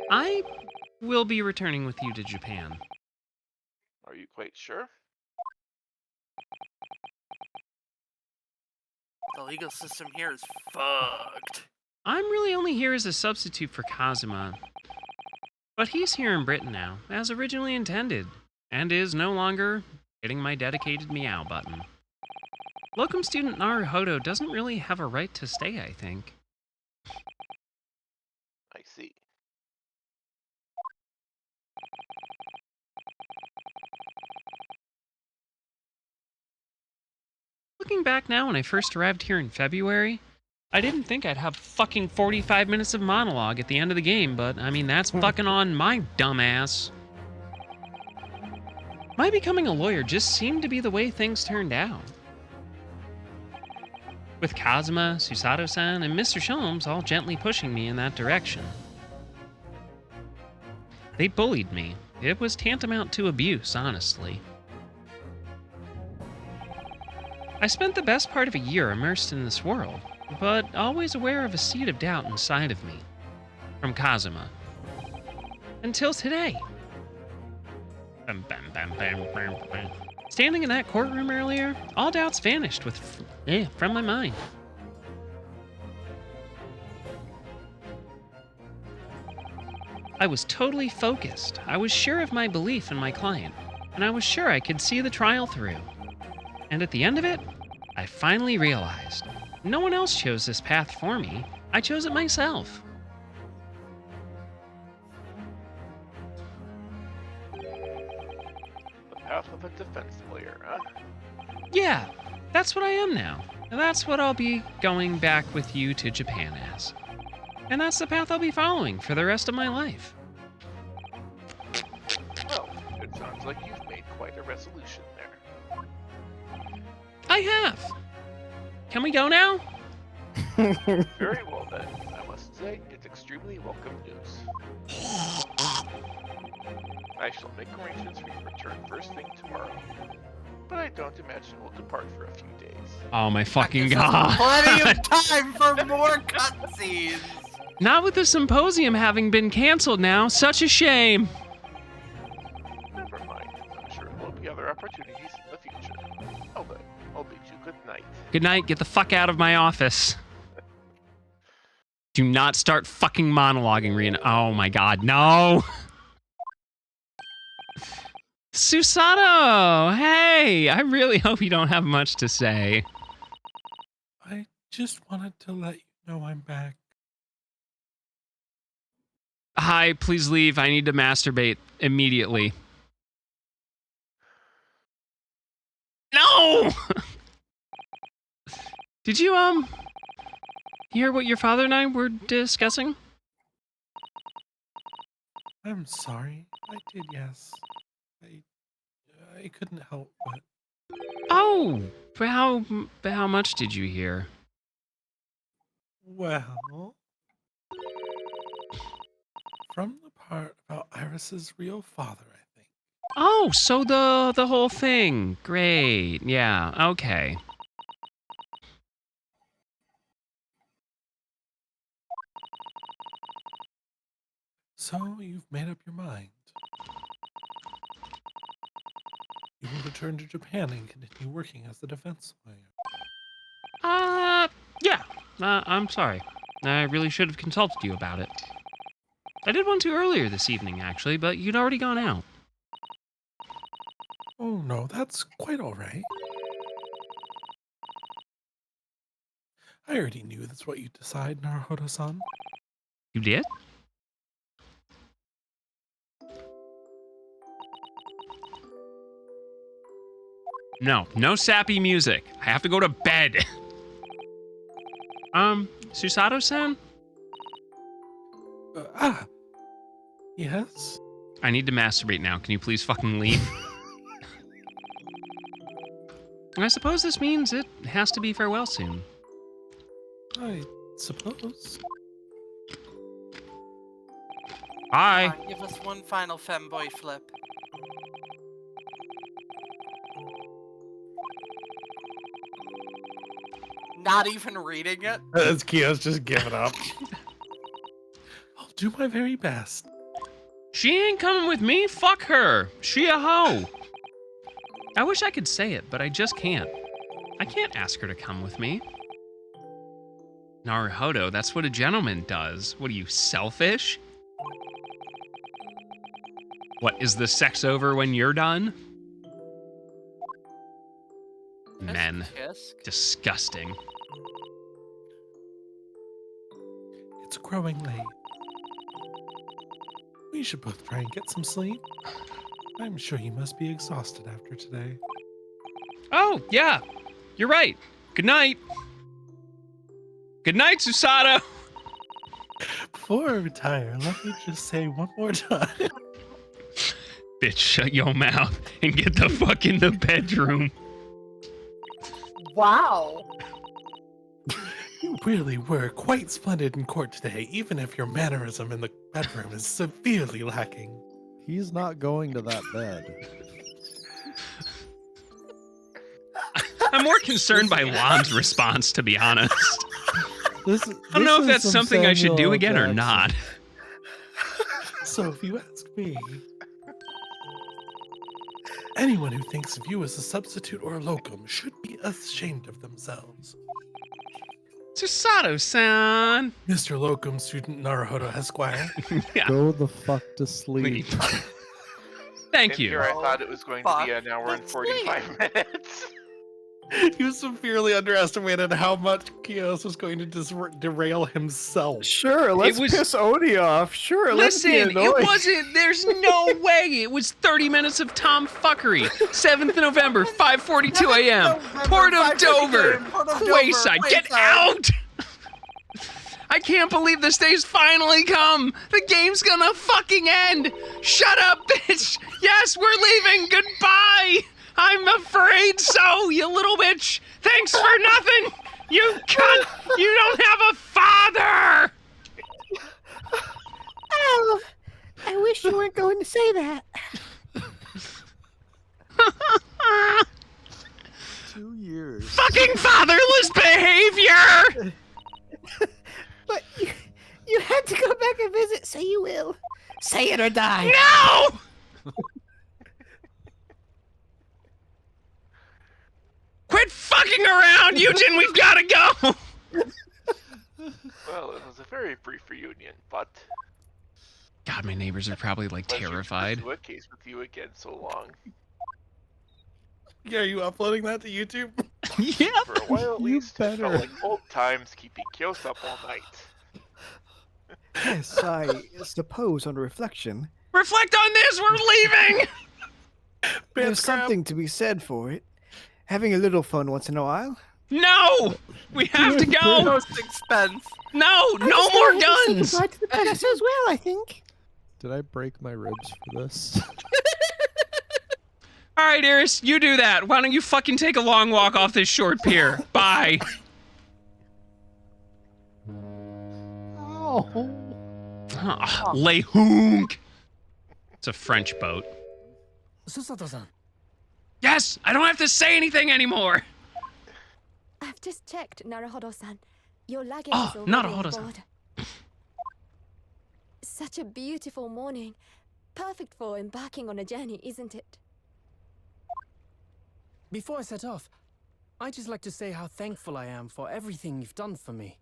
I will be returning with you to Japan. Are you quite sure? The legal system here is fucked. I'm really only here as a substitute for Kazuma. But he's here in Britain now, as originally intended, and is no longer hitting my dedicated meow button. Locum student Naruhodo doesn't really have a right to stay, I think. I see. Looking back now, when I first arrived here in February, I didn't think I'd have fucking 45 minutes of monologue at the end of the game, but I mean, that's fucking on my dumb ass. My becoming a lawyer just seemed to be the way things turned out. With Kazuma, Susato-san, and Mr. Sholmes all gently pushing me in that direction. They bullied me. It was tantamount to abuse, honestly. I spent the best part of a year immersed in this world, but always aware of a seed of doubt inside of me. From Kazuma. Until today. Standing in that courtroom earlier, all doubts vanished from my mind. I was totally focused. I was sure of my belief in my client, and I was sure I could see the trial through. And at the end of it, I finally realized no one else chose this path for me. I chose it myself. The path of a defense lawyer, huh? Yeah, that's what I am now. And that's what I'll be going back with you to Japan as. And that's the path I'll be following for the rest of my life. Well, it sounds like you've made quite a resolution there. I have. Can we go now? Very well then. I must say, it's extremely welcome news. I shall make arrangements for your return first thing tomorrow. But I don't imagine we'll depart for a few days. Oh my fucking That gives us god. Plenty of time for more cutscenes. Not with the symposium having been canceled now. Such a shame. Never mind. I'm sure there'll be other opportunities in the future. Oh, then, I'll bid you good night. Good night. Get the fuck out of my office. Do not start fucking monologuing, Rena. Oh my god, no. Susato! Hey! I really hope you don't have much to say. I just wanted to let you know I'm back. Hi, please leave. I need to masturbate immediately. No! Did you, hear what your father and I were discussing? I'm sorry. I did, yes. I couldn't help but... Oh! But how much did you hear? Well... From the part about Iris's real father, I think. Oh, so the whole thing. Great. Yeah, okay. So, you've made up your mind. You will return to Japan and continue working as the defense lawyer. Yeah. I'm sorry. I really should have consulted you about it. I did want to earlier this evening, actually, but you'd already gone out. Oh no, that's quite alright. I already knew that's what you'd decide, Naruhodo-san. You did? No sappy music. I have to go to bed. Susato-san? Yes? I need to masturbate now. Can you please fucking leave? I suppose this means it has to be farewell soon. I suppose. Bye. Give us one final femboy flip. Not even reading it? As Kyo's just giving up. I'll do my very best. She ain't coming with me. Fuck her. She a hoe. I wish I could say it, but I just can't. I can't ask her to come with me. Naruhodo, that's what a gentleman does. What are you, selfish? What, is the sex over when you're done? Men. Disgusting. It's growing late. We should both try and get some sleep. I'm sure you must be exhausted after today. Oh, yeah. You're right. Good night. Good night, Susato. Before I retire, let me just say one more time. Bitch, shut your mouth and get the fuck in the bedroom. Wow. You really were quite splendid in court today, even if your mannerism in the bedroom is severely lacking. He's not going to that bed. I'm more concerned by Lon's response, to be honest. I don't this know if is that's some something I should do Samuel again or Jackson. not. So if you ask me, anyone who thinks of you as a substitute or a locum should be ashamed of themselves. Susato-san. Mr. Locum, student Naruhodo Esquire. Yeah. Go the fuck to sleep. Thank And you. here I thought it was going to be an hour and 45 minutes. You severely underestimated how much Kios was going to derail himself. Sure, let's was- piss Odie off. Sure, Listen, let's be annoying. it wasn't. There's no way. It was 30 minutes of tomfuckery. 7th November, 5:42 a.m. Port of Dover. Wayside. Get out! I can't believe this day's finally come. The game's gonna fucking end. Shut up, bitch. Yes, we're leaving. Goodbye. I'm afraid so, you little bitch. Thanks for nothing. You cunt. You don't have a father. Oh, I wish you weren't going to say that. 2 years. Fucking fatherless behavior. But you had to go back and visit, so you will. Say it or die. No. Quit fucking around, Eugen. We've gotta go. Well, it was a very brief reunion, but God, my neighbors are probably like terrified. What case with you again so long? Yeah, are you uploading that to YouTube? Yeah. For a while at You least, it felt better. like old times keeping Kios up all night. Yes, I suppose on reflection, Reflect on this. We're leaving. there's something to be said for it. Having a little fun once in a while. No, we have to go. Most expense. No, no more guns. Goodbye to the palace as well, I think. Did I break my ribs for this? All right, Iris, you do that. Why don't you fucking take a long walk off this short pier? Bye. Oh. Le Hunk. It's a French boat. Susato-san. Yes, I don't have to say anything anymore. I've just checked, Naruhodo-san. Your luggage Oh, is already Naruhodo-san. on board. Such a beautiful morning. Perfect for embarking on a journey, isn't it? Before I set off, I'd just like to say how thankful I am for everything you've done for me.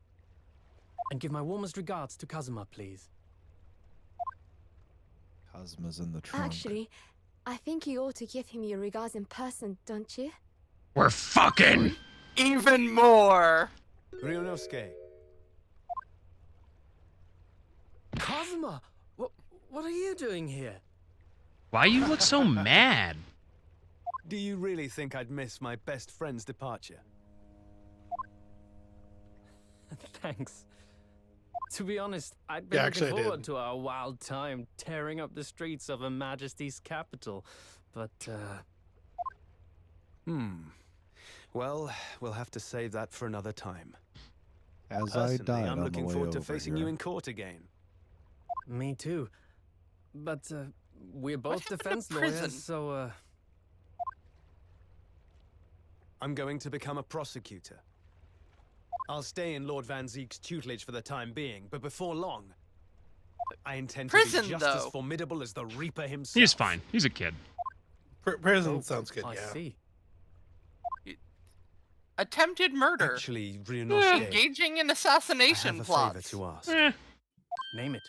And give my warmest regards to Kazuma, please. Kazuma's in the trunk. Actually, I think you ought to give him your regards in person, don't you? We're fucking. Even more. Ryunosuke. Kazuma! What are you doing here? Why you look so mad? Do you really think I'd miss my best friend's departure? Thanks. To be honest, I'd been Yeah, looking actually, I forward did. to our wild time tearing up the streets of Her Majesty's capital, but, Well, we'll have to save that for another time. As I Personally, died I'm on the looking way forward to over facing here. you in court again. Me too. But, we're both happened to defense prison? lawyers, so, I'm going to become a prosecutor. I'll stay in Lord Van Zeek's tutelage for the time being, but before long, I intend to Prison, be just as though. formidable as the Reaper himself. He's fine. He's a kid. Prison sounds good, I yeah. see. Attempted murder. Actually, Ryunosuke, Engaging in I assassination have a favor plots. to ask. Name it.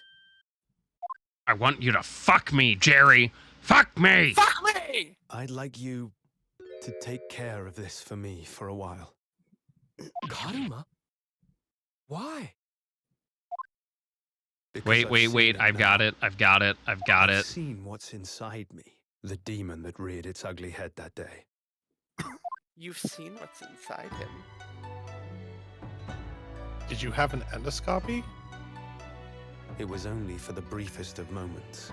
I want you to fuck me, Jerry. Fuck me. Fuck me! I'd like you to take care of this for me for a while. Karuma? Why? Because Wait, I've wait, seen wait. it I've now. got it. I've got it. I've got I've it. seen what's inside me. The demon that reared its ugly head that day. You've seen what's inside him. Did you have an endoscopy? It was only for the briefest of moments.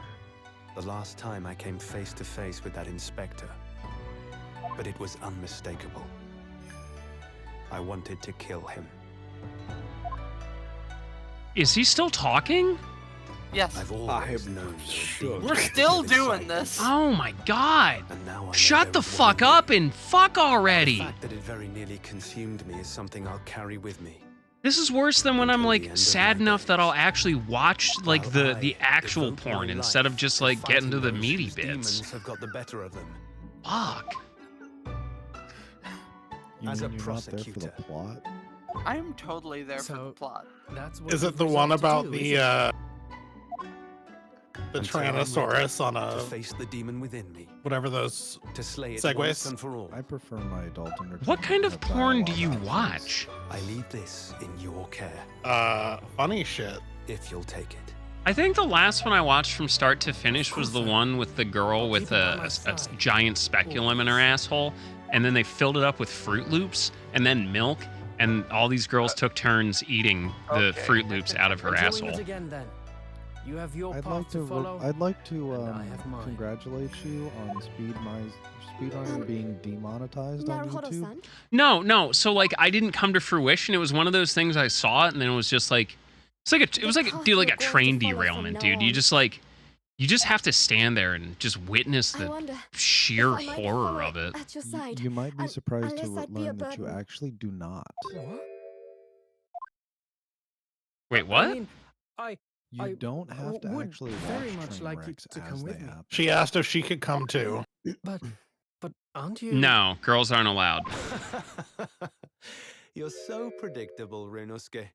The last time I came face to face with that inspector. But it was unmistakable. I wanted to kill him. Is he still talking? Yes. I've always known. We're still doing this. Oh my god. And now I know Shut the there is fuck one up and fuck already. The fact that it very nearly consumed me is something I'll carry with me. This is worse than when I'm Until the like end of sad my enough that I'll actually watch like While the I actual devote my porn life instead of just to like getting to fighting the those meaty whose bits. Demons have got the better of them. Fuck. You As mean a you're not there for the prosecutor, plot? I am totally there for the plot. That's what Is it the one about the Tyrannosaurus on to a face the demon within me, whatever those to slay it once segways? and for all. I prefer my adult entertainment. What kind of to porn do dialogue you options. watch? I leave this in your care, Funny shit. if you'll take it. I think the last one I watched from start to finish was the one with the girl with a giant speculum in her asshole, and then they filled it up with Fruit Loops and then milk, and all these girls took turns eating the Okay. Fruit Loops out of her We're doing asshole. it again, then. You have your I'd path like to follow. I'd like to and I have mine. congratulate you on speedrunning being demonetized on YouTube. Naruhodo-san? No. So like, I didn't come to fruition. It was one of those things I saw it, and then it was just like, it was like a train derailment, dude. You just have to stand there and just witness I the wonder sheer if I might horror follow of it. At your side. You might be un- surprised to unless I'd be a learn that you burden. actually do not. Wait, what? I mean, You I don't have to would actually very watch much train like you wrecks to as come they with me. happen. She asked if she could come too. But aren't you? No, girls aren't allowed. You're so predictable, Ryunosuke.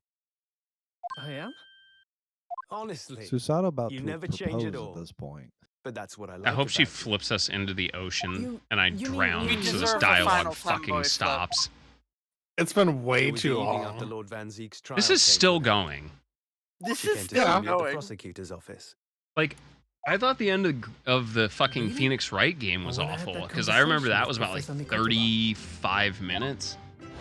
I am. Honestly, Susato about you to never change at propose all. at this point. But that's what I like. I hope she about you. flips us into the ocean You- and I you mean drown we so this deserve a dialogue final fucking fanboy flip. stops. It's been It way was too the evening after long. Lord Van Zeek's trial This is came still to an end. going. This She is came to still see me at the going. prosecutor's office. Like, I thought the end of the fucking Really? Phoenix Wright game was When I had awful that because I remember that conversation was with about like Professor Nicola. 35 minutes.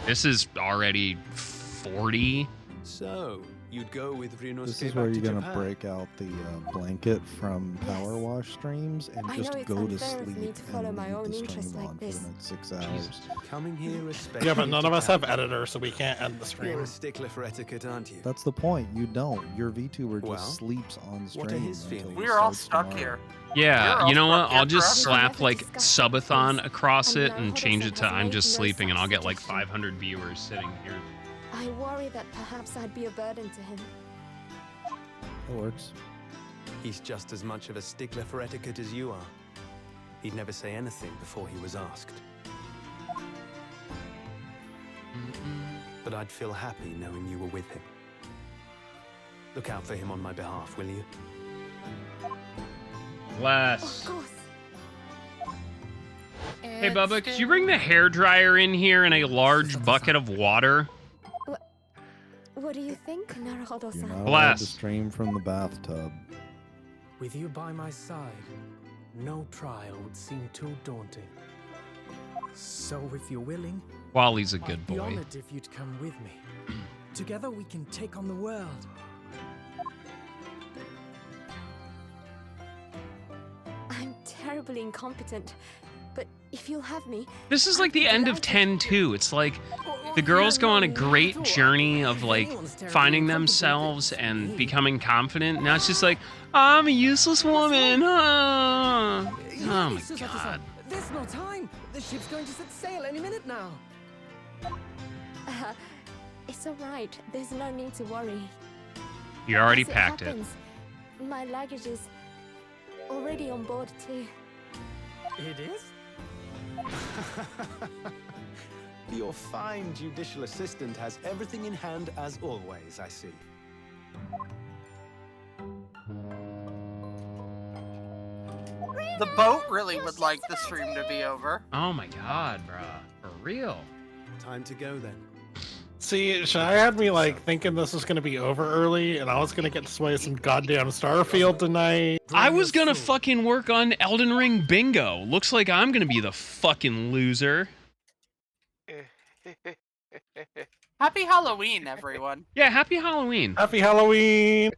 This is already 40. So, you'd go with Ryunosuke This is back where to you're gonna Japan. break out the blanket from Power Yes. Wash streams and I just know it's go to unfair of sleep me to follow and my leave own the interests stream like on for this. the next 6 hours. Coming here especially Yeah, but none to of us Japan. have editors, so we can't end the You're stream. a stickler for etiquette, aren't you? That's the point. You don't. Your VTuber just Well, sleeps on stream. what are his until feelings? he We're all starts stuck tomorrow. here. Yeah, We're you know all what? stuck here I'll just forever. slap like subathon across And it and Naruhodo-san change it to has I'm made just no sleeping and I'll such get like suggestion. 500 viewers sitting here. I worry that perhaps I'd be a burden to him. That works. He's just as much of a stickler for etiquette as you are. He'd never say anything before he was asked. But I'd feel happy knowing you were with him. Look out for him on my behalf, will you? Bless. Of course. Hey, Bubba, could you bring the hairdryer in here in a large bucket of water? What do you think, You're Naruhodo-san? not allowed Bless. to stream from the bathtub. With you by my side, no trial would seem too daunting. So if you're willing, Wally's a good I'd be boy. honored if you'd come with me. Together we can take on the world. I'm terribly incompetent, but if you'll have me, This is like the end of 10-2. It's like the girls go on a great journey of like finding themselves and becoming confident. Now it's just like, I'm a useless woman. Oh my god. There's no time. The ship's going to set sail any minute now. it's all right. There's no need to worry. You already As packed it. happens, my luggage is already on board too. It is? Your fine judicial assistant has everything in hand as always, I see. The boat really would like the stream to be over. Oh my god, bruh. For real. Time to go then. See, Shai had me like thinking this was gonna be over early, and I was gonna get to play some goddamn Starfield tonight. I was gonna fucking work on Elden Ring bingo. Looks like I'm gonna be the fucking loser. Happy Halloween, everyone. Yeah, happy Halloween. Happy Halloween!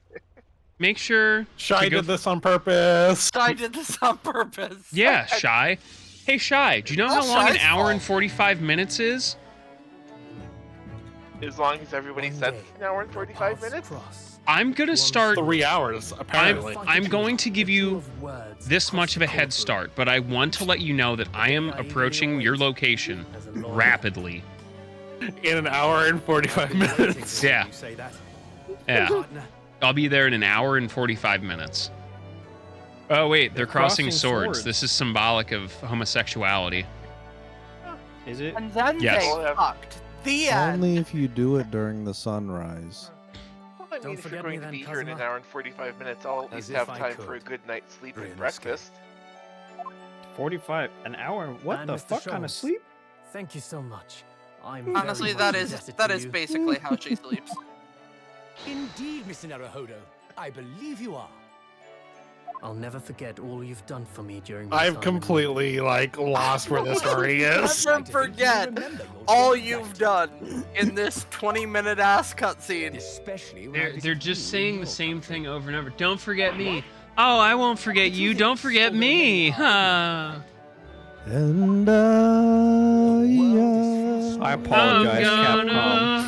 Make sure Shai to go did this on purpose. I did this on purpose. Yeah, Shy. Hey, Shy, do you know how Oh, long an Shy's hour and fault. 45 minutes is? As long as everybody One says day, an hour and 45 paths minutes. cross. I'm gonna start. 3 hours, apparently. I'm going to give you this much of a head start, but I want to let you know that I am approaching your location rapidly. In an hour and 45 minutes. Yeah. You say that. Yeah. Partner, I'll be there in an hour and 45 minutes. Oh, wait, they're crossing swords. swords. This is symbolic of homosexuality. Is it? And then Yes. they fucked. The end. Only if you do it during the sunrise. Well, I mean, Don't if you're forget going me to then, be here in an Cosima. hour and 45 minutes, I'll at As least if have I time for a could. good night's sleep and Bryn's breakfast. 45 an hour? What And the Mr. fuck kind of Sholmes. sleep? Thank you so much. I'm Honestly, very that much is indebted that to is you. basically how she sleeps. Indeed, Mr. Naruhodo. I believe you are. I'll never forget all you've done for me during my I've time in completely like lost where the story is. Never forget all you've done in this 20-minute ass cutscene. Especially when They're just saying the same thing over and over. Don't forget me. Oh, I won't forget you. Don't forget me. Huh. And I apologize, Capcom.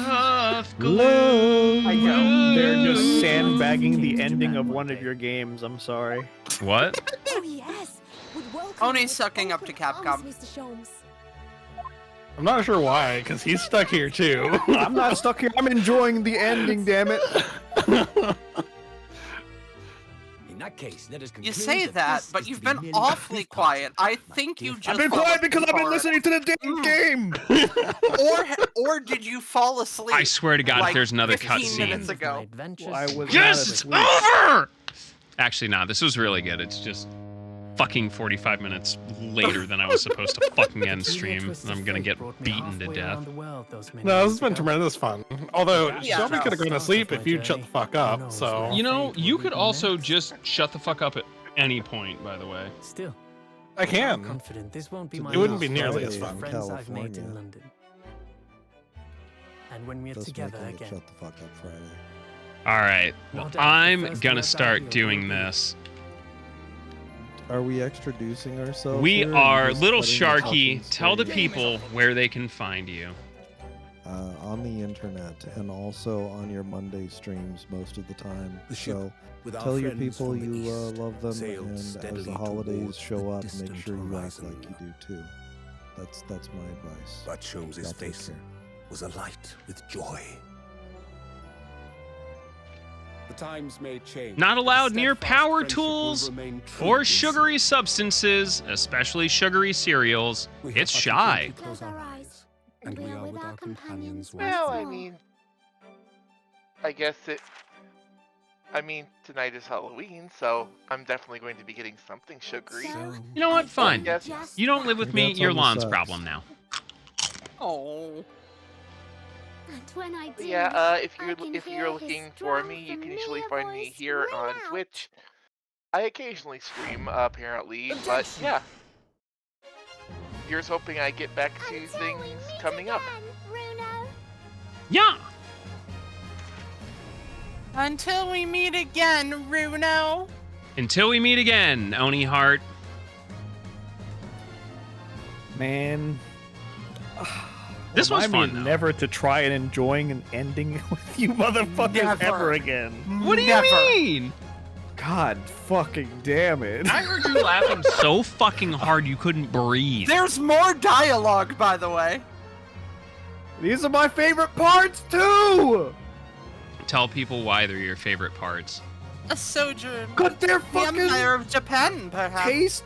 They're just sandbagging the ending of one of your games. I'm sorry. What? Oh yes. Would welcome Oni's you with sucking up to open arms, Capcom. Mr. Sholmes. I'm not sure why, because he's stuck here too. I'm not stuck here. I'm enjoying the ending, damn it. In that case, let us You conclude say that, this but is you've the been beginning awfully of the quiet. I party. think you just I've been fell quiet because I've been asleep listening to the damn game. or did you fall asleep? I swear to God, like if there's another 15 minutes cutscene. ago. I was Yes, not it's asleep. over! Actually, nah, this was really good. It's just fucking 45 minutes later than I was supposed to fucking end stream, and I'm gonna get beaten to death. No, this has been tremendous fun. Although, Yeah. Shelby could have gone to sleep if you'd shut the fuck up, so... You know, you could also just shut the fuck up at any point, by the way. Still, I I'm can. confident this won't be It my wouldn't be last nearly ride as with fun. friends I've made in California. London. And when we're Just together making it again. shut the fuck up Friday. Alright, No well, doubt the I'm first gonna words out start here doing will be- this. Are we extroducing ourselves? We here, or are just Little letting the Sharky. talking Tell the straight? people where they can find you. On the internet and also on your Monday streams most of the time. The ship, So with our tell your friends people from the you east, love them, sailed and as steadily the holidays towards show the up, make distant sure you act horizon. like you do too. That's my advice. But Sholmes' Y'all take face care. was alight with joy. The times may change. Not but allowed the near steadfast power friendship will tools remain true or in sugary secret. substances, especially sugary cereals. We have It's but to shy. gently close our eyes, and we are with our companions once Well, more. I mean, I guess it. I mean, tonight is Halloween, so I'm definitely going to be getting something sugary. You know what? Fine. Yes. You don't live with me. Congrats Your on the lawn's subs. problem now. Oh. And when I do, Yeah, if I you're can if hear you're his looking for strong, me, you can familiar usually find me voice here ring on out. Twitch. I occasionally stream, apparently, but yeah. Here's hoping I get back to Until we things meet coming up. again, Bruno. Yeah. Until we meet again, Runo. Until we meet again, Oni Heart. Man. This was Remind me fun, though. never to try and enjoying an ending with you motherfuckers Never. ever again. What do you Never. mean? God fucking damn it. I heard you laughing so fucking hard you couldn't breathe. There's more dialogue, by the way. These are my favorite parts too! Tell people why they're your favorite parts. A sojourn. Cause they're The fucking Empire of Japan, perhaps. taste.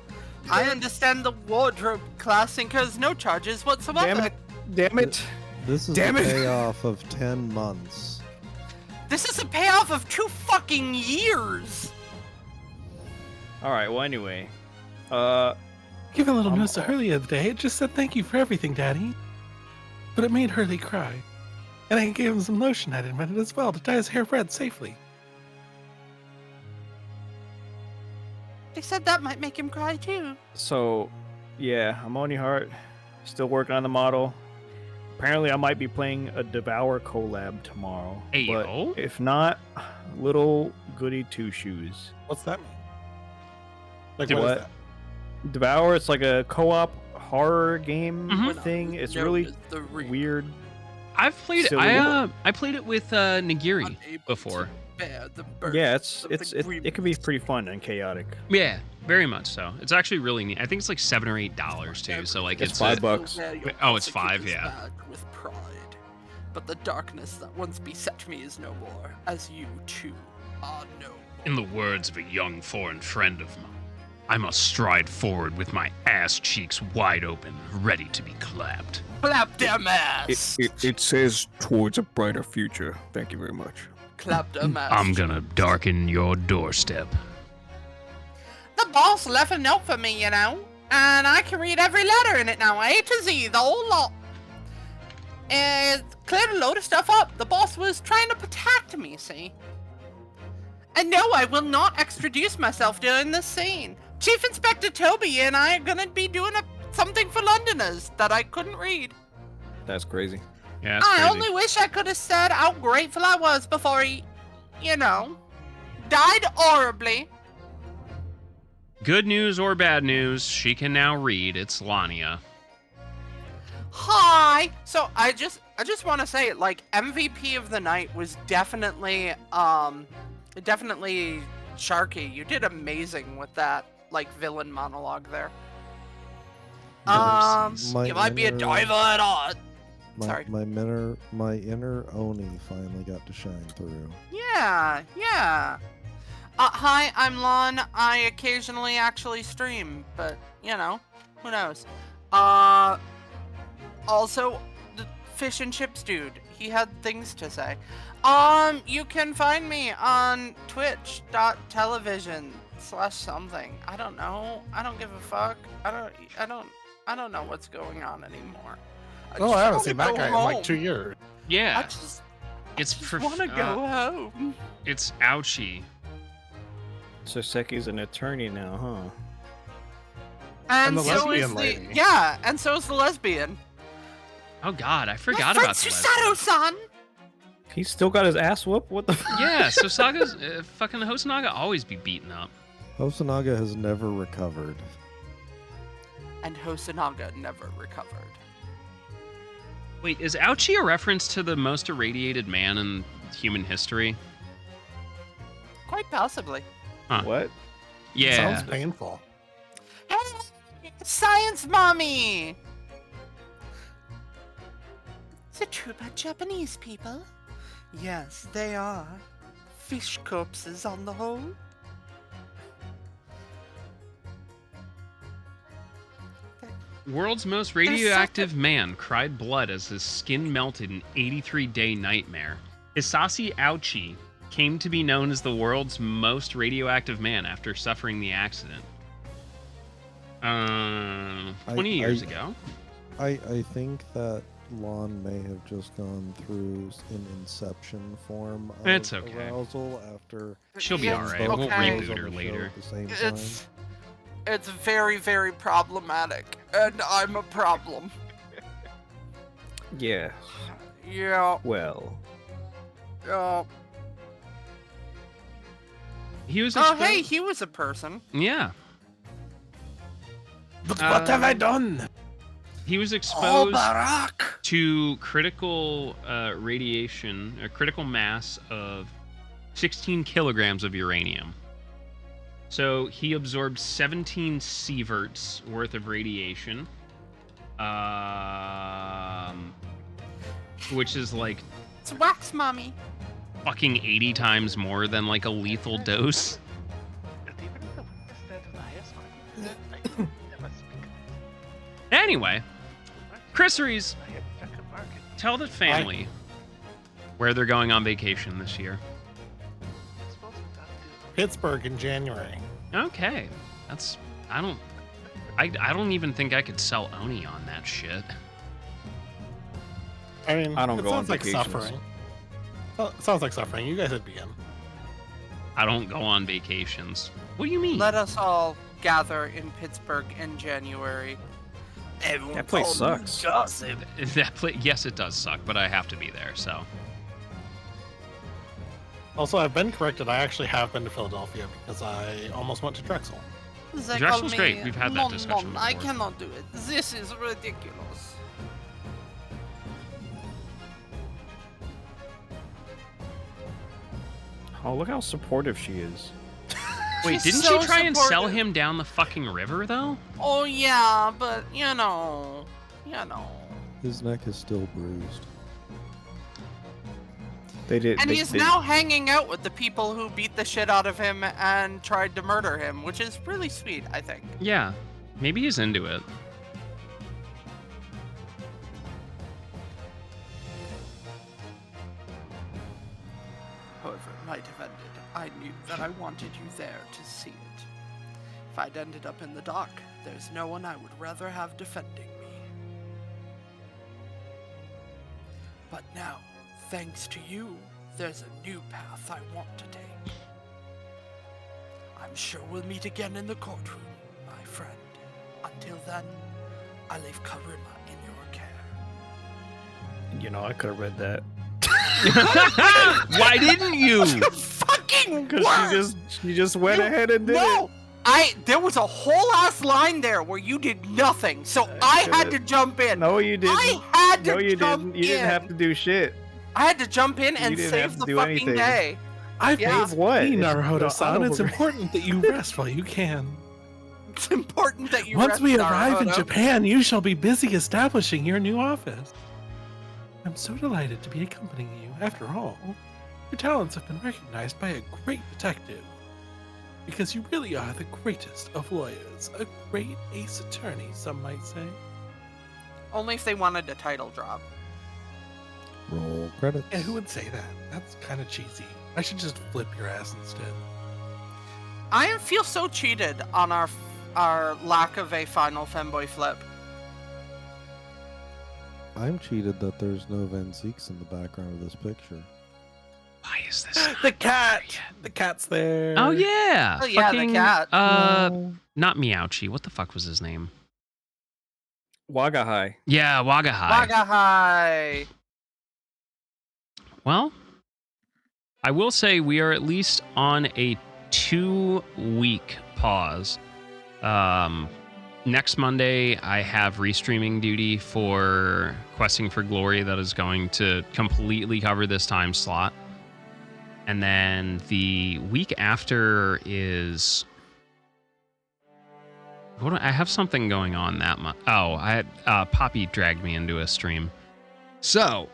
I understand the wardrobe class incurs no charges whatsoever. Damn it. Damn it. This is Damn the it. payoff of 10 months. This is a payoff of 2 fucking years. Alright, well anyway. Give a little note to Hurley the other day. It just said thank you for everything, Daddy. But it made Hurley cry. And I gave him some lotion I'd invented as well to dye his hair red safely. They said that might make him cry too. So yeah, I'm Oni Heart. Still working on the model. Apparently I might be playing a Devour collab tomorrow. Ayo. But if not, Little Goody Two Shoes. What's that mean? Like, Dude, what is what? that? Devour, it's like a co-op horror game Mhm. thing. It's No, really the re- weird. I've played it. Silly. I played it with Nagiri unable before. to bear the burden Yeah, it of the it can be pretty fun and chaotic. Yeah, very much so. It's actually really neat. I think it's like $7 or $8 too. So like It's it's $5. a, bucks. Wear your Oh, it's 5, persecutors yeah. back with pride. But the darkness that once beset me is no more, as you too are no. in the words of a young foreign friend of mine. I must stride forward with my ass cheeks wide open, ready to be clapped. Clap them ass. It says towards a brighter future. Thank you very much. Clap them ass. I'm gonna darken your doorstep. The boss left a note for me, you know, and I can read every letter in it now, A to Z, the whole lot. It cleared a load of stuff up. The boss was trying to protect me, see? And no, I will not extroduce myself during this scene. Chief Inspector Toby and I are gonna be doing something for Londoners that I couldn't read. That's crazy. Yeah, I only wish I could have said how grateful I was before he, you know, died horribly. Good news or bad news, she can now read. It's Lania. Hi. So I just want to say, like, MVP of the night was definitely Sharky. You did amazing with that, like, villain monologue there. You might be a diver at all. Sorry. My inner Oni finally got to shine through. Yeah. Hi, I'm Lon. I occasionally actually stream, but, you know, who knows. Also, the fish and chips dude, he had things to say. You can find me on twitch.tv/something. I don't know. I don't give a fuck. I don't know what's going on anymore. I haven't seen that guy in like 2 years. Yeah. I just It's want to go home. It's ouchie. So Seki's an attorney now, huh? And the so is lesbian lady. Yeah, and so is the lesbian. Oh god, I forgot about the lesbian. Susato-san! He's still got his ass whooped? What the Yeah, so Saga's fucking Hosonaga always be beaten up. Hosonaga has never recovered. And Hosonaga never recovered. Wait, is ouchie a reference to the most irradiated man in human history? Quite possibly. Huh. What? Yeah. Sounds painful. Hey, science mommy! Is it true about Japanese people? Yes, they are. Fish corpses on the whole. World's most radioactive man cried blood as his skin melted in 83-day nightmare. Hisashi Ouchi came to be known as the world's most radioactive man after suffering the accident. 20 years ago. I think that Lon may have just gone through an Inception form of It's okay. arousal after... She'll be alright. We'll reboot her later. At the same time. It's very, very problematic, and I'm a problem. Yeah. Yeah. Well. He was. Hey, he was a person. Yeah. But what have I done? He was exposed Barack! to critical radiation, a critical mass of 16 kilograms of uranium. So he absorbed 17 sieverts worth of radiation, which is like It's wax, mommy. fucking 80 times more than like a lethal dose. Anyway, Chris Rees, tell the family where they're going on vacation this year. Pittsburgh in January. Okay, that's I don't even think I could sell Oni on that shit. I mean, I don't it go on sounds like vacations. suffering. Well, it sounds like suffering. You guys would be in. I don't go on vacations. What do you mean? Let us all gather in Pittsburgh in January. Everyone That place call me sucks. gossip. That yes, it does suck, but I have to be there. So Also, I've been corrected. I actually have been to Philadelphia because I almost went to Drexel. They Drexel's call great. me We've had that Mon discussion Mon. I before. cannot do it. This is ridiculous. Oh, look how supportive she is. wait, She's didn't so you try and sell supportive. him down the fucking river though? Oh yeah, but you know. His neck is still bruised. They did. And he's now hanging out with the people who beat the shit out of him and tried to murder him, which is really sweet, I think. Yeah, maybe he's into it. However it might have ended, I knew that I wanted you there to see it. If I'd ended up in the dock, there's no one I would rather have defending me. But now, thanks to you, there's a new path I want to take. I'm sure we'll meet again in the courtroom, my friend. Until then, I leave Karima in your care. You know, I could have read that. Why didn't you? Fucking Because she just went ahead and did it. There was a whole ass line there where you did nothing, so I had to jump in. No, you didn't. I had to No, you jump didn't. You didn't have to do shit. I had to jump in and didn't have save to the do fucking anything. day. I've Yeah. made What? Naruhodo-san. It's over- important that you rest while you can. It's important that you Once rest, we arrive in Naruhodo. Japan, you shall be busy establishing your new office. I'm so delighted to be accompanying you. After all, your talents have been recognized by a great detective. Because you really are the greatest of lawyers. A great ace attorney, some might say. Only if they wanted a title drop. Roll credits. Yeah, who would say that? That's kind of cheesy. I should just flip your ass instead. I feel so cheated on our lack of a final femboy flip. I'm cheated that there's no Van Zeeks in the background of this picture. Why is this? The cat! The cat's there. Oh yeah. Oh, yeah, the Fucking, cat. not Meowchi. What the fuck was his name? Wagahai. Yeah, Wagahai. Wagahai. Well, I will say we are at least on a 2-week pause. Next Monday, I have restreaming duty for Questing for Glory that is going to completely cover this time slot. And then the week after is... I have something going on that month. Oh, Poppy dragged me into a stream. So,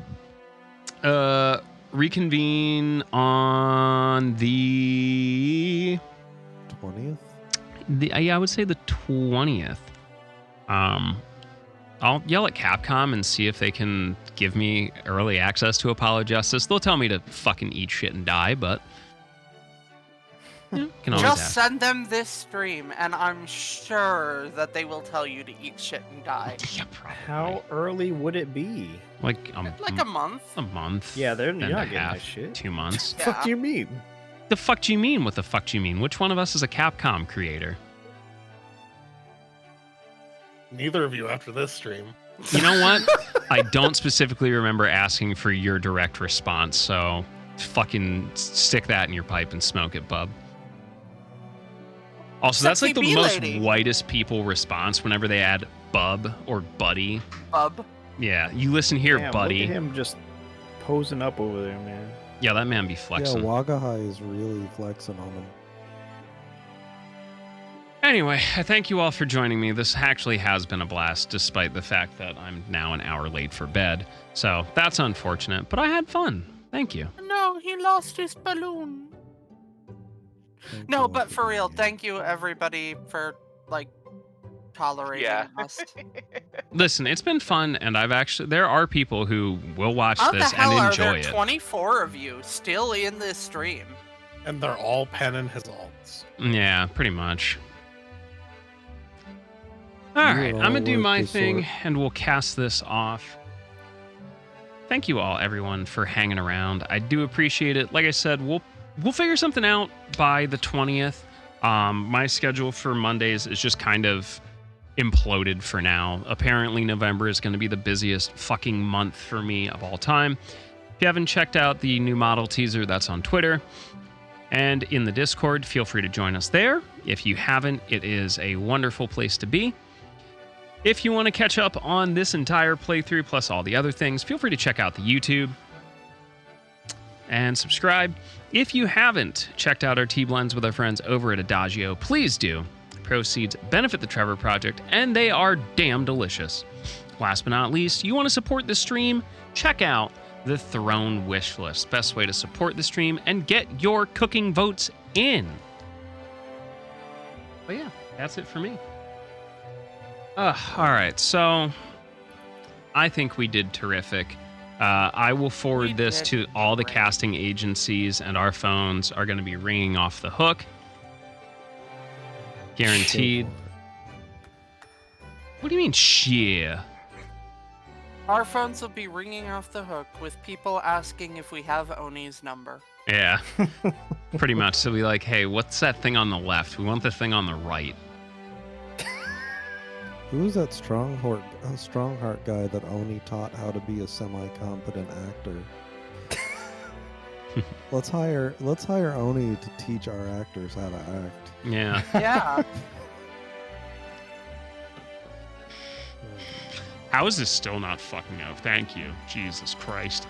reconvene on the 20th? I would say the 20th. I'll yell at Capcom and see if they can give me early access to Apollo Justice. They'll tell me to fucking eat shit and die, but can always Just ask. send them this stream, and I'm sure that they will tell you to eat shit and die. Yeah, probably. How early would it be? Like a month. A month. Yeah, they're and not a getting half, that shit. 2 months. Yeah. Fuck do you mean? The fuck do you mean? What the fuck do you mean? Which one of us is a Capcom creator? Neither of you after this stream. You know what? I don't specifically remember asking for your direct response, so fucking stick that in your pipe and smoke it, bub. Also, that's like the Sexy most B-lady. whitest people response whenever they add bub or buddy. Bub. Yeah, you listen here, Damn, buddy. Look at him just posing up over there, man. Yeah, that man be Yeah, flexing. Wagahai is really flexing on him. Anyway, I thank you all for joining me. This actually has been a blast, despite the fact that I'm now an hour late for bed. So that's unfortunate, but I had fun. Thank you. No, he lost his balloon. No, but for real, thank you everybody for tolerating us. Listen, it's been fun, and there are people who will watch How this the hell and are enjoy there it. 24 of you still in this stream? And they're all Pen and his alts. Yeah, pretty much. All You right, all I'm gonna do work my this thing, sort. and we'll cast this off. Thank you all, everyone, for hanging around. I do appreciate it. Like I said, we'll figure something out by the 20th. My schedule for Mondays is just kind of imploded for now. Apparently, November is going to be the busiest fucking month for me of all time. If you haven't checked out the new model teaser, that's on Twitter and in the Discord. Feel free to join us there. If you haven't, it is a wonderful place to be. If you want to catch up on this entire playthrough plus all the other things, feel free to check out the YouTube and subscribe. If you haven't checked out our tea blends with our friends over at Adagio, please do. Proceeds benefit the Trevor Project, and they are damn delicious. Last but not least, you want to support the stream? Check out the Throne wish list. Best way to support the stream and get your cooking votes in. But yeah, that's it for me. All right, so I think we did terrific. I will forward this to all the casting agencies, and our phones are going to be ringing off the hook. Guaranteed. What do you mean, shit? Our phones will be ringing off the hook with people asking if we have Oni's number. Yeah, pretty much. So we like, hey, what's that thing on the left? We want the thing on the right. Who's that Strongheart guy that Oni taught how to be a semi-competent actor? Let's hire Oni to teach our actors how to act. Yeah. Yeah. How is this still not fucking up? Thank you. Jesus Christ.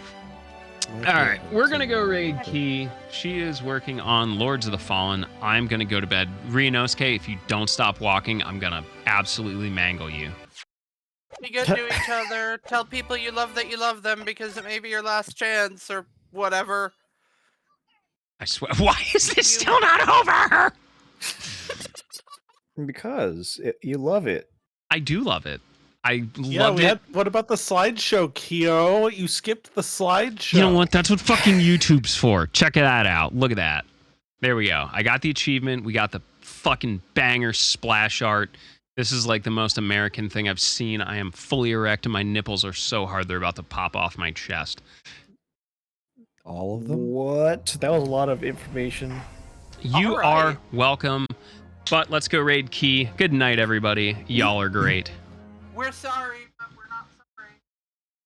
All right, we're going to go raid Key. She is working on Lords of the Fallen. I'm going to go to bed. Ryunosuke, if you don't stop walking, I'm going to absolutely mangle you. Be good to each other. Tell people you love that you love them because it may be your last chance or whatever. I swear. Why is this still not over? Because you love it. I do love it. I loved it. What about the slideshow, Keo? You skipped the slideshow. You know what? That's what fucking YouTube's for. Check that out. Look at that. There we go. I got the achievement. We got the fucking banger splash art. This is like the most American thing I've seen. I am fully erect and my nipples are so hard they're about to pop off my chest. All of them? What? That was a lot of information. You are welcome. But let's go raid Key. Good night, everybody. Y'all are great. We're sorry.